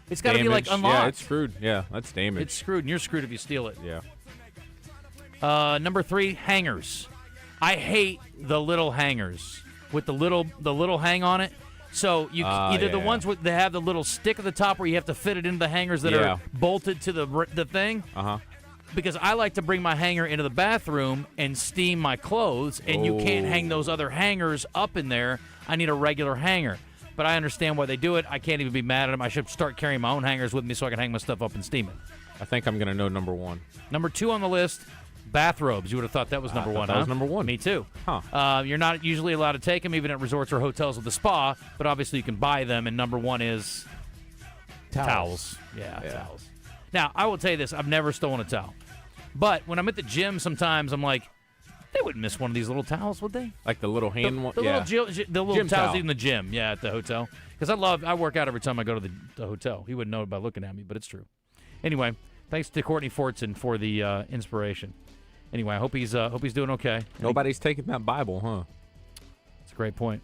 It's got to be like unlocked. Yeah, it's screwed. Yeah, that's damaged. It's screwed, and you're screwed if you steal it. Yeah. Number 3, hangers. I hate the little hangers with the little hang on it. So you either the ones that have the little stick at the top where you have to fit it into the hangers that are bolted to the thing. Because I like to bring my hanger into the bathroom and steam my clothes, and you can't hang those other hangers up in there. I need a regular hanger. But I understand why they do it. I can't even be mad at them. I should start carrying my own hangers with me so I can hang my stuff up and steam it. I think I'm going to know number 1. Number 2 on the list, bathrobes. You would have thought that was number 1, That was number 1. Me too. Huh. You're not usually allowed to take them, even at resorts or hotels with a spa, but obviously you can buy them, and number 1 is towels. Yeah, towels. Now, I will tell you this. I've never stolen a towel. But when I'm at the gym sometimes, I'm like, they wouldn't miss one of these little towels, would they? Like the little hand one? The little Gym towels towel. in the gym, at the hotel. Because I work out every time I go to the hotel. He wouldn't know it by looking at me, but it's true. Anyway, thanks to Courtney Fortson for the inspiration. Anyway, I hope he's doing okay. Nobody's taking that Bible, huh? That's a great point.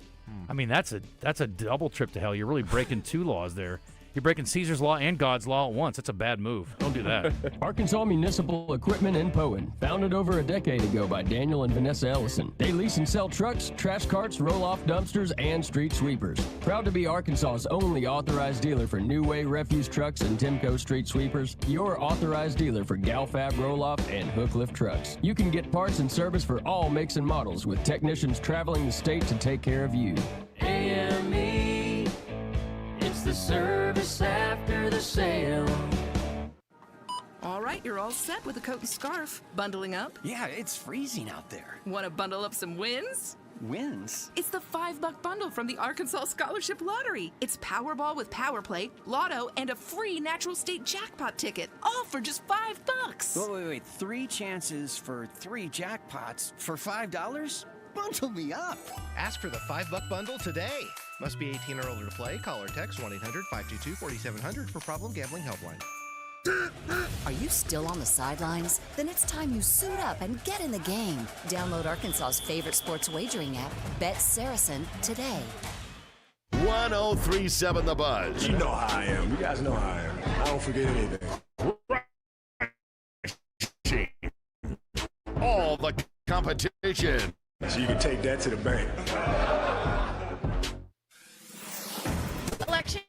I mean, that's a double trip to hell. You're really breaking 2 laws there. You're breaking Caesar's law and God's law at once. That's a bad move. Don't do that. Arkansas Municipal Equipment in Poen, founded over a decade ago by Daniel and Vanessa Ellison. They lease and sell trucks, trash carts, roll-off dumpsters, and street sweepers. Proud to be Arkansas's only authorized dealer for New Way refuse trucks and Timco street sweepers. Your authorized dealer for Galfab roll-off and hook lift trucks. You can get parts and service for all makes and models with technicians traveling the state to take care of you. AME, it's the service after the sale. All right, you're all set with a coat and scarf. Bundling up? Yeah, it's freezing out there. Want to bundle up some wins? Wins? It's the $5 bundle from the Arkansas Scholarship Lottery. It's Powerball with Power Play, Lotto, and a free natural state jackpot ticket, all for just $5. Wait. 3 chances for 3 jackpots for $5? Bundle me up. Ask for the $5 bundle today. Must be 18 or older to play. Call or text 1-800-522-4700 for Problem Gambling Helpline. Are you still on the sidelines? Then it's time you suit up and get in the game. Download Arkansas's favorite sports wagering app, Bet Saracen, today. 1037 The Buzz. You know how I am. You guys know how I am. I don't forget anything. Right all the competition. So you can take that to the bank. Election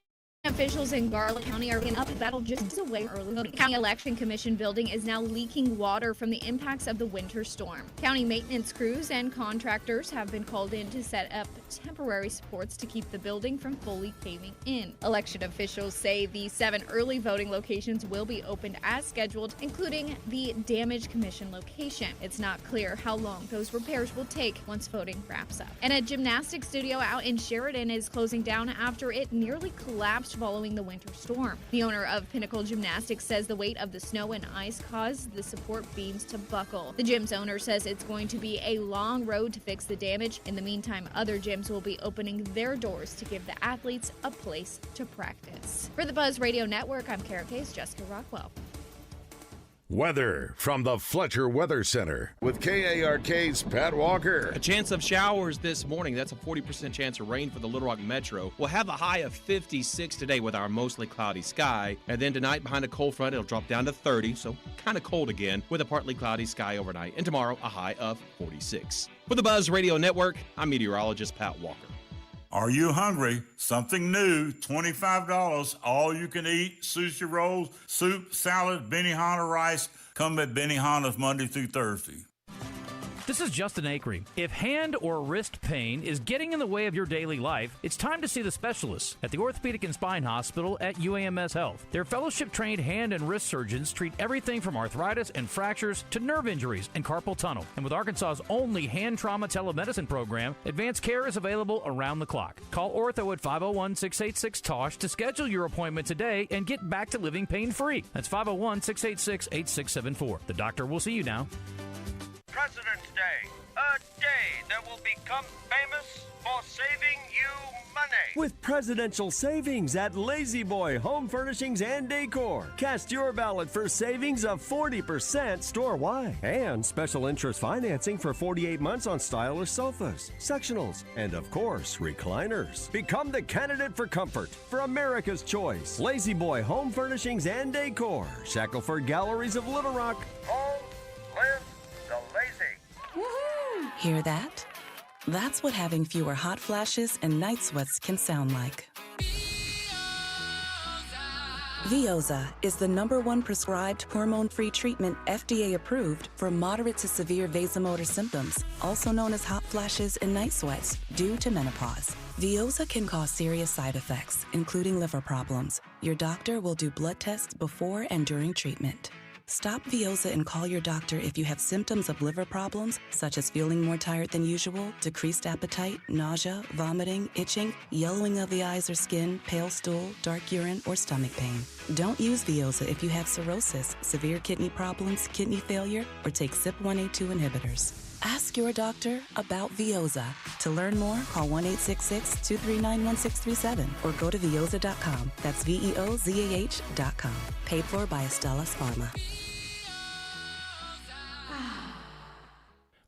officials in Garland County are in up battle just away early. The County Election Commission building is now leaking water from the impacts of the winter storm. County maintenance crews and contractors have been called in to set up temporary supports to keep the building from fully caving in. Election officials say the 7 early voting locations will be opened as scheduled, including the damaged commission location. It's not clear how long those repairs will take once voting wraps up. And a gymnastics studio out in Sheridan is closing down after it nearly collapsed following the winter storm. The owner of Pinnacle Gymnastics says the weight of the snow and ice caused the support beams to buckle. The gym's owner says it's going to be a long road to fix the damage. In the meantime, other gyms will be opening their doors to give the athletes a place to practice. For the Buzz Radio Network, I'm Kara Case, Jessica Rockwell. Weather from the Fletcher Weather Center with KARK's Pat Walker. A chance of showers this morning. That's a 40% chance of rain for the Little Rock Metro. We'll have a high of 56 today with our mostly cloudy sky. And then tonight, behind a cold front, it'll drop down to 30, so kind of cold again with a partly cloudy sky overnight. And tomorrow, a high of 46. For the Buzz Radio Network, I'm meteorologist Pat Walker. Are you hungry? Something new, $25, all you can eat, sushi rolls, soup, salad, Benihana rice. Come at Benihana's Monday through Thursday. This is Justin Acri. If hand or wrist pain is getting in the way of your daily life, it's time to see the specialists at the Orthopedic and Spine Hospital at UAMS Health. Their fellowship-trained hand and wrist surgeons treat everything from arthritis and fractures to nerve injuries and carpal tunnel. And with Arkansas's only hand trauma telemedicine program, advanced care is available around the clock. Call Ortho at 501-686-TOSH to schedule your appointment today and get back to living pain-free. That's 501-686-8674. The doctor will see you now. President's Day, a day that will become famous for saving you money. With presidential savings at Lazy Boy Home Furnishings and Decor. Cast your ballot for savings of 40% store-wide. And special interest financing for 48 months on stylish sofas, sectionals, and of course, recliners. Become the candidate for comfort for America's choice. Lazy Boy Home Furnishings and Decor. Shackelford Galleries of Little Rock. Home, live, the lazy. Woohoo! Hear that? That's what having fewer hot flashes and night sweats can sound like. Veoza is the #1 prescribed hormone-free treatment FDA approved for moderate to severe vasomotor symptoms, also known as hot flashes and night sweats, due to menopause. Veoza can cause serious side effects, including liver problems. Your doctor will do blood tests before and during treatment. Stop Veoza and call your doctor if you have symptoms of liver problems, such as feeling more tired than usual, decreased appetite, nausea, vomiting, itching, yellowing of the eyes or skin, pale stool, dark urine, or stomach pain. Don't use Veoza if you have cirrhosis, severe kidney problems, kidney failure, or take CYP1A2 inhibitors. Ask your doctor about Veoza. To learn more, call 1-866-239-1637 or go to Veoza.com. That's VEOZAH.com. Paid for by Astellas Pharma.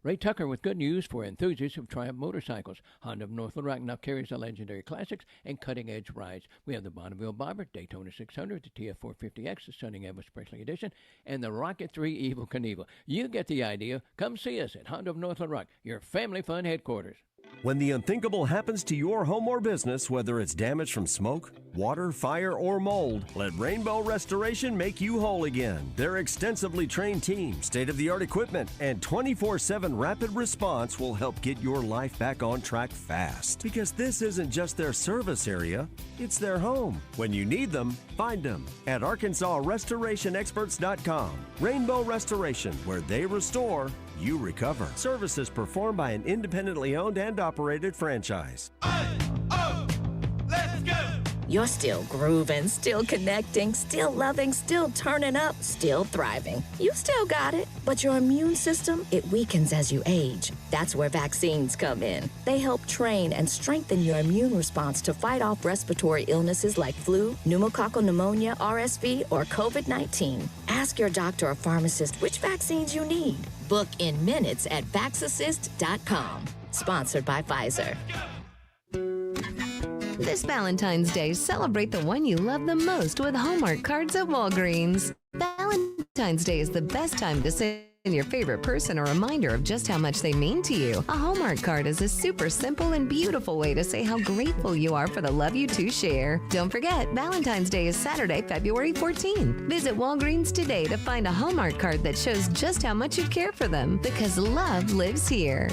Ray Tucker with good news for enthusiasts of Triumph motorcycles. Honda of North Little Rock now carries the legendary classics and cutting-edge rides. We have the Bonneville Bobber, Daytona 600, the TF450X, the Stunning Ever Special Edition, and the Rocket 3 Evel Knievel. You get the idea. Come see us at Honda of North Little Rock, your family fun headquarters. When the unthinkable happens to your home or business, whether it's damage from smoke, water, fire, or mold, let Rainbow Restoration make you whole again. Their extensively trained team, state-of-the-art equipment, and 24/7 rapid response will help get your life back on track fast. Because this isn't just their service area, it's their home. When you need them, find them at ArkansasRestorationExperts.com. Rainbow Restoration, where they restore, you recover. Services performed by an independently owned and operated franchise. Let's go! You're still grooving, still connecting, still loving, still turning up, still thriving. You still got it, but your immune system, it weakens as you age. That's where vaccines come in. They help train and strengthen your immune response to fight off respiratory illnesses like flu, pneumococcal pneumonia, RSV, or COVID-19. Ask your doctor or pharmacist which vaccines you need. Book in minutes at VaxAssist.com. Sponsored by Pfizer. This Valentine's Day, celebrate the one you love the most with Hallmark cards at Walgreens. Valentine's Day is the best time to save your favorite person a reminder of just how much they mean to you. A Hallmark card is a super simple and beautiful way to say how grateful you are for the love you two share. Don't forget, Valentine's Day is Saturday, February 14th. Visit Walgreens today to find a Hallmark card that shows just how much you care for them, because love lives here.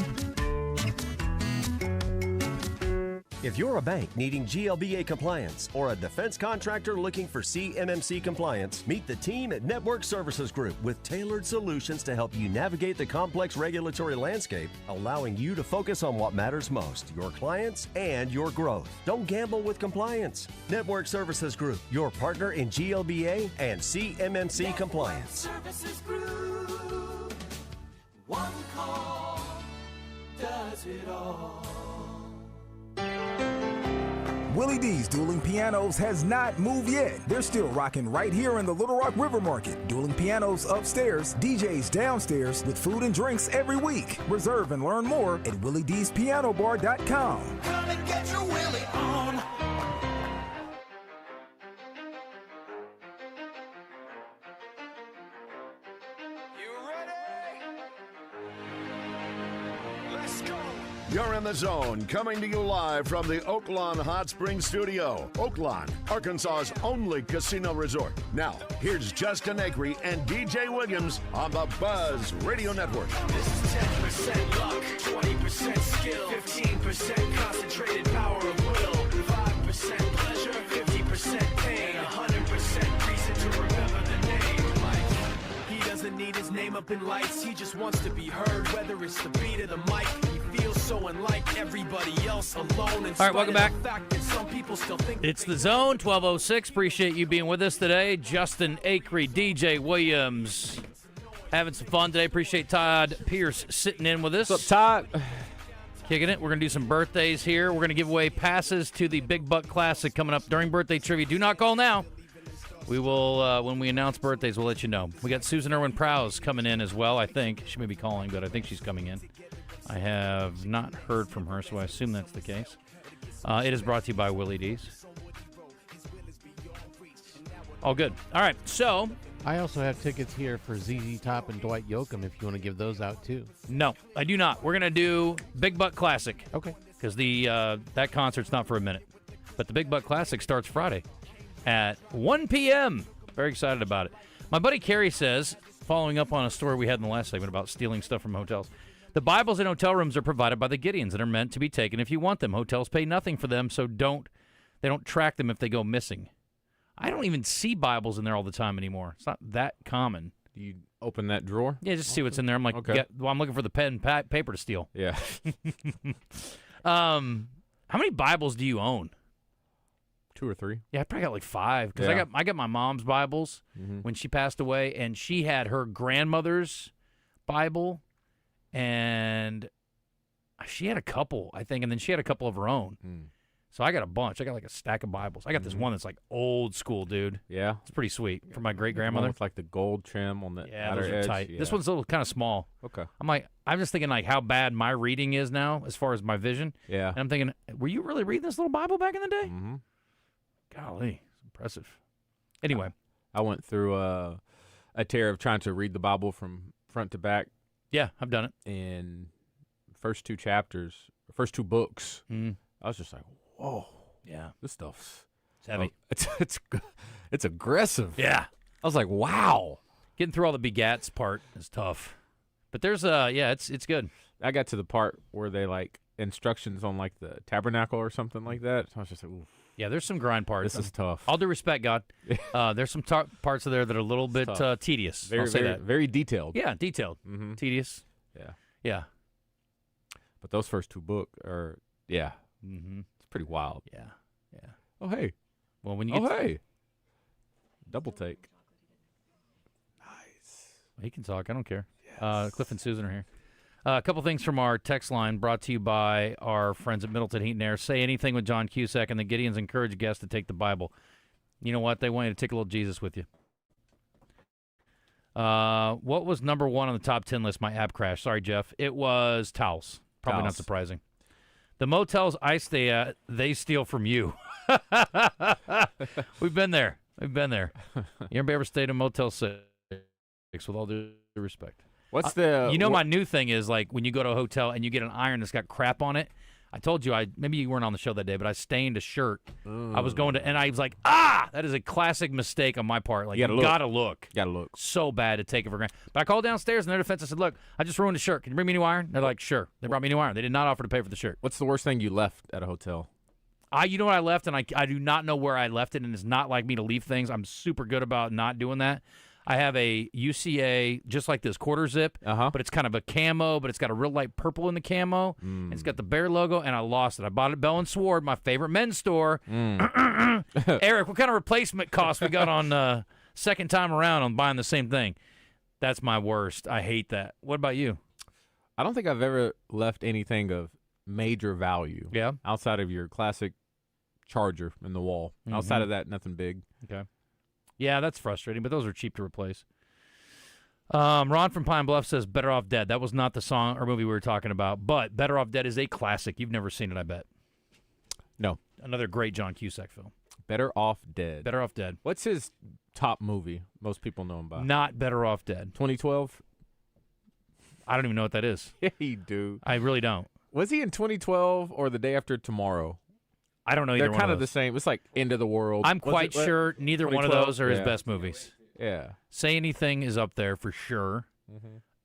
If you're a bank needing GLBA compliance or a defense contractor looking for CMMC compliance, meet the team at Network Services Group with tailored solutions to help you navigate the complex regulatory landscape, allowing you to focus on what matters most, your clients and your growth. Don't gamble with compliance. Network Services Group, your partner in GLBA and CMMC compliance. Services Group. One call does it all. Willie D's Dueling Pianos has not moved yet. They're still rocking right here in the Little Rock River Market. Dueling Pianos upstairs, DJs downstairs with food and drinks every week. Reserve and learn more at WillieD'sPianoBar.com. Come and get your Willie on. You're in the zone, coming to you live from the Oaklawn Hot Springs Studio. Oaklawn, Arkansas's only casino resort. Now, here's Justin Acri and DJ Williams on the Buzz Radio Network. This is 10% luck, 20% skill, 15% concentrated power of will, 5% pleasure, 50% pain, 100% reason to remember the name. Mike, he doesn't need his name up in lights, he just wants to be heard, whether it's the beat of the mic. Feels so unlike everybody else alone. All right, welcome back. Think it's The Zone, 12:06. Appreciate you being with us today. Justin Acri, DJ Williams, having some fun today. Appreciate Todd Pierce sitting in with us. What's up, Todd? Kicking it. We're going to do some birthdays here. We're going to give away passes to the Big Buck Classic coming up during birthday trivia. Do not call now. We will, when we announce birthdays, we'll let you know. We got Susan Irwin Prowse coming in as well, I think. She may be calling, but I think she's coming in. I have not heard from her, so I assume that's the case. It is brought to you by Willie D's. All good. All right, so. I also have tickets here for ZZ Top and Dwight Yoakam if you want to give those out, too. No, I do not. We're going to do Big Buck Classic. Okay. Because that concert's not for a minute. But the Big Buck Classic starts Friday at 1 p.m. Very excited about it. My buddy Kerry says, following up on a story we had in the last segment about stealing stuff from hotels, the Bibles in hotel rooms are provided by the Gideons and are meant to be taken if you want them. Hotels pay nothing for them, so they don't track them if they go missing. I don't even see Bibles in there all the time anymore. It's not that common. You open that drawer? Yeah, just see what's in there. I'm like, okay. I'm looking for the pen and paper to steal. Yeah. How many Bibles do you own? 2 or 3. Yeah, I probably got like 5 because I got my mom's Bibles when she passed away, and she had her grandmother's Bible. And she had a couple, I think, and then she had a couple of her own. So I got a bunch. I got like a stack of Bibles. I got this one that's like old school, dude. Yeah. It's pretty sweet from my great-grandmother. With like the gold trim on the outer those are edge. tight. Yeah. This one's a little kind of small. Okay. I'm just thinking like how bad my reading is now as far as my vision. Yeah. And I'm thinking, were you really reading this little Bible back in the day? Mm-hmm. Golly, it's impressive. Anyway. I went through a tear of trying to read the Bible from front to back. Yeah, I've done it. And first 2 books, I was just like, whoa. Yeah. This stuff's heavy. It's aggressive. Yeah. I was like, wow. Getting through all the begats part is tough. But there's it's good. I got to the part where they like instructions on like the tabernacle or something like that. So I was just like, ooh. Yeah, there's some grind parts. This is tough. All due respect, God. There's some parts of there that are a little bit tedious. I'll say that. Very detailed. Yeah, detailed. Mm-hmm. Tedious. Yeah. Yeah. But those first 2 books are, Mm-hmm. It's pretty wild. Yeah. Yeah. Oh, hey. Well, when you get hey. Double take. Nice. He can talk. I don't care. Yes. Cliff and Susan are here. A couple things from our text line brought to you by our friends at Middleton Heat and Air. Say anything with John Cusack, and the Gideons encourage guests to take the Bible. You know what? They want you to take a little Jesus with you. What was number 1 on the top 10 list? My app crashed. Sorry, Jeff. It was towels. Probably not surprising. The motels I stay at, they steal from you. We've been there. You ever stayed in Motel 6? With all due respect. What's the? My new thing is like when you go to a hotel and you get an iron that's got crap on it. I told you, maybe you weren't on the show that day, but I stained a shirt. I was going to, and I was like, that is a classic mistake on my part. Like, you gotta look. Gotta look. So bad to take it for granted. But I called downstairs in their defense. I said, look, I just ruined a shirt. Can you bring me a new iron? They're like, sure. They brought me a new iron. They did not offer to pay for the shirt. What's the worst thing you left at a hotel? You know what I left, and I do not know where I left it, and it's not like me to leave things. I'm super good about not doing that. I have a UCA, just like this, quarter zip, but it's kind of a camo, but it's got a real light purple in the camo, and it's got the Bear logo, and I lost it. I bought it at Bell & Sword, my favorite men's store. Eric, what kind of replacement cost we got on second time around on buying the same thing? That's my worst. I hate that. What about you? I don't think I've ever left anything of major value. Yeah. Outside of your classic charger in the wall. Outside of that, nothing big. Okay. Yeah, that's frustrating, but those are cheap to replace. Ron from Pine Bluff says Better Off Dead. That was not the song or movie we were talking about, but Better Off Dead is a classic. You've never seen it, I bet. No. Another great John Cusack film. Better Off Dead. Better Off Dead. What's his top movie most people know him by? Not Better Off Dead. 2012? I don't even know what that is. Yeah, you do. I really don't. Was he in 2012 or The Day After Tomorrow? I don't know either one of those. They're kind of the same. It's like End of the World. I'm quite sure neither one of those are his best movies. Yeah. Say Anything is up there for sure.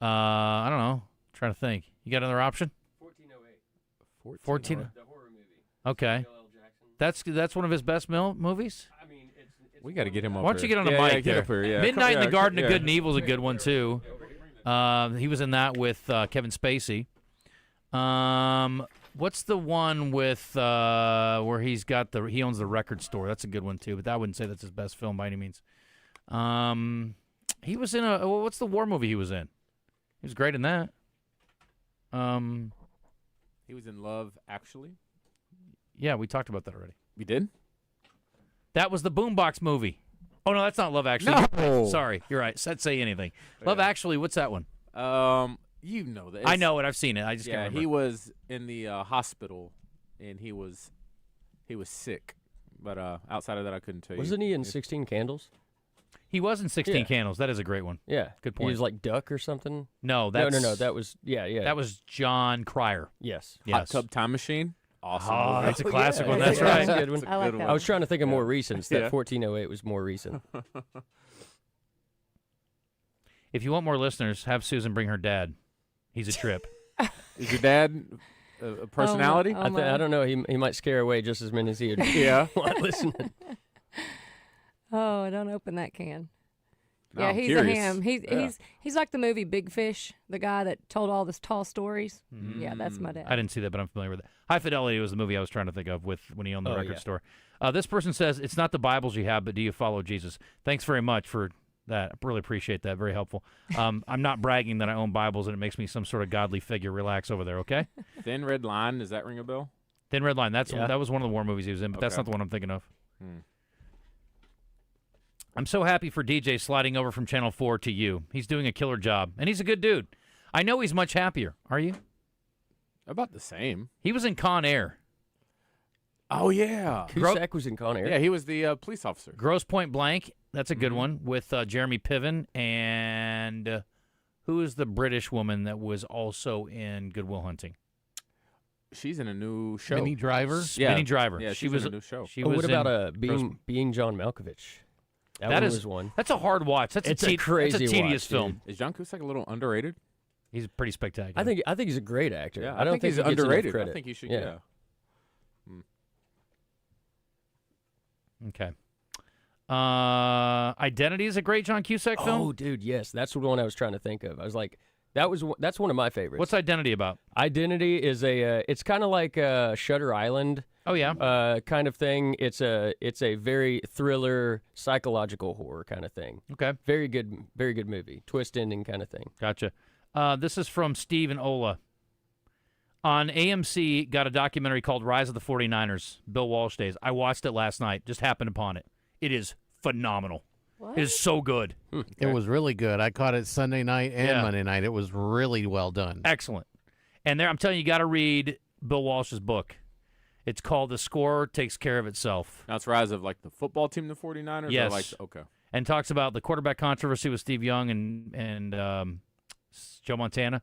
I don't know. I'm trying to think. You got another option? 1408. 14. The horror movie. Okay. That's one of his best movies? I mean, it's we got to get him up. Why don't you get on the mic there? Midnight in the Garden of Good and Evil is a good one, too. He was in that with Kevin Spacey. What's the one with where he owns the record store? That's a good one too, but I wouldn't say that's his best film by any means. He was in what's the war movie he was in? He was great in that. He was in Love Actually. Yeah, we talked about that already. We did? That was the Boombox movie. Oh no, that's not Love Actually. No. Sorry, you're right. Said Say Anything. Love Actually. What's that one? You know that. I know it. I've seen it. I just can't remember. He was in the hospital, and he was sick. But outside of that, I couldn't tell you. Wasn't he in 16 Candles? He was in 16 Candles. That is a great one. Yeah. Good point. He was like Duck or something? No, No. That was, yeah. That was John Cryer. Yes. Hot Tub Time Machine. Awesome. Oh, that's a classic one. That's right. That's a good one. I like that I was trying to think of more recent. That Yeah. 1408 was more recent. If you want more listeners, have Susan bring her dad. He's a trip. Is your dad a personality? I don't know. He might scare away just as many as he would. Yeah. While listening. Oh, don't open that can. No, Yeah, I'm he's curious. a ham. He's like the movie Big Fish, the guy that told all these tall stories. Yeah, that's my dad. I didn't see that, but I'm familiar with it. High Fidelity was the movie I was trying to think of with when he owned the record store. This person says, it's not the Bibles you have, but do you follow Jesus? Thanks very much for that. I really appreciate that. Very helpful. I'm not bragging that I own Bibles and it makes me some sort of godly figure. Relax over there, okay? Thin Red Line. Does that ring a bell? Thin Red Line. That was one of the war movies he was in, but that's not the one I'm thinking of. I'm so happy for DJ sliding over from Channel 4 to you. He's doing a killer job, and he's a good dude. I know he's much happier. Are you? About the same. He was in Con Air. Oh, yeah. Cusack was in Con Air. Yeah, he was the police officer. Grosse Point Blank. That's a good one with Jeremy Piven. And who is the British woman that was also in Good Will Hunting? She's in a new show. Minnie Driver? Yeah. Minnie Driver. Yeah, she she's was in a new show. She was what about in being John Malkovich? That was one. That's a hard watch. That's a crazy That's a tedious watch, film. dude. Is John Cusack a little underrated? He's pretty spectacular. I think he's a great actor. Yeah, I don't think he's he gets enough underrated. credit. I think he should. Yeah. Okay. Identity is a great John Cusack film. Oh, dude, yes, that's the one I was trying to think of. I was like, that's one of my favorites. What's Identity about? Identity is it's kind of like Shutter Island. Oh yeah. Kind of thing. It's a very thriller, psychological horror kind of thing. Okay. Very good movie. Twist ending kind of thing. Gotcha. This is from Steve and Ola. On AMC, got a documentary called Rise of the 49ers, Bill Walsh days. I watched it last night, just happened upon it. It is phenomenal. What? It is so good. It was really good. I caught it Sunday night and Monday night. It was really well done. Excellent. And there, I'm telling you, you got to read Bill Walsh's book. It's called The Score Takes Care of Itself. Now it's Rise of like the football team, the 49ers? Yes. Or like, okay. And talks about the quarterback controversy with Steve Young and Joe Montana.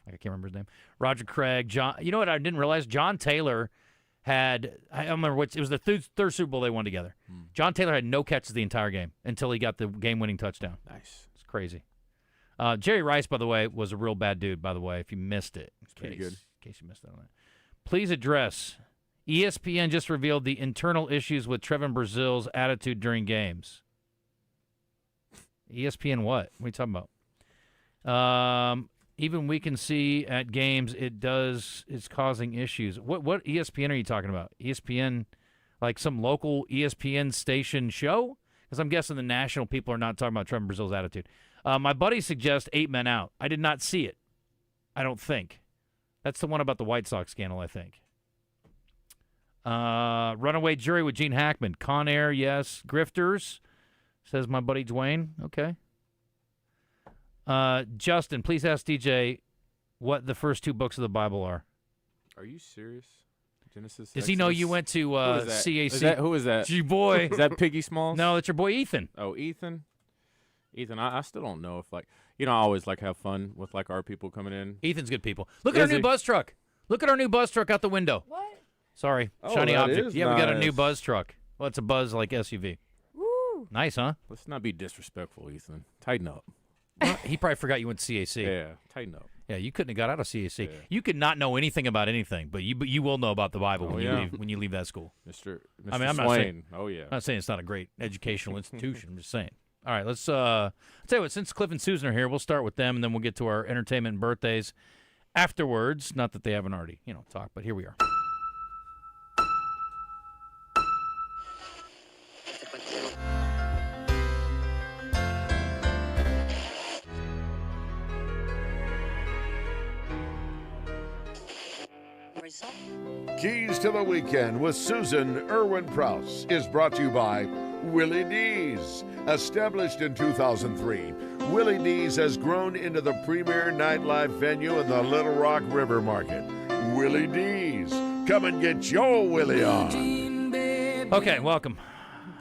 I can't remember his name. Roger Craig. John. You know what I didn't realize? John Taylor had, I don't remember it was the third Super Bowl they won together. John Taylor had no catches the entire game until he got the game-winning touchdown. Nice. It's crazy. Jerry Rice, by the way, was a real bad dude, by the way, if you missed it. It's pretty good. In case you missed out on that. Please address, ESPN just revealed the internal issues with Trevin Brazil's attitude during games. ESPN what? What are you talking about? Even we can see at games it's causing issues. What ESPN are you talking about? ESPN, like some local ESPN station show? Because I'm guessing the national people are not talking about Trevin Brazil's attitude. My buddy suggests 8 men out. I did not see it. I don't think. That's the one about the White Sox scandal, I think. Runaway jury with Gene Hackman. Con Air, yes. Grifters, says my buddy Dwayne. Okay. Justin, please ask DJ what the first 2 books of the Bible are. Are you serious? Genesis. Does he know you went to CAC? Who is that? Gee, boy. Is that Piggy Smalls? No, that's your boy Ethan. Oh, Ethan. Ethan, I still don't know if, like, I always, like, have fun with, like, our people coming in. Ethan's good people. Look at our new buzz truck. Look at our new buzz truck out the window. What? Sorry. Oh, Shiny that object. is Yeah, we got a nice. new buzz truck. Well, it's a buzz, like, SUV. Woo. Nice, huh? Let's not be disrespectful, Ethan. Tighten up. Well, he probably forgot you went to CAC. Yeah, tighten up. Yeah, you couldn't have got out of CAC. Yeah. You could not know anything about anything, but you will know about the Bible Oh, when you leave that school. Mr. I mean, I'm Swain. not saying. Oh, yeah. I'm not saying it's not a great educational institution. I'm just saying. All right, let's. I'll tell you what. Since Cliff and Susan are here, we'll start with them, and then we'll get to our entertainment and birthdays afterwards. Not that they haven't already, talked, but here we are. Keys to the Weekend with Susan Irwin Prouse is brought to you by Willie D's. Established in 2003, Willie D's has grown into the premier nightlife venue in the Little Rock River Market. Willie D's. Come and get your Willie on. Okay, welcome.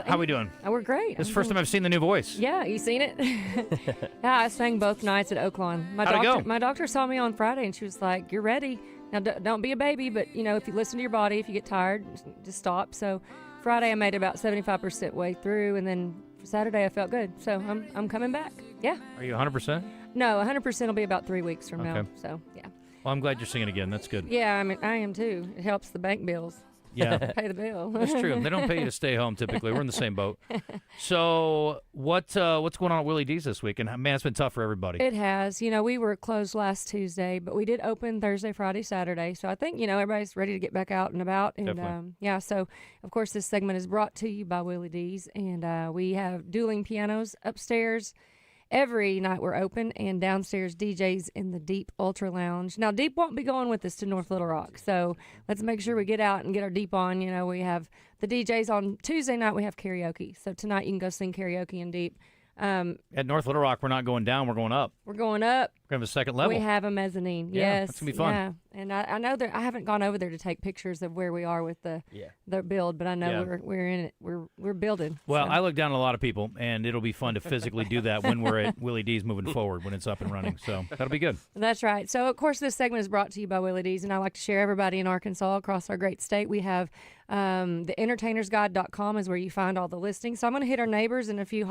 How we doing? Oh, we're great. This is the first time I've seen the new voice. Yeah, you seen it? Yeah, I sang both nights at Oaklawn. How'd it go? My doctor saw me on Friday, and she was like, "You're ready. Now, don't be a baby, but, if you listen to your body, if you get tired, just stop." So Friday, I made about 75% way through, and then Saturday, I felt good. So I'm coming back. Yeah. Are you 100%? No, 100% will be about 3 weeks from now. Okay. So, yeah. Well, I'm glad you're singing again. That's good. Yeah, I mean, I am too. It helps the bank bills. Yeah. Pay the bill. That's true. They don't pay you to stay home typically. We're in the same boat. So what's going on at Willie D's this week? And man, it's been tough for everybody. It has. We were closed last Tuesday, but we did open Thursday, Friday, Saturday. So I think, everybody's ready to get back out and about. And Definitely. yeah, so of course this segment is brought to you by Willie D's. And we have dueling pianos upstairs. Every night we're open, and downstairs DJs in the Deep Ultra Lounge. Now, Deep won't be going with us to North Little Rock, so let's make sure we get out and get our Deep on. We have the DJs on Tuesday night. We have karaoke, so tonight you can go sing karaoke in Deep. At North Little Rock, we're not going down. We're going up. We're going up. We're going to have a second level. We have a mezzanine. Yeah, Yes, that's gonna be fun. Yeah, and I know that I haven't gone over there to take pictures of where we are with the build, but I know Yeah. we're in it. We're building. Well, so. I look down at a lot of people, and it'll be fun to physically do that when we're at Willie D's moving forward, when it's up and running. So that'll be good. That's right. So, of course, this segment is brought to you by Willie D's, and I like to share everybody in Arkansas across our great state. We have the entertainersguide.com is where you find all the listings. So I'm going to hit our neighbors and a few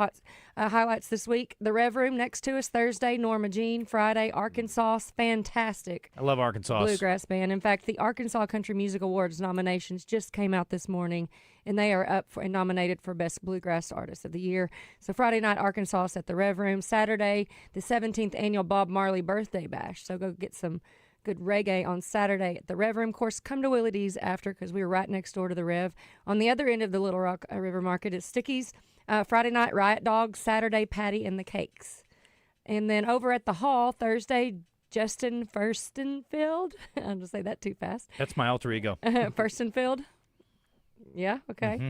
highlights this week. The Rev Room next to us Thursday, Norma Jean. Friday, Arkansas. Fantastic. I love Arkansas. Bluegrass band. In fact, the Arkansas Country Music Awards nominations just came out this morning, and they are up and nominated for Best Bluegrass Artist of the Year. So Friday night, Arkansas at the Rev Room. Saturday, the 17th Annual Bob Marley Birthday Bash. So go get some good reggae on Saturday at the Rev Room. Of course, come to Willie D's after, because we were right next door to the Rev. On the other end of the Little Rock River Market is Sticky's. Friday night, Riot Dogs. Saturday, Patty and the Cakes. And then over at the Hall, Thursday, Justin Furstenfeld. I'm going to say that too fast. That's my alter ego. Furstenfeld. Yeah, okay. Mm-hmm.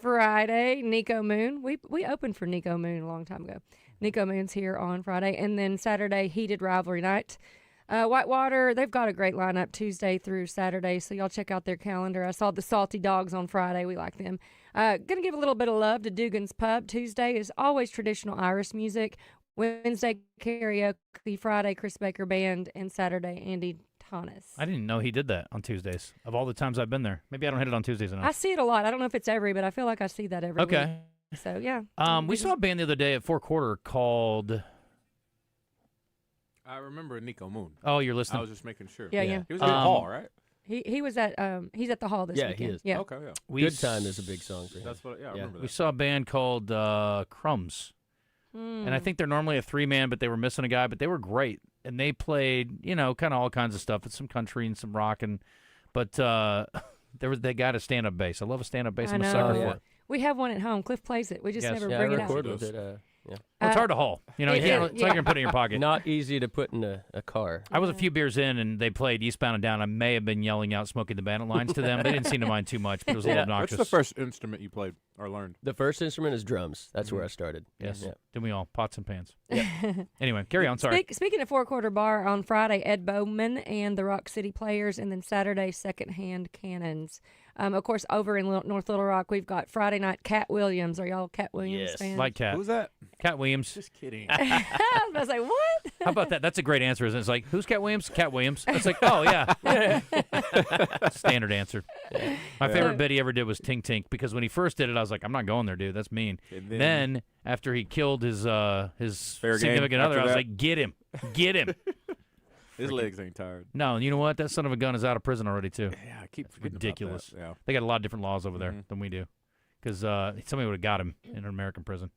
Friday, Nico Moon. We opened for Nico Moon a long time ago. Nico Moon's here on Friday. And then Saturday, Heated Rivalry Night. Whitewater, they've got a great lineup Tuesday through Saturday, so y'all check out their calendar. I saw the Salty Dogs on Friday. We like them. Going to give a little bit of love to Dugan's Pub. Tuesday is always traditional Irish music. Wednesday karaoke, Friday Chris Baker Band, and Saturday Andy Thomas. I didn't know he did that on Tuesdays. Of all the times I've been there, maybe I don't hit it on Tuesdays enough. I see it a lot. I don't know if it's every, but I feel like I see that every Okay. week. So yeah. We saw a band the other day at 4 Quarter called. I remember Nico Moon. Oh, you're listening. I was just making sure. Yeah. He was at the hall, right? He was at he's at the hall this weekend. he is. Yeah. Okay, yeah. Good Time is a big song for him. That's what. Yeah, I remember that. We saw a band called Crumbs. And I think they're normally a 3-man, but they were missing a guy, but they were great. And they played, kind of all kinds of stuff. It's some country and some rock, but they got a stand-up bass. I love a stand-up bass. I'm a sucker for it. We have one at home. Cliff plays it. We just never I bring it record out. with it. Well, it's hard to haul. You can't, it's like you're putting it in your pocket. Not easy to put in a car. I was a few beers in, and they played Eastbound and Down. I may have been yelling out Smokey the Bandit lines to them. They didn't seem to mind too much, but it was a little obnoxious. What's the first instrument you played or learned? The first instrument is drums. That's where I started. Yes. Yeah. Didn't we all? Pots and pans. Anyway, carry on. Sorry. Speaking of 4 Quarter Bar, on Friday, Ed Bowman and the Rock City Players, and then Saturday, Secondhand Cannons. Of course, over in North Little Rock, we've got Friday night, Cat Williams. Are y'all Cat Williams fans? Like Cat. Who's that? Cat Williams. Just kidding. I was like, what? How about that? That's a great answer, isn't it? It's like, who's Cat Williams? Cat Williams. It's like, oh, yeah. Standard answer. My favorite bit he ever did was Tink Tink, because when he first did it, I was like, I'm not going there, dude. That's mean. Then after he killed his significant other, I was like, get him. Get him. His legs ain't tired. No, and you know what? That son of a gun is out of prison already, too. Yeah, I keep forgetting ridiculous. About that. Yeah. They got a lot of different laws over there than we do, because somebody would have got him in an American prison.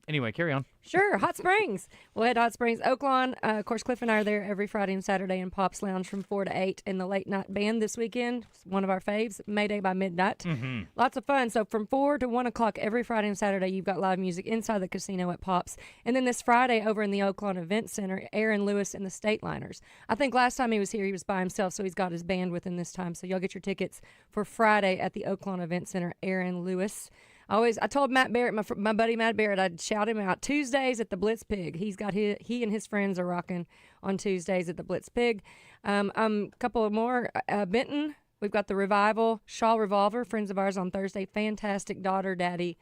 Anyway, carry on. Sure, Hot Springs. We'll head to Hot Springs, Oaklawn. Of course, Cliff and I are there every Friday and Saturday in Pop's Lounge from 4 to 8. And the late night band this weekend, one of our faves, Mayday by Midnight. Lots of fun. So from 4 to 1 o'clock every Friday and Saturday, you've got live music inside the casino at Pop's. And then this Friday over in the Oaklawn Event Center, Aaron Lewis and the State Liners. I think last time he was here, he was by himself, so he's got his band with him this time. So y'all get your tickets for Friday at the Oaklawn Event Center, Aaron Lewis. I told Matt Barrett, my buddy Matt Barrett, I'd shout him out. Tuesdays at the Blitz Pig. He and his friends are rocking on Tuesdays at the Blitz Pig. A couple of more. Benton, we've got the Revival, Shaw Revolver, friends of ours on Thursday. Fantastic daughter-daddy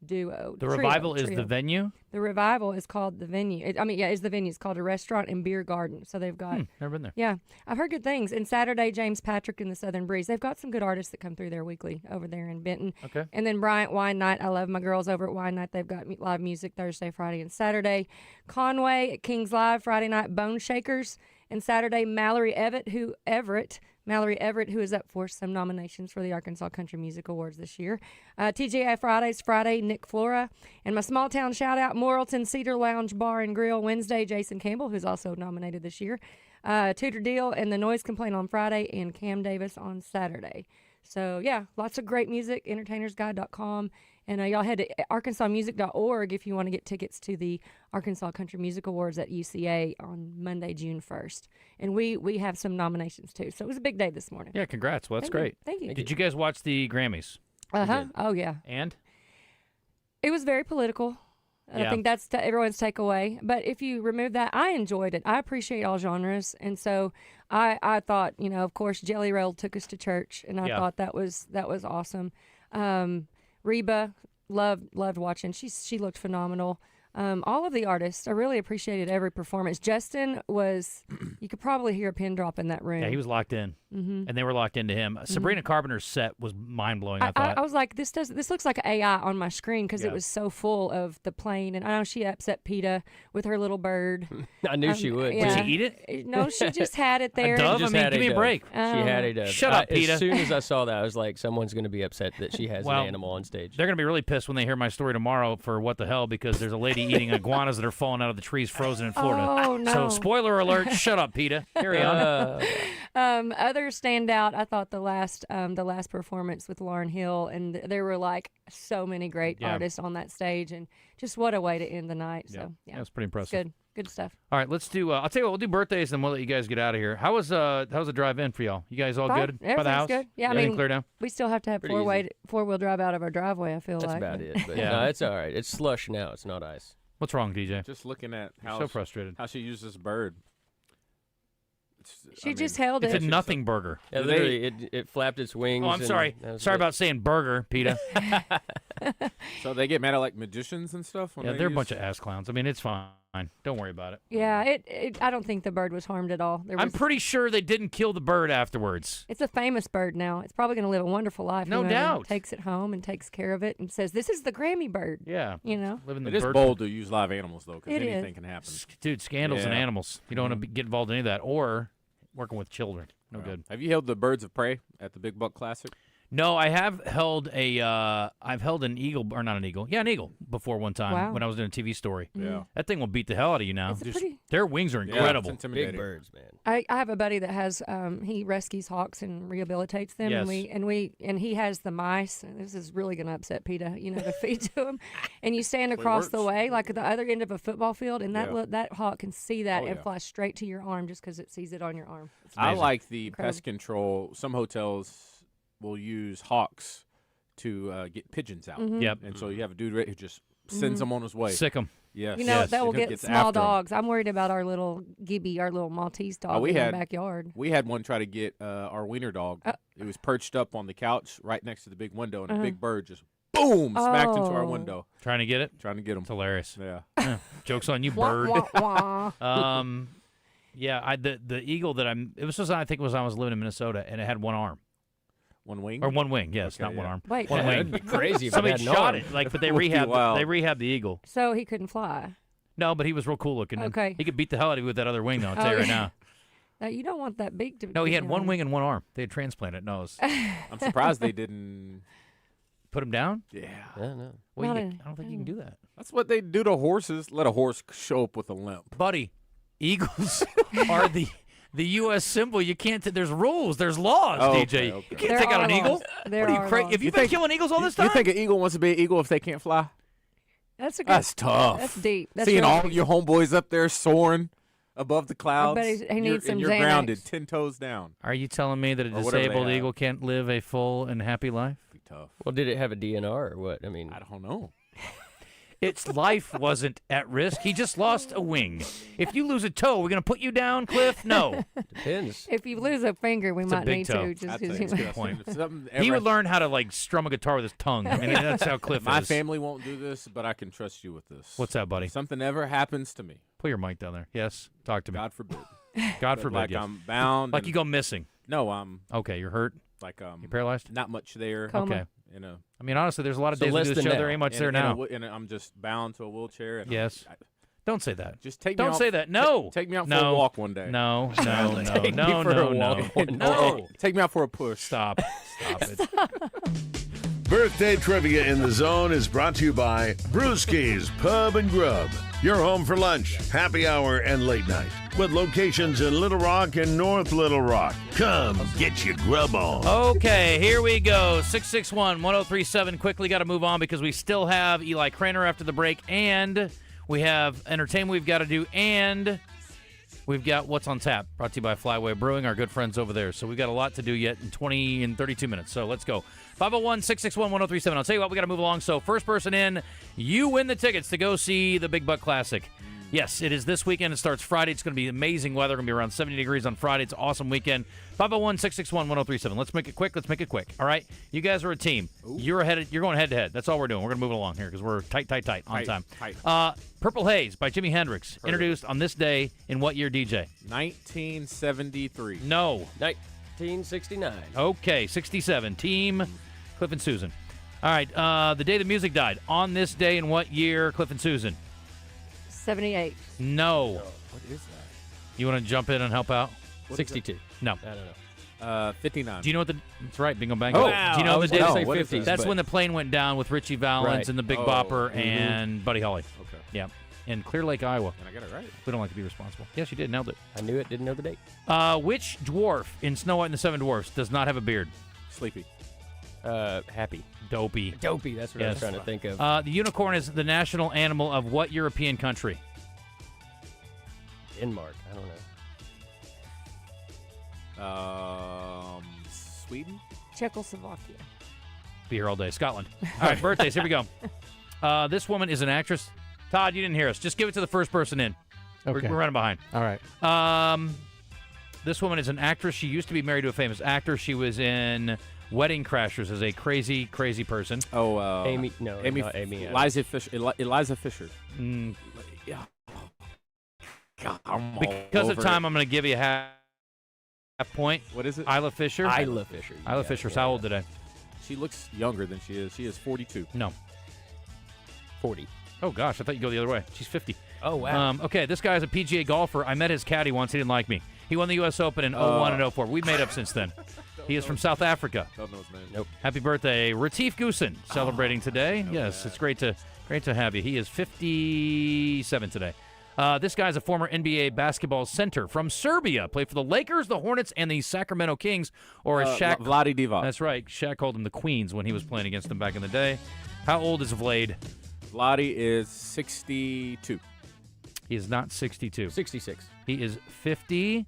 duo. The Revival is the venue? The Revival is called the venue. Is the venue. It's called a restaurant and beer garden. So they've got... Never been there. Yeah. I've heard good things. And Saturday, James Patrick and the Southern Breeze. They've got some good artists that come through there weekly over there in Benton. Okay. And then Bryant Wine Night. I love my girls over at Wine Night. They've got live music Thursday, Friday, and Saturday. Conway at King's Live. Friday night, Bone Shakers. And Saturday, Mallory Everett, who is up for some nominations for the Arkansas Country Music Awards this year. TGI Fridays, Friday, Nick Flora. And my small town shout out, Morrilton Cedar Lounge Bar and Grill, Wednesday, Jason Campbell, who's also nominated this year. Tudor Deal and The Noise Complaint on Friday, and Cam Davis on Saturday. So, yeah, lots of great music, entertainersguide.com. And y'all head to arkansasmusic.org if you want to get tickets to the Arkansas Country Music Awards at UCA on Monday, June 1st. And we have some nominations, too. So it was a big day this morning. Yeah, congrats. Well, that's great. Thank you. Did you guys watch the Grammys? Uh-huh. Oh, yeah. And? It was very political. Yeah. I think that's everyone's takeaway. But if you remove that, I enjoyed it. I appreciate all genres. And so I thought, of course, Jelly Roll took us to church. And I thought that was awesome. Reba, loved watching. She looked phenomenal. All of the artists, I really appreciated every performance. Justin was, you could probably hear a pin drop in that room. Yeah, he was locked in, and they were locked into him. Sabrina Carpenter's set was mind-blowing, I thought. I was like, this looks like AI on my screen because it was so full of the plane. And I know she upset PETA with her little bird. I knew she would. Yeah. Did she eat it? No, she just had it there. A dove? Just give me a break. She had a dove. Shut up, PETA. As soon as I saw that, I was like, someone's going to be upset that she has an animal on stage. They're going to be really pissed when they hear my story tomorrow for what the hell, because there's a lady eating iguanas that are falling out of the trees frozen in Florida. Oh, no. So, spoiler alert, shut up, PETA. Carry on. Other standout, I thought the last performance with Lauryn Hill, and there were like so many great artists on that stage, and just what a way to end the night. So yeah, that was pretty impressive. Good stuff. All right, let's do. I'll tell you what, we'll do birthdays, and we'll let you guys get out of here. How's the drive in for y'all? You guys all good by the house? Good. Yeah, Everything clear down? We still have to have four-wheel drive out of our driveway. I feel That's like about it. But no, it's all right. It's slush now. It's not ice. What's wrong, DJ? Just looking at You're so frustrated. how she used this bird. She just held it. It's a nothing burger. Yeah, literally, it flapped its wings. Oh, I'm sorry. Sorry about saying burger, PETA. So they get mad at like magicians and stuff? When Yeah, they they're a use- bunch of ass clowns. I mean, it's fine. Don't worry about it. Yeah, I don't think the bird was harmed at all. I'm pretty sure they didn't kill the bird afterwards. It's a famous bird now. It's probably going to live a wonderful life. No Whoever doubt. Takes it home and takes care of it and says, "This is the Grammy bird." Yeah. You know. Living the It is bird. bold to use live animals, though, because It anything is. can happen. Dude, scandals and Yeah. animals. You don't want to get involved in any of that. Or working with children. No Wow. good. Have you held the Birds of Prey at the Big Buck Classic? No, I have held I've held an eagle, or not an eagle. Yeah, an eagle before one time Wow. when I was doing a TV story. Yeah. That thing will beat the hell out of you now. It's a pretty- Their wings are Yeah, incredible. it's intimidating. Big birds, man. I have a buddy that has he rescues hawks and rehabilitates them, Yes. and he has the mice. And this is really going to upset PETA, to feed to him. And you stand across the way, like at the other end of a football field, and that hawk can see that Oh, and yeah. fly straight to your arm just because it sees it on your arm. I like the Incredible. pest control. Some hotels will use hawks to get pigeons out. Mhm. Yep. And so you have a dude who just sends them on his way. Sick 'em. Yes. That will And he get gets small after 'em. dogs. I'm worried about our little Gibby, our little Maltese dog we in had our backyard. We had one try to get our wiener dog. It was perched up on the couch right next to the big window, and a big bird just boom smacked into our Oh. window. Trying to get it? Trying to get him. It's hilarious. Yeah. Joke's on you, Wah, bird. wah, wah. Yeah, the eagle that it was I think it was I was living in Minnesota, and it had one arm. One wing? Or one wing, yes, Okay, not one yeah. arm. Wait. One That'd wing. be crazy if it Somebody had an shot arm. it, but they That would be wild. rehabbed the eagle. So he couldn't fly. No, but he was real cool looking. and Okay. He could beat the hell out of you with that other wing, though, I'll tell you right now. You don't want that beak to. No, he had you one know. wing and one arm. They had transplanted nose. I'm surprised they didn't Put him down? Yeah. No. Well, Not I a- don't think you can do that. That's what they do to horses. Let a horse show up with a limp. Buddy, eagles are the U.S. symbol. You can't. There's rules. There's laws, Oh, DJ. okay. You can't There take out are an eagle. laws. There What are you are crazy? laws. Have you been killing eagles all this time? You think an eagle wants to be an eagle if they can't fly? That's a good. That's tough. That's deep. That's Seeing really all deep. your homeboys up there soaring above the clouds. bet he you're- needs some and you're Xanax. grounded 10 toes down. Are you telling me that a Or whatever they disabled have. eagle can't live a full and happy life? Be tough. Well, did it have a DNR or what? I mean, I don't know. Its life wasn't at risk. He just lost a wing. If you lose a toe, we're going to put you down, Cliff? No. depends. If you lose a finger, we It's a might big need toe. to. Just I'd 'cause say you it's know. good point. If something He ever- would learn how to, strum a guitar with his tongue. I mean, that's how Cliff My is. family won't do this, but I can trust you with this. What's that, buddy? If something ever happens to me, Put your mic down there. Yes. Talk to me. God forbid. God But forbid. like yes. I'm bound. Like and- you go missing. No, I'm Okay, you're hurt. like You paralyzed? not much there. Coma. Okay. You know, I mean, honestly, there's a lot of So days we less do the than show. now. There ain't much there now. and I'm just bound to a wheelchair. And Yes. Don't say that. Just take me Don't out- say that. No. Take me out for No. a walk one day. No, no, no, Take me no, for a no, walk no. one No. Take me out for a push. Stop. Stop it. Birthday Trivia in the Zone is brought to you by Brewski's Pub and Grub. Your home for lunch, happy hour, and late night. With locations in Little Rock and North Little Rock. Come get your grub on. Okay, here we go. 661-1037. Quickly got to move on because we still have Eli Craner after the break, and we have entertainment we've got to do, and we've got What's on Tap, brought to you by Flyway Brewing, our good friends over there. So we've got a lot to do yet in 20 and 32 minutes. So let's go. 501-661-1037. I'll tell you what, we got to move along. So first person in, you win the tickets to go see the Big Buck Classic. Yes, it is this weekend. It starts Friday. It's going to be amazing weather. Going to be around 70 degrees on Friday. It's an awesome weekend. 501-661-1037. Let's make it quick. Let's make it quick. All right? You guys are a team. You're going head-to-head. That's all we're doing. We're going to move it along here because we're tight on time. Tight. Purple Haze by Jimi Hendrix. Introduced on this day in what year, DJ? 1973. No. 1969. Okay, 67. Team Cliff and Susan. All right, the day the music died. On this day in what year, Cliff and Susan? 78. No. What is that? You want to jump in and help out? 62. No. I don't know. 59. Do you know what the... That's right, Bingo Bang. Oh, Do you know I the was day... gonna say what is 50s, That's but- when the plane went down with Richie Valens Right. and the Big Oh, Bopper mhm. and Buddy Holly. Okay. Yeah. In Clear Lake, Iowa. And I got it right. We don't like to be responsible. Yes, you did. Nailed it. I knew it, didn't know the date. Which dwarf in Snow White and the Seven Dwarfs does not have a beard? Sleepy. Happy. Dopey. Dopey, that's what I was Yes. trying to think of. The unicorn is the national animal of what European country? Denmark. I don't know. Sweden. Czechoslovakia. Be here all day. Scotland. All right, birthdays. Here we go. This woman is an actress. Todd, you didn't hear us. Just give it to the first person in. Okay. We're running behind. All right. This woman is an actress. She used to be married to a famous actor. She was in Wedding Crashers is a crazy, crazy person. Oh, Amy. No, not Amy. Eliza Fisher. Eliza Fisher. Yeah. God, Because of time, I'm going to give you a half point. What is it? Isla Fisher. Isla Fisher. Isla Fisher's how old today? She looks younger than she is. She is 42. No. 40. Oh, gosh. I thought you'd go the other way. She's 50. Oh, wow. Okay, this guy's a PGA golfer. I met his caddy once. He didn't like me. He won the U.S. Open in 01 and 04. We've made up since then. He is from South Africa. Don't know his name. Nope. Happy birthday, Retief Goosen, celebrating today. Yes, it's great to have you. He is 57 today. This guy's a former NBA basketball center from Serbia. Played for the Lakers, the Hornets, and the Sacramento Kings. Or as Shaq... Vlade Divac. That's right. Shaq called them the Queens when he was playing against them back in the day. How old is Vlade? Vlade is 62. He is not 62. 66. He is 57.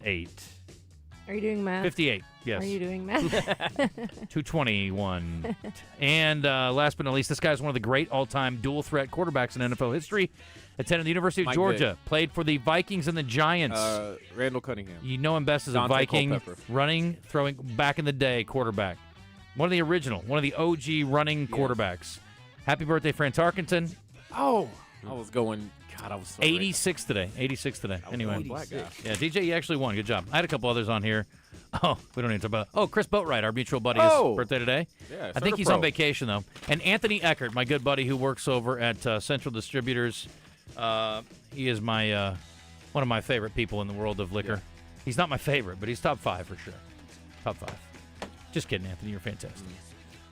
8. Are you doing math? 58, yes. Are you doing math? 221. And last but not least, this guy's one of the great all-time dual-threat quarterbacks in NFL history. Attended the University of Mike Georgia. Vick. Played for the Vikings and the Giants. Randall Cunningham. You know him best as Dante a Viking, Culpepper. running, throwing, back in the day quarterback. One of the original, one of the OG running quarterbacks. Happy birthday, Fran Tarkenton. Oh, I was going... God, I was so 86 today. 86 today. Anyway. Black guy. Yeah, DJ, you actually won. Good job. I had a couple others on here. Oh, we don't need to talk about. Oh, Chris Boatwright, our mutual buddy, Oh! his birthday today. Yeah, I think he's pro. on vacation though. And Anthony Eckert, my good buddy who works over at Central Distributors. He is my one of my favorite people in the world of liquor. Yeah. He's not my favorite, but he's top 5 for sure. Top 5. Just kidding, Anthony. You're fantastic.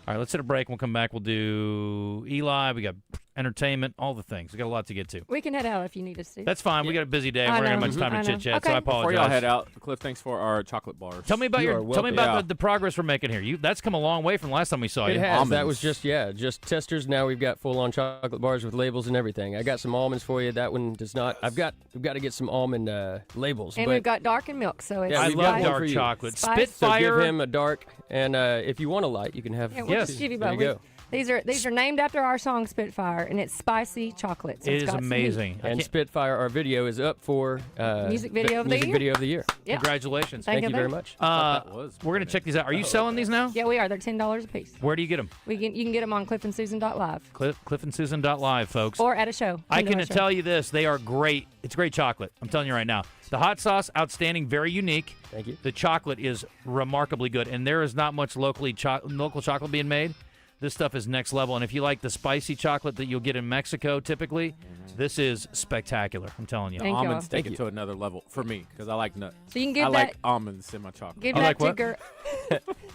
All right, let's hit a break. We'll come back. We'll do Eli. We got entertainment, all the things. We got a lot to get to. We can head out if you need us to. That's fine. We got a busy day. I We're going to know. have much time to I know. chit chat, Okay. so I apologize. Before y'all head out, Cliff, thanks for our chocolate bars. Tell me about Yeah. the progress we're making here. That's come a long way from the last time we saw It you. has. Almonds. That was just testers. Now we've got full-on chocolate bars with labels and everything. I got some almonds for you. That one does not. We've got to get some almond labels. And but we've got dark and milk, so it's Yeah, I we've love got one dark for you. chocolate. Spice. So Spitfire. give him a dark, and if you want a light, you can have. Yeah, we'll Yes. just give you There both. you go. These are named after our song Spitfire, and it's spicy chocolate. So It it's is got some amazing. heat. And Spitfire, our video is up for Music video of the year. Video of the year. Yeah. Congratulations. Thank you you very very much. We're going to check these out. Are you selling these now? Yeah, we are. They're $10 a piece. Where do you get them? You can get them on cliffandsusan.live Cliffandsusan.live, folks. or at a show. I Come to can a show. tell you this. They are great. It's great chocolate. I'm telling you right now. The hot sauce, outstanding, very unique. Thank you. The chocolate is remarkably good, and there is not much local chocolate being made. This stuff is next level, and if you like the spicy chocolate that you'll get in Mexico typically, this is spectacular. I'm telling you. Thank you. Almonds take it to another level for me because I like nuts. So you can give I that. like almonds in my chocolate. Give I that like to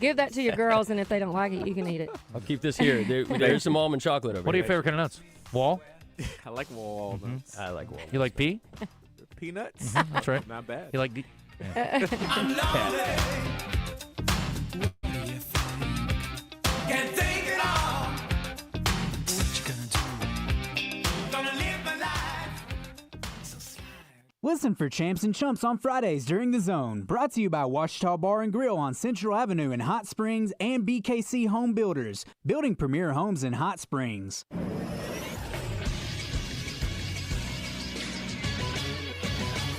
give that to your girls, and if they don't like it, you can eat it. I'll keep this here. There's some almond chocolate over What are here. your favorite kind of nuts? Wall? I like walnuts. I like walnuts. You like pea? Peanuts. That's right. Not bad. You like Can't think it all. What you gonna do? Gonna live my life. Listen for Champs and Chumps on Fridays during The Zone. Brought to you by Washita Bar and Grill on Central Avenue in Hot Springs and BKC Home Builders, building premier homes in Hot Springs.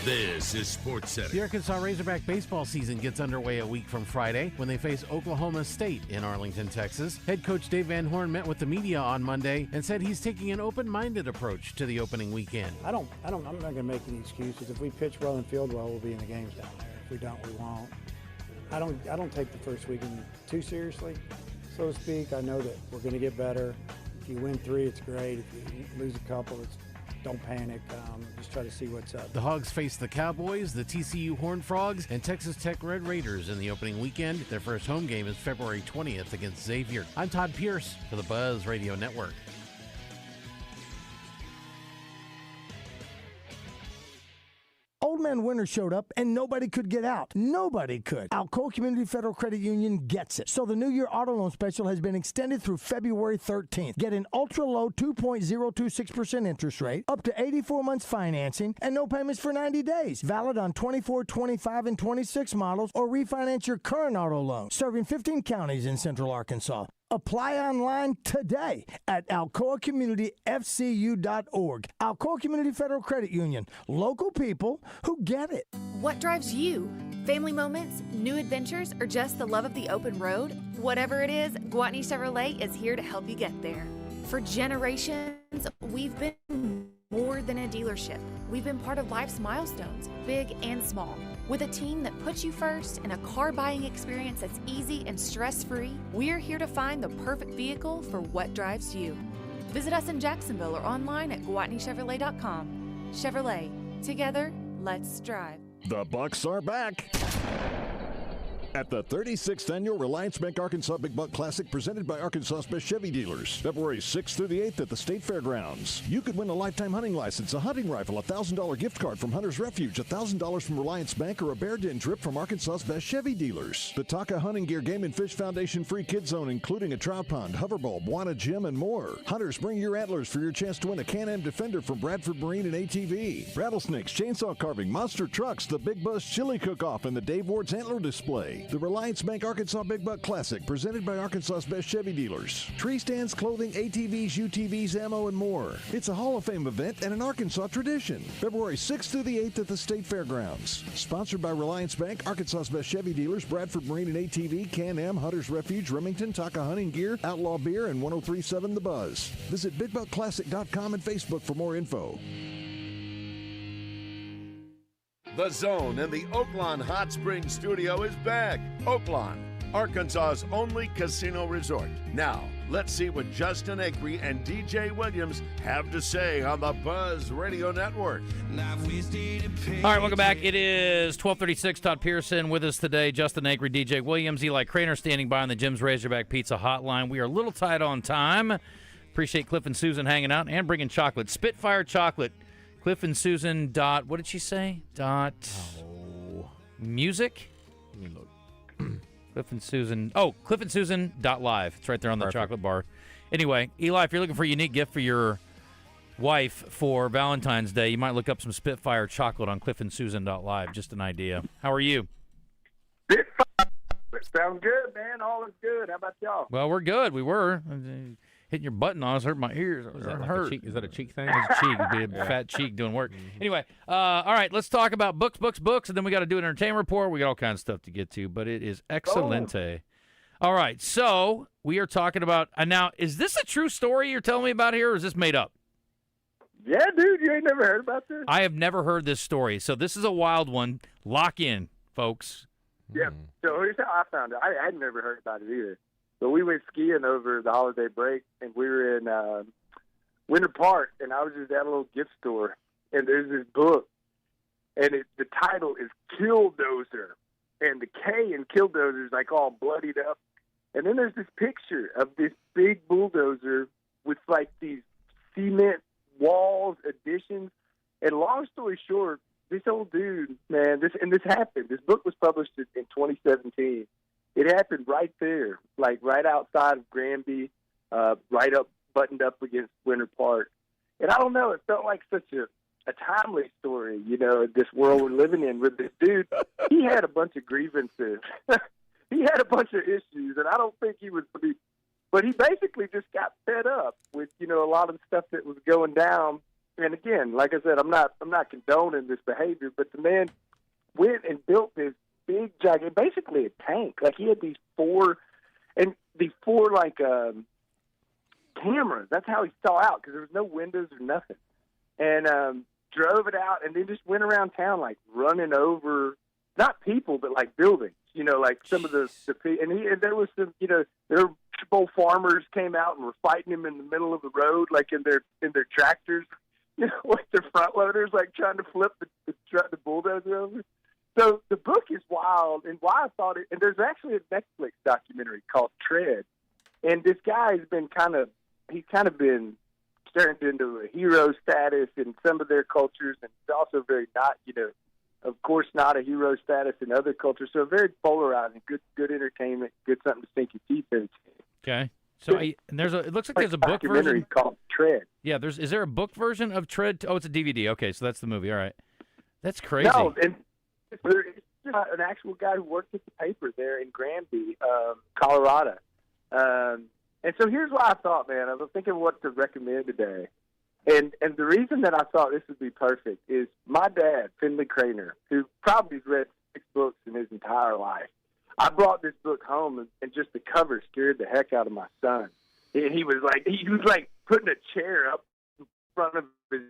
This is Sports Center. The Arkansas Razorback baseball season gets underway a week from Friday when they face Oklahoma State in Arlington, Texas. Head coach Dave Van Horn met with the media on Monday and said he's taking an open-minded approach to the opening weekend. I'm not going to make any excuses. If we pitch well and field well, we'll be in the games down there. If we don't, we won't. I don't take the first weekend too seriously, so to speak. I know that we're going to get better. If you win 3, it's great. If you lose a couple, don't panic. Just try to see what's up. The Hogs face the Cowboys, the TCU Horned Frogs, and Texas Tech Red Raiders in the opening weekend. Their first home game is February 20th against Xavier. I'm Todd Pierce for the Buzz Radio Network. Old Man Winter showed up and nobody could get out. Nobody could. Alcoa Community Federal Credit Union gets it. So the New Year Auto Loan Special has been extended through February 13th. Get an ultra-low 2.026% interest rate, up to 84 months financing, and no payments for 90 days. Valid on 24, 25, and 26 models, or refinance your current auto loan. Serving 15 counties in Central Arkansas. Apply online today at alcoacommunityfcu.org. Alcoa Community Federal Credit Union. Local people who get it. What drives you? Family moments, new adventures, or just the love of the open road? Whatever it is, Gwatney Chevrolet is here to help you get there. For generations, we've been more than a dealership. We've been part of life's milestones, big and small. With a team that puts you first and a car buying experience that's easy and stress-free, we're here to find the perfect vehicle for what drives you. Visit us in Jacksonville or online at GwatneyChevrolet.com. Chevrolet. Together, let's drive. The Bucks are back. At the 36th Annual Reliance Bank Arkansas Big Buck Classic presented by Arkansas's best Chevy dealers. February 6th through the 8th at the State Fairgrounds. You could win a lifetime hunting license, a hunting rifle, a $1,000 gift card from Hunter's Refuge, $1,000 from Reliance Bank, or a bear den trip from Arkansas's best Chevy dealers. The Taka Hunting Gear Game and Fish Foundation free kid zone, including a trout pond, hoverball, Buana gym, and more. Hunters, bring your antlers for your chance to win a Can-Am Defender from Bradford Marine and ATV. Rattlesnakes, chainsaw carving, monster trucks, the Big Buzz Chili Cook-Off, and the Dave Ward's Antler Display. The Reliance Bank Arkansas Big Buck Classic, presented by Arkansas's best Chevy dealers. Tree stands, clothing, ATVs, UTVs, ammo, and more. It's a Hall of Fame event and an Arkansas tradition. February 6th through the 8th at the State Fairgrounds. Sponsored by Reliance Bank, Arkansas's best Chevy dealers, Bradford Marine and ATV, Can-Am, Hunter's Refuge, Remington, Taka Hunting Gear, Outlaw Beer, and 1037 The Buzz. Visit BigBuckClassic.com and Facebook for more info. The Zone in the Oaklawn Hot Springs studio is back. Oaklawn, Arkansas's only casino resort. Now, let's see what Justin Acri and DJ Williams have to say on the Buzz Radio Network. All right, welcome back. It is 12:36. Todd Pearson with us today. Justin Acri, DJ Williams, Eli Craner standing by on the Jim's Razorback Pizza hotline. We are a little tight on time. Appreciate Cliff and Susan hanging out and bringing chocolate. Spitfire chocolate. Cliff and Susan dot, what did she say? Music? Let me look. Cliff and Susan. Oh, Cliff and Susan .live. It's right there on the chocolate bar. Anyway, Eli, if you're looking for a unique gift for your wife for Valentine's Day, you might look up some Spitfire chocolate on cliffandsusan.live. Just an idea. How are you? Spitfire. Sounds good, man. All is good. How about y'all? Well, we're good. We were. Hitting your button on us hurt my ears. Is that, like hurt. is that a cheek thing? It's a cheek. It'd be a fat cheek doing work. Anyway, all right, let's talk about books, and then we got to do an entertainment report. We got all kinds of stuff to get to, but it is excelente. All right, so we are talking about now. Is this a true story you're telling me about here, or is this made up? Yeah, dude, you ain't never heard about this? I have never heard this story, so this is a wild one. Lock in, folks. Yeah. So here's how I found it. I had never heard about it either. But we went skiing over the holiday break, and we were in Winter Park, and I was just at a little gift store, and there's this book, and the title is Killdozer, and the K in Killdozer is like all bloodied up, and then there's this picture of this big bulldozer with like these cement walls additions, and long story short, this old dude, man, this happened. This book was published in 2017. It happened right there, like right outside of Granby, right up, buttoned up against Winter Park. And I don't know, it felt like such a timely story, you know, this world we're living in with this dude. He had a bunch of grievances. He had a bunch of issues, and I don't think he was, but he basically just got fed up with, you know, a lot of the stuff that was going down. And again, like I said, I'm not condoning this behavior, but the man went and built this big, giant, basically a tank. Like he had these four like cameras. That's how he saw out, because there was no windows or nothing. And drove it out, and then just went around town like running over not people but like buildings. You know, like some of the and there was some, you know, there were both farmers came out and were fighting him in the middle of the road, like in their tractors, you know, with their front loaders, like trying to flip the bulldozer over. So the book is wild, and why I thought it, and there's actually a Netflix documentary called Tread, and this guy has been he's kind of been turned into a hero status in some of their cultures, and it's also very not, you know, of course not a hero status in other cultures, so very polarizing, good entertainment, good something to sink your teeth into. Okay. So and it looks like there's a book version called Tread. Yeah, is there a book version of Tread? Oh, it's a DVD. Okay, so that's the movie. All right. That's crazy. No, and there's an actual guy who worked at the paper there in Granby, Colorado. And so here's what I thought, man. I was thinking what to recommend today. And the reason that I thought this would be perfect is my dad, Finley Craner, who probably has read 6 books in his entire life. I brought this book home, and just the cover scared the heck out of my son. And he was like putting a chair up in front of his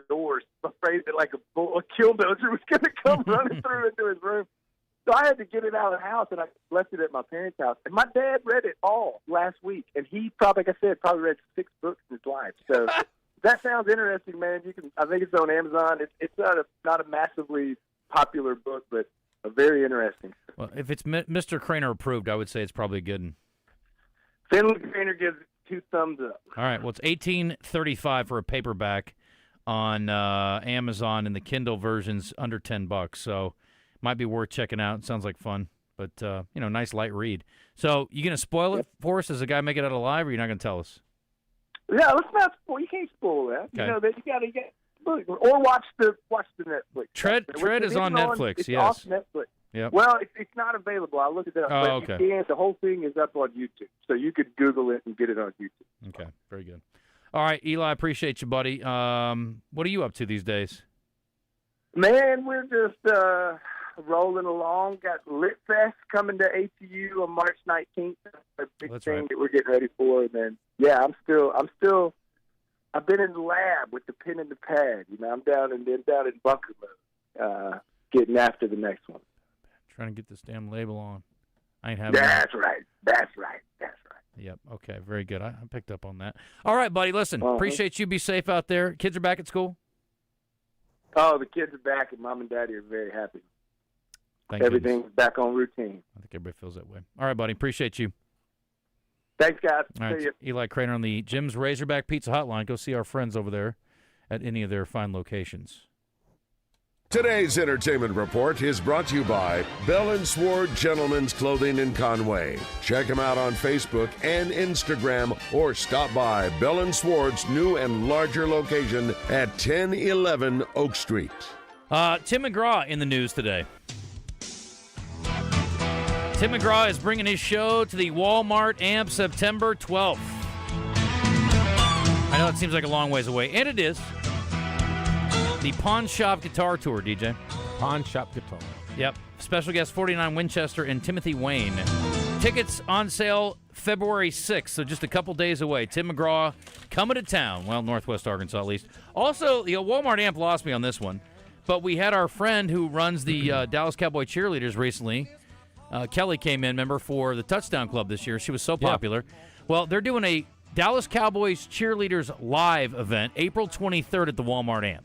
door, afraid that like a killdozer was going to come running through into his room. So I had to get it out of the house, and I left it at my parents' house. And my dad read it all last week, and he probably, like I said, probably read 6 books in his life. So that sounds interesting, man. I think it's on Amazon. It's not a massively popular book, but very interesting. Well, if it's Mr. Craner approved, I would say it's probably a good one. Finley Craner gives it 2 thumbs up. All right. Well, it's $18.35 for a paperback on Amazon, and the Kindle version's under $10. So might be worth checking out. It sounds like fun, but nice light read. So you gonna spoil it for us? Does the guy make it out alive, or you're not gonna tell us? Yeah, let's not spoil. You can't spoil that. Okay. You know that you got to get or watch the Netflix. Tread is on Netflix. It's yes. off Netflix. Yep. Well, it's not available. I looked it up. Oh, but okay. You can. The whole thing is up on YouTube, so you could Google it and get it on YouTube. Okay, very good. All right, Eli, appreciate you, buddy. What are you up to these days? Man, we're just rolling along. Got Lit Fest coming to ATU on March 19th. That's a big thing that we're getting ready for. And then, I've been in the lab with the pen and the pad. I'm down in bunker mode, getting after the next one. Trying to get this damn label on. I ain't having That's right. Yep. Okay. Very good. I picked up on that. All right, buddy. Listen, appreciate you. Be safe out there. Kids are back at school? Oh, the kids are back, and Mom and Daddy are very happy. Everything's back on routine. I think everybody feels that way. All right, buddy. Appreciate you. Thanks, guys. All right, See you. Eli Craner on the Jim's Razorback Pizza Hotline. Go see our friends over there at any of their fine locations. Today's entertainment report is brought to you by Bell & Sword Gentlemen's Clothing in Conway. Check them out on Facebook and Instagram, or stop by Bell & Sword's new and larger location at 1011 Oak Street. Tim McGraw in the news today. Tim McGraw is bringing his show to the Walmart Amp September 12th. I know it seems like a long ways away, and it is. The Pawn Shop Guitar Tour, DJ. Pawn Shop Guitar. Yep. Special guest 49 Winchester and Timothy Wayne. Tickets on sale February 6th, so just a couple days away. Tim McGraw coming to town. Well, Northwest Arkansas at least. Also, Walmart Amp lost me on this one, but we had our friend who runs the Dallas Cowboy Cheerleaders recently. Kelly came in, member for the Touchdown Club this year. She was so popular. Yeah. Well, they're doing a Dallas Cowboys Cheerleaders live event April 23rd at the Walmart Amp.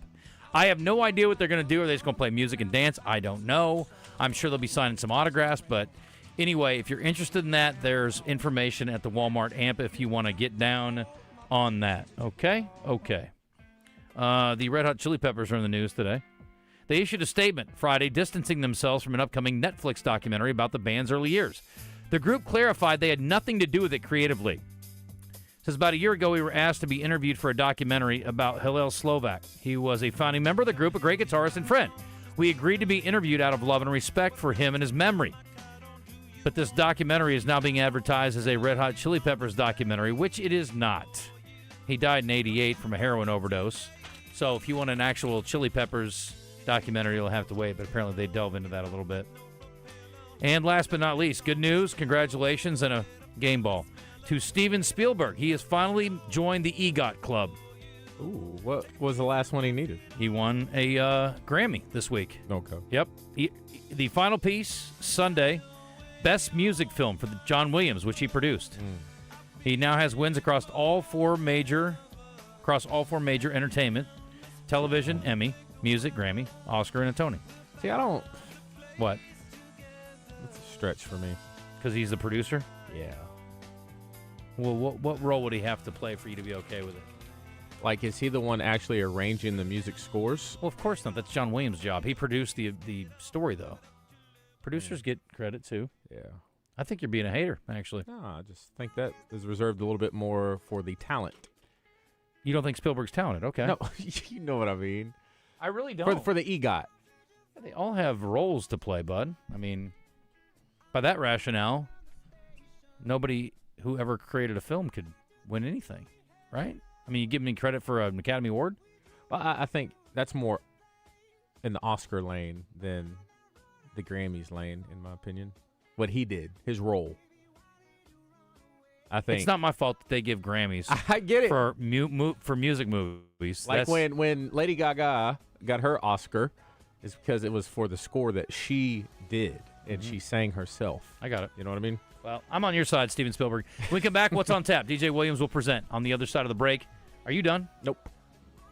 I have no idea what they're going to do. Are they just going to play music and dance? I don't know. I'm sure they'll be signing some autographs. But anyway, if you're interested in that, there's information at the Walmart Amp if you want to get down on that. Okay? Okay. The Red Hot Chili Peppers are in the news today. They issued a statement Friday distancing themselves from an upcoming Netflix documentary about the band's early years. The group clarified they had nothing to do with it creatively. It says about a year ago, we were asked to be interviewed for a documentary about Hillel Slovak. He was a founding member of the group, a great guitarist and friend. We agreed to be interviewed out of love and respect for him and his memory. But this documentary is now being advertised as a Red Hot Chili Peppers documentary, which it is not. He died in '88 from a heroin overdose. So if you want an actual Chili Peppers documentary, you'll have to wait, but apparently they delve into that a little bit. And last but not least, good news, congratulations, and a game ball to Steven Spielberg. He has finally joined the EGOT Club. Ooh, what was the last one he needed? He won a Grammy this week. Okay. Yep. The final piece, Sunday, Best Music Film for John Williams, which he produced. He now has wins across all four major entertainment, television, Emmy, music, Grammy, Oscar, and a Tony. See, I don't... What? It's a stretch for me. Because he's the producer? Yeah. Well, what role would he have to play for you to be okay with it? Like, is he the one actually arranging the music scores? Well, of course not. That's John Williams' job. He produced the story, though. Producers get credit, too. Yeah. I think you're being a hater, actually. No, I just think that is reserved a little bit more for the talent. You don't think Spielberg's talented? Okay. No, you know what I mean. I really don't. For the EGOT. They all have roles to play, bud. I mean, by that rationale, nobody whoever created a film could win anything, right? I mean, you give me credit for an Academy Award? Well, I think that's more in the Oscar lane than the Grammys lane, in my opinion. What he did, his role. I think it's not my fault that they give Grammys. I get it for music movies. Like when Lady Gaga got her Oscar, is because it was for the score that she did and she sang herself. I got it. You know what I mean? Well, I'm on your side, Steven Spielberg. When we come back, what's on tap? DJ Williams will present on the other side of the break. Are you done? Nope.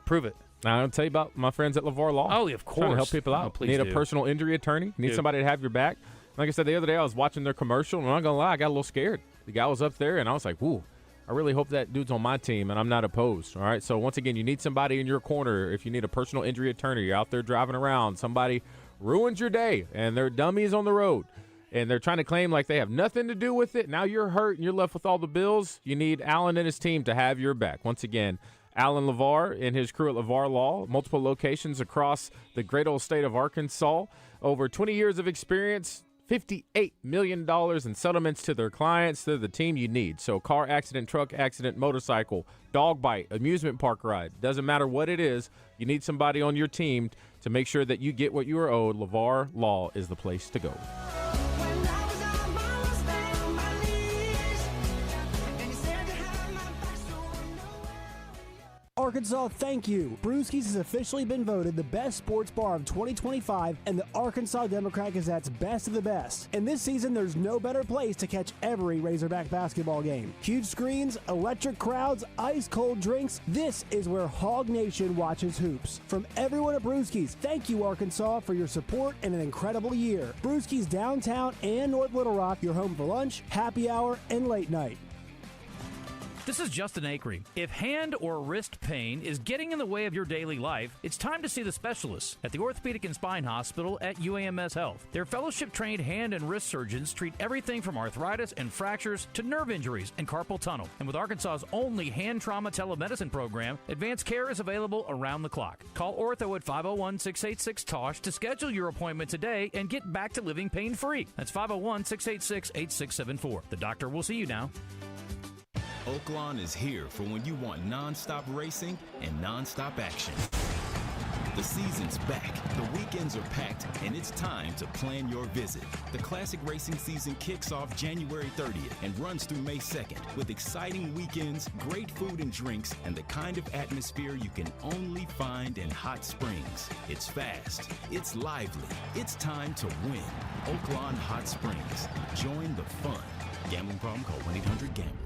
Prove it. Now, I'll tell you about my friends at LeVar Law. Oh, of course. Trying to help people out. Please Need do. a personal injury attorney. Need Dude. somebody to have your back. Like I said the other day, I was watching their commercial, and I'm not going to lie, I got a little scared. The guy was up there, and I was like, ooh, I really hope that dude's on my team, and I'm not opposed. All right, so once again, you need somebody in your corner. If you need a personal injury attorney, you're out there driving around, somebody ruins your day, and they're dummies on the road, and they're trying to claim like they have nothing to do with it. Now you're hurt, and you're left with all the bills. You need Alan and his team to have your back. Once again, Alan LeVar and his crew at LeVar Law, multiple locations across the great old state of Arkansas, over 20 years of experience, $58 million in settlements to their clients. They're the team you need. So car accident, truck accident, motorcycle, dog bite, amusement park ride. Doesn't matter what it is. You need somebody on your team to make sure that you get what you are owed. LeVar Law is the place to go. Arkansas, thank you. Brewski's has officially been voted the best sports bar of 2025 and the Arkansas Democrat Gazette's best of the best. And this season, there's no better place to catch every Razorback basketball game. Huge screens, electric crowds, ice-cold drinks. This is where Hog Nation watches hoops. From everyone at Brewski's, thank you, Arkansas, for your support and an incredible year. Brewski's downtown and North Little Rock, your home for lunch, happy hour, and late night. This is Justin Acri. If hand or wrist pain is getting in the way of your daily life, it's time to see the specialists at the Orthopedic and Spine Hospital at UAMS Health. Their fellowship-trained hand and wrist surgeons treat everything from arthritis and fractures to nerve injuries and carpal tunnel. And with Arkansas's only hand trauma telemedicine program, advanced care is available around the clock. Call Ortho at 501-686-TOSH to schedule your appointment today and get back to living pain-free. That's 501-686-8674. The doctor will see you now. Oaklawn is here for when you want non-stop racing and non-stop action. The season's back, the weekends are packed, and it's time to plan your visit. The classic racing season kicks off January 30th and runs through May 2nd with exciting weekends, great food and drinks, and the kind of atmosphere you can only find in Hot Springs. It's fast, it's lively, it's time to win. Oaklawn Hot Springs. Join the fun. Gambling problem? Call 1-800-GAMBLER.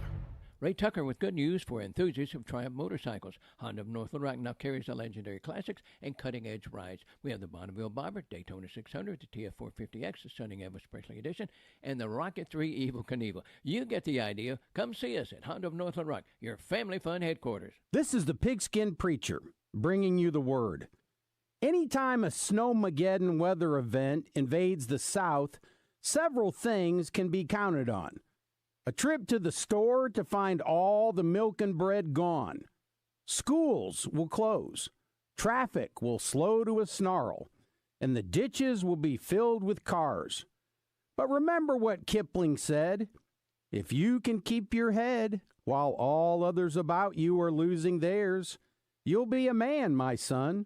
Ray Tucker with good news for enthusiasts of Triumph motorcycles. Honda of North Little Rock now carries the legendary classics and cutting-edge rides. We have the Bonneville Bobber, Daytona 600, the TF450X, the stunning Ever Special Edition, and the Rocket 3 Evel Knievel. You get the idea. Come see us at Honda of North Little Rock, your family fun headquarters. This is the Pigskin Preacher, bringing you the word. Anytime a snowmageddon weather event invades the South, several things can be counted on. A trip to the store to find all the milk and bread gone. Schools will close. Traffic will slow to a snarl. And the ditches will be filled with cars. But remember what Kipling said. If you can keep your head while all others about you are losing theirs, you'll be a man, my son.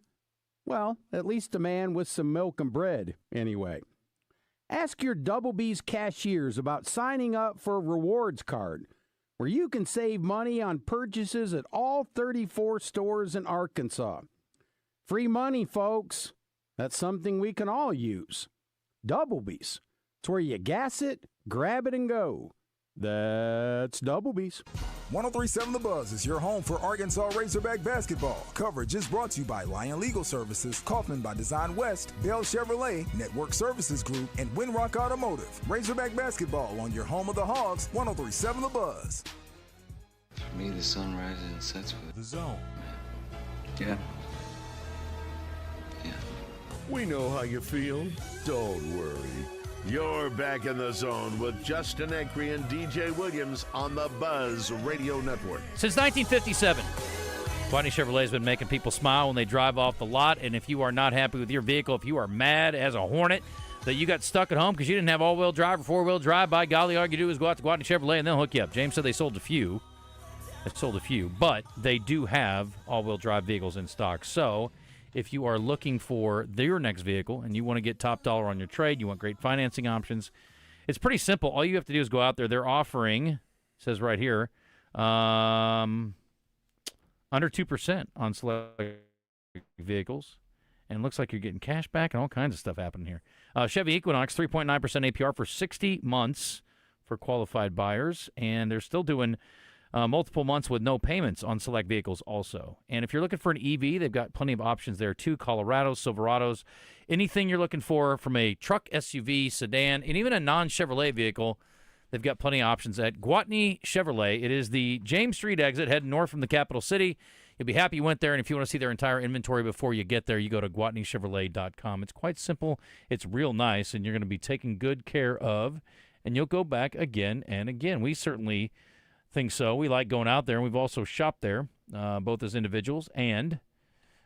Well, at least a man with some milk and bread, anyway. Ask your Double B's cashiers about signing up for a rewards card where you can save money on purchases at all 34 stores in Arkansas. Free money, folks. That's something we can all use. Double B's. It's where you gas it, grab it, and go. That's Double B's. 103.7 The Buzz is your home for Arkansas Razorback basketball. Coverage is brought to you by Lion Legal Services, Kaufman by Design West, Bell Chevrolet, Network Services Group, and Windrock Automotive. Razorback basketball on your home of the Hogs, 103.7 The Buzz. For me, the sun rises and sets with The Zone. Yeah. We know how you feel. Don't worry. You're back in the zone with Justin Acri and DJ Williams on the Buzz Radio Network. Since 1957, Gwatney Chevrolet has been making people smile when they drive off the lot. And if you are not happy with your vehicle, if you are mad as a hornet, that you got stuck at home because you didn't have all-wheel drive or four-wheel drive, by golly, all you do is go out to Gwatney Chevrolet and they'll hook you up. James said they sold a few. But they do have all-wheel drive vehicles in stock. So if you are looking for your next vehicle and you want to get top dollar on your trade, you want great financing options, it's pretty simple. All you have to do is go out there. They're offering, it says right here, under 2% on select vehicles. And it looks like you're getting cash back and all kinds of stuff happening here. Chevy Equinox, 3.9% APR for 60 months for qualified buyers. And they're still doing multiple months with no payments on select vehicles also. And if you're looking for an EV, they've got plenty of options there too. Colorados, Silverados, anything you're looking for from a truck, SUV, sedan, and even a non-Chevrolet vehicle, they've got plenty of options at Gwatney Chevrolet. It is the James Street exit heading north from the capital city. You'll be happy you went there, and if you want to see their entire inventory before you get there, you go to GwatneyChevrolet.com. It's quite simple. It's real nice, and you're going to be taken good care of, and you'll go back again and again. We certainly think so. We like going out there, and we've also shopped there, both as individuals and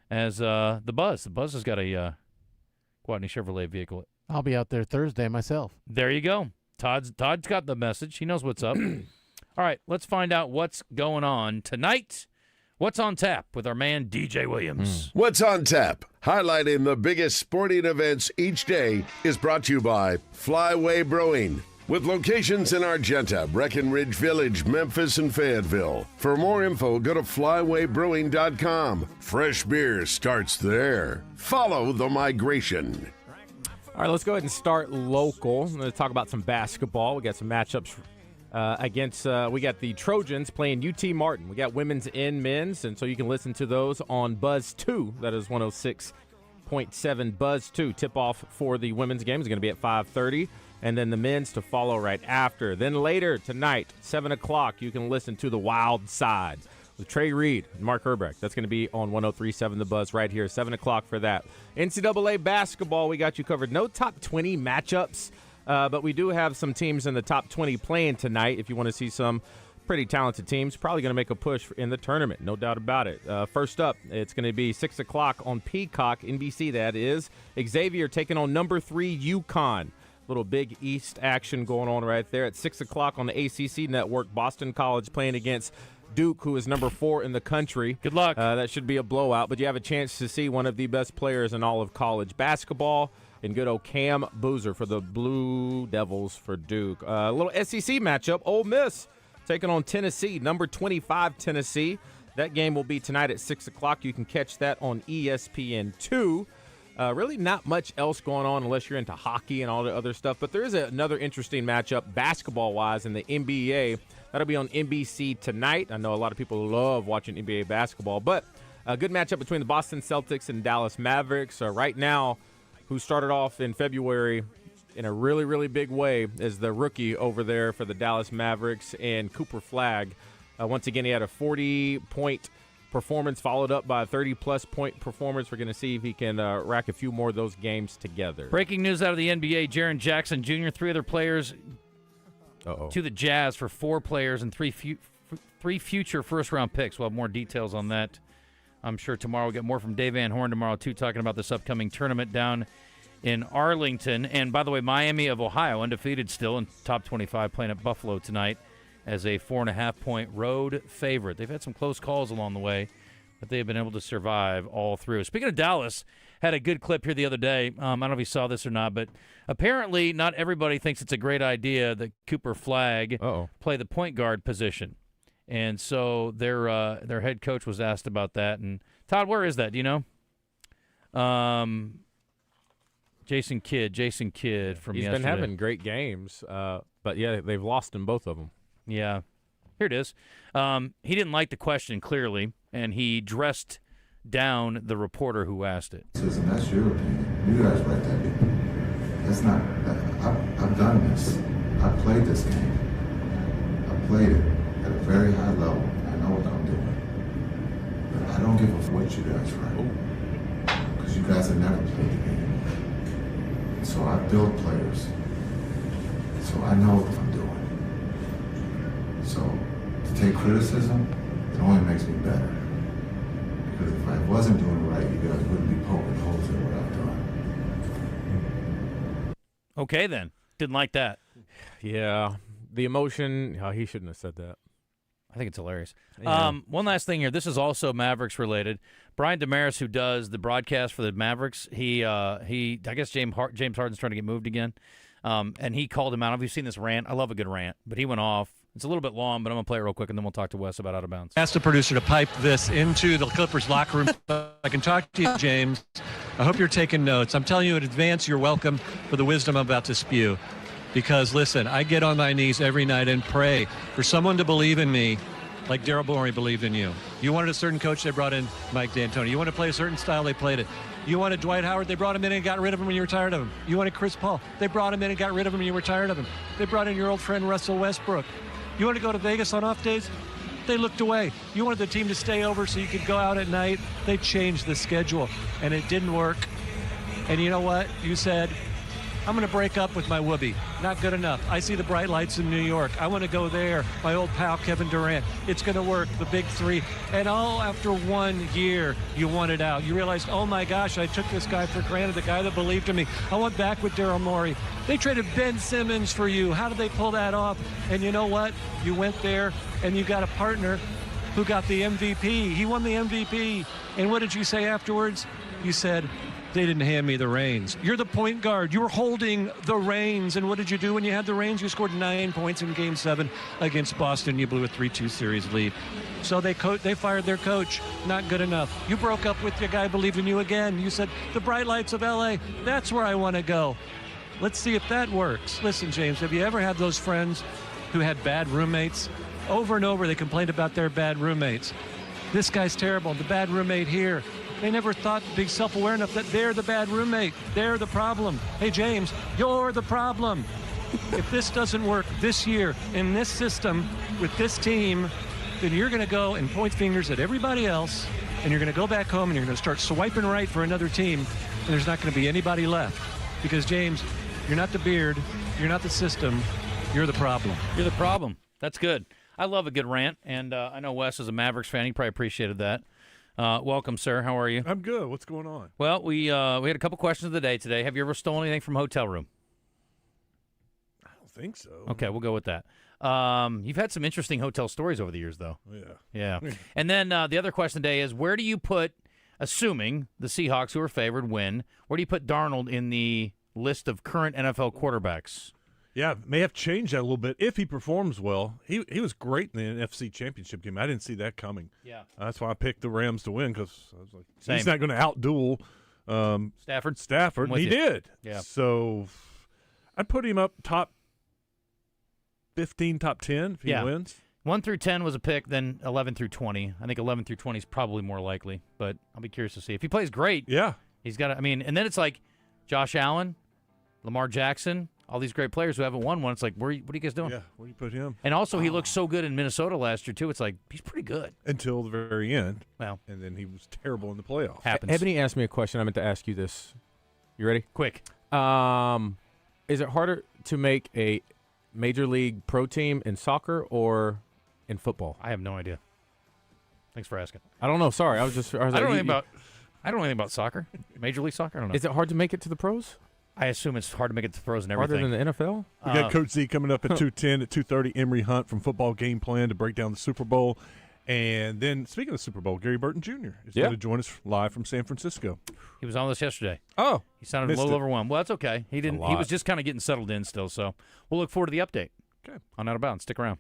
as the Buzz. The Buzz has got a Gwatney Chevrolet vehicle. I'll be out there Thursday myself. There you go. Todd's got the message. He knows what's up. All right, let's find out what's going on tonight. What's on tap with our man DJ Williams. What's on tap? Highlighting the biggest sporting events each day is brought to you by Flyway Brewing. With locations in Argenta, Breckenridge Village, Memphis, and Fayetteville. For more info, go to flywaybrewing.com. Fresh beer starts there. Follow the migration. All right, let's go ahead and start local. I'm going to talk about some basketball. We got some matchups we got the Trojans playing UT Martin. We got women's and men's, and so you can listen to those on Buzz 2. That is 106.7 Buzz 2. Tip-off for the women's game is going to be at 5:30, and then the men's to follow right after. Then later tonight, 7 o'clock, you can listen to the Wild Sides with Trey Reed and Mark Herbeck. That's going to be on 103.7 The Buzz right here, 7 o'clock for that. NCAA basketball, we got you covered. No top 20 matchups. But we do have some teams in the top 20 playing tonight. If you want to see some pretty talented teams, probably going to make a push in the tournament, no doubt about it. First up, it's going to be 6 o'clock on Peacock, NBC that is. Xavier taking on number 3 UConn. Little Big East action going on right there. At 6 o'clock on the ACC network, Boston College playing against Duke, who is number 4 in the country. Good luck. That should be a blowout, but you have a chance to see one of the best players in all of college basketball. And good old Cam Boozer for the Blue Devils for Duke. A little SEC matchup. Ole Miss taking on Tennessee, number 25 Tennessee. That game will be tonight at 6 o'clock. You can catch that on ESPN2. Really not much else going on unless you're into hockey and all the other stuff. But there is another interesting matchup basketball-wise in the NBA. That'll be on NBC tonight. I know a lot of people love watching NBA basketball. But a good matchup between the Boston Celtics and Dallas Mavericks. Right now, who started off in February in a really, really big way is the rookie over there for the Dallas Mavericks, and Cooper Flagg. Once again, he had a 40-point performance followed up by a 30-plus point performance. We're going to see if he can rack a few more of those games together. Breaking news out of the NBA, Jaren Jackson Jr., 3 other players to the Jazz for 4 players and 3 future first-round picks. We'll have more details on that. I'm sure tomorrow we'll get more from Dave Van Horn tomorrow, too, talking about this upcoming tournament down in Arlington. And, by the way, Miami of Ohio, undefeated still in top 25, playing at Buffalo tonight as a 4.5-point road favorite. They've had some close calls along the way, but they have been able to survive all through. Speaking of Dallas, had a good clip here the other day. I don't know if you saw this or not, but apparently not everybody thinks it's a great idea that Cooper Flagg play the point guard position. And so their head coach was asked about that. And, Todd, where is that? Do you know? Jason Kidd from yesterday. He's been having great games. But, yeah, they've lost in both of them. Yeah. Here it is. He didn't like the question, clearly, and he dressed down the reporter who asked it. Listen, that's your opinion. You guys write that. That's not – I've done this. I've played this game. I've played it at a very high level. I know what I'm doing. But I don't give a what you guys write. Because you guys have never played the game. So I build players. So I know what I'm doing. So to take criticism, it only makes me better. Because if I wasn't doing it right, you guys wouldn't be poking holes in what I've done. Okay, then. Didn't like that. Yeah. The emotion, he shouldn't have said that. I think it's hilarious. Yeah. One last thing here. This is also Mavericks related. Brian Damaris, who does the broadcast for the Mavericks, I guess James Harden's trying to get moved again, and he called him out. Have you seen this rant? I love a good rant, but he went off. It's a little bit long, but I'm going to play it real quick, and then we'll talk to Wes about out of bounds. Ask the producer to pipe this into the Clippers locker room. I can talk to you, James. I hope you're taking notes. I'm telling you in advance, you're welcome for the wisdom I'm about to spew. Because, listen, I get on my knees every night and pray for someone to believe in me like Daryl Morey believed in you. You wanted a certain coach, they brought in Mike D'Antoni. You wanted to play a certain style, they played it. You wanted Dwight Howard, they brought him in and got rid of him when you were tired of him. You wanted Chris Paul, they brought him in and got rid of him when you were tired of him. They brought in your old friend Russell Westbrook. You wanted to go to Vegas on off days? They looked away. You wanted the team to stay over so you could go out at night? They changed the schedule, and it didn't work. And you know what? You said, I'm going to break up with my whoopee. Not good enough. I see the bright lights in New York. I want to go there. My old pal, Kevin Durant. It's going to work. The big three. And all after 1 year, you wanted out. You realized, oh my gosh, I took this guy for granted, the guy that believed in me. I went back with Daryl Morey. They traded Ben Simmons for you. How did they pull that off? And you know what? You went there and you got a partner who got the MVP. He won the MVP. And what did you say afterwards? You said, they didn't hand me the reins. You're the point guard. You were holding the reins. And what did you do when you had the reins? You scored 9 points in Game 7 against Boston. You blew a 3-2 series lead. So they fired their coach. Not good enough. You broke up with your guy, believed in you again. You said, the bright lights of L.A., that's where I want to go. Let's see if that works. Listen, James, have you ever had those friends who had bad roommates? Over and over, they complained about their bad roommates. This guy's terrible. The bad roommate here. They never thought to be self-aware enough that they're the bad roommate. They're the problem. Hey, James, you're the problem. If this doesn't work this year in this system with this team, then you're going to go and point fingers at everybody else, and you're going to go back home and you're going to start swiping right for another team, and there's not going to be anybody left. Because, James, you're not the beard, you're not the system, you're the problem. You're the problem. That's good. I love a good rant, and I know Wes is a Mavericks fan. He probably appreciated that. Welcome, sir. How are you? I'm good. What's going on? Well, we had a couple questions of the day today. Have you ever stolen anything from a hotel room? I don't think so. Okay, we'll go with that. You've had some interesting hotel stories over the years, though. Yeah. Yeah. And then the other question today is, where do you put, assuming the Seahawks, who are favored, win, where do you put Darnold in the list of current NFL quarterbacks? Yeah, may have changed that a little bit if he performs well. He was great in the NFC Championship game. I didn't see that coming. Yeah. That's why I picked the Rams to win, because I was like, Same. he's not going to outduel Stafford. And he did. Yeah. So I'd put him up top 15, top 10 if he wins. 1 through 10 was a pick, then 11 through 20. I think 11 through 20 is probably more likely, but I'll be curious to see. If he plays great, he's got to, and then it's like Josh Allen, Lamar Jackson, all these great players who haven't won one. It's like, what are you guys doing? Yeah, where do you put him? And also, he looked so good in Minnesota last year, too. It's like, he's pretty good. Until the very end. Well. And then he was terrible in the playoffs. Happens. Ebony asked me a question. I meant to ask you this. You ready? Quick. Is it harder to make a Major League pro team in soccer or in football? I have no idea. Thanks for asking. I don't know. Sorry. I don't know anything about soccer. Major League Soccer? I don't know. Is it hard to make it to the pros? I assume it's hard to make it to the pros and everything. Harder than the NFL? We got Coach Z coming up at 2:10. At 2:30, Emory Hunt from Football Game Plan to break down the Super Bowl. And then, speaking of the Super Bowl, Gary Burton Jr. is going to join us live from San Francisco. He was on this yesterday. Oh. He sounded a little overwhelmed. Well, that's okay. He didn't. He was just kind of getting settled in still. So we'll look forward to the update. Okay. On Out of Bounds. Stick around.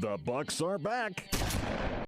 The Bucks are back.